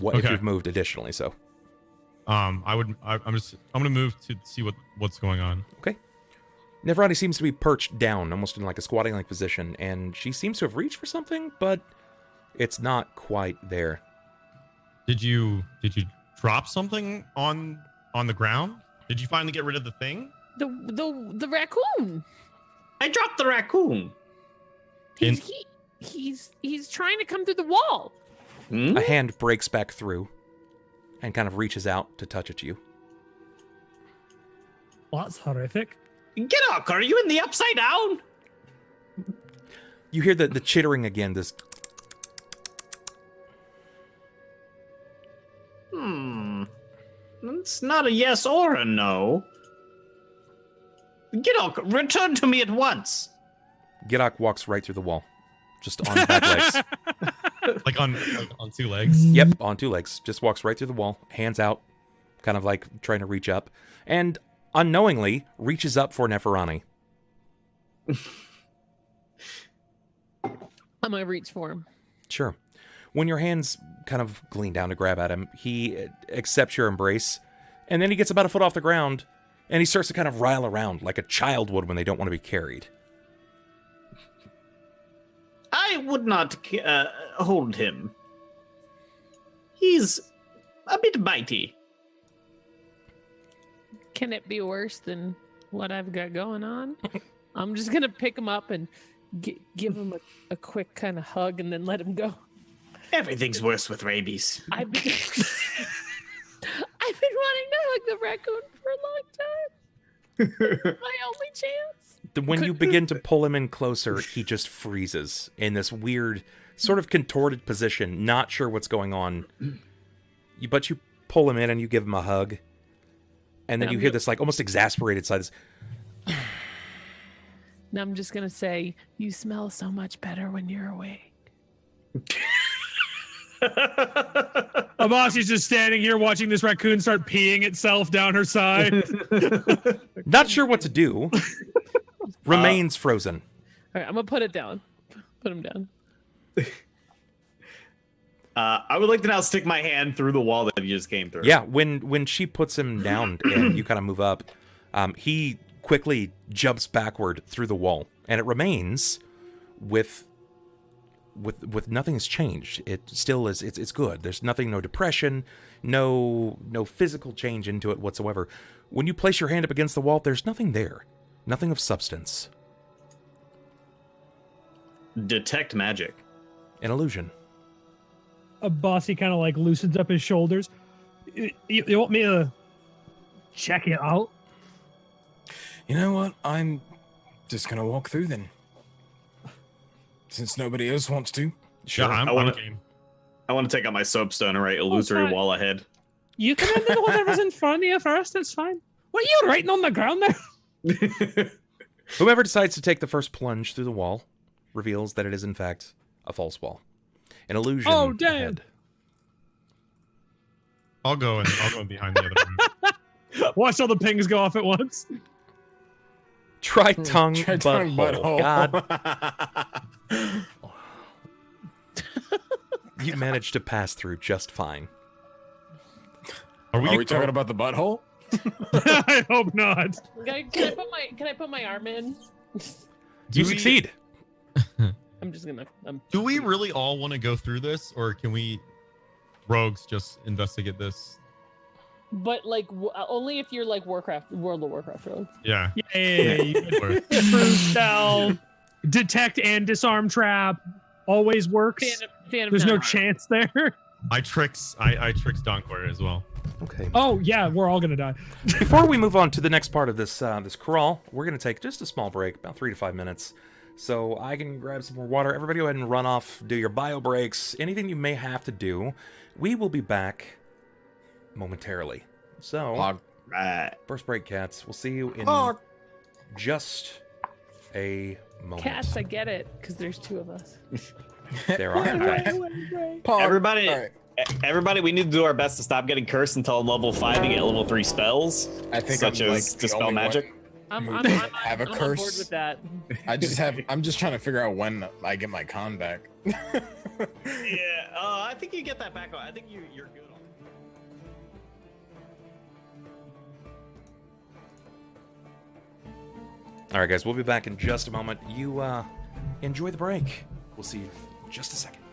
S1: what if you've moved additionally. So,
S5: I'm gonna move to see what's going on.
S1: Okay. Neferani seems to be perched down, almost in like a squatting-like position, and she seems to have reached for something, but it's not quite there.
S5: Did you drop something on the ground? Did you finally get rid of the thing?
S3: The raccoon.
S2: I dropped the raccoon.
S3: He's trying to come through the wall.
S1: A hand breaks back through and kind of reaches out to touch at you.
S4: Well, that's horrific.
S2: Get up! Are you in the upside down?
S1: You hear the chittering again, this...
S2: It's not a yes or a no. Gidok, return to me at once.
S1: Gidok walks right through the wall. Just on back legs.
S5: like on 2 legs?
S1: Yep, on 2 legs. Just walks right through the wall, hands out, kind of like trying to reach up, and unknowingly reaches up for Neferani.
S3: I'm going to reach for him.
S1: Sure. When your hands kind of glean down to grab at him, he accepts your embrace, and then he gets about a foot off the ground, and he starts to kind of rile around like a child would when they don't want to be carried.
S2: I would not hold him. He's a bit bitey.
S3: Can it be worse than what I've got going on? I'm just going to pick him up and give him a quick kind of hug and then let him go.
S2: Everything's worse with rabies.
S3: I've been wanting to hug the raccoon for a long time. My only chance.
S1: When you begin to pull him in closer, he just freezes in this weird, sort of contorted position, not sure what's going on. But you pull him in and you give him a hug. And then you hear this like almost exasperated side.
S3: Now I'm just going to say, you smell so much better when you're awake.
S4: Abasi's just standing here watching this raccoon start peeing itself down her side.
S1: Not sure what to do. Remains frozen.
S3: All right, I'm going to put it down. Put him down.
S2: I would like to now stick my hand through the wall that he just came through.
S1: Yeah, when she puts him down and you kind of move up, he quickly jumps backward through the wall, and it remains with nothing has changed. It still is. It's good. There's nothing, no depression, no physical change into it whatsoever. When you place your hand up against the wall, there's nothing there, nothing of substance.
S2: Detect magic.
S1: An illusion.
S4: Abasi kind of like loosens up his shoulders. You want me to check it out?
S6: You know what? I'm just gonna walk through then. Since nobody else wants to.
S1: Sure.
S5: Yeah,
S2: I want to take out my soapstone and write illusory wall ahead.
S4: You can handle whatever's in front of you first. It's fine. What are you writing on the ground there?
S1: Whoever decides to take the first plunge through the wall reveals that it is in fact a false wall. An illusion.
S4: Oh, damn.
S1: Ahead.
S5: I'll go in behind the other room.
S4: Watch all the pings go off at once.
S1: Tri-tongue
S6: Tri-tongue
S1: butthole.
S6: butthole.
S1: God. You managed to pass through just fine.
S6: Are we talking about the butthole?
S4: I hope not.
S3: Can I put my arm in?
S1: You succeed.
S3: I'm just gonna.
S5: Do we really all want to go through this, or can we rogues just investigate this?
S3: But like only if you're like World of Warcraft rogue.
S5: Yeah.
S4: Prove spell, detect and disarm trap always works. There's no chance there.
S5: I tricks Donkor as well.
S1: Okay.
S4: Oh yeah, we're all gonna die.
S1: Before we move on to the next part of this this crawl, we're gonna take just a small break, about 3 to 5 minutes, so I can grab some more water. Everybody, go ahead and run off, do your bio breaks, anything you may have to do. We will be back momentarily. So, first break, cats. We'll see you in just a moment.
S3: Cats, I get it, because there's 2 of us.
S1: There are.
S2: Everybody, we need to do our best to stop getting cursed until level 5 to get level 3 spells.
S6: I think
S2: such
S6: I'm
S2: as
S6: like
S2: dispel magic.
S3: I'm
S6: have a
S3: on board
S6: curse.
S3: with that.
S6: I'm just trying to figure out when I get my con back.
S2: Yeah, I think you get that back. I think you're good on it.
S1: All right, guys, we'll be back in just a moment. You enjoy the break. We'll see you in just a second.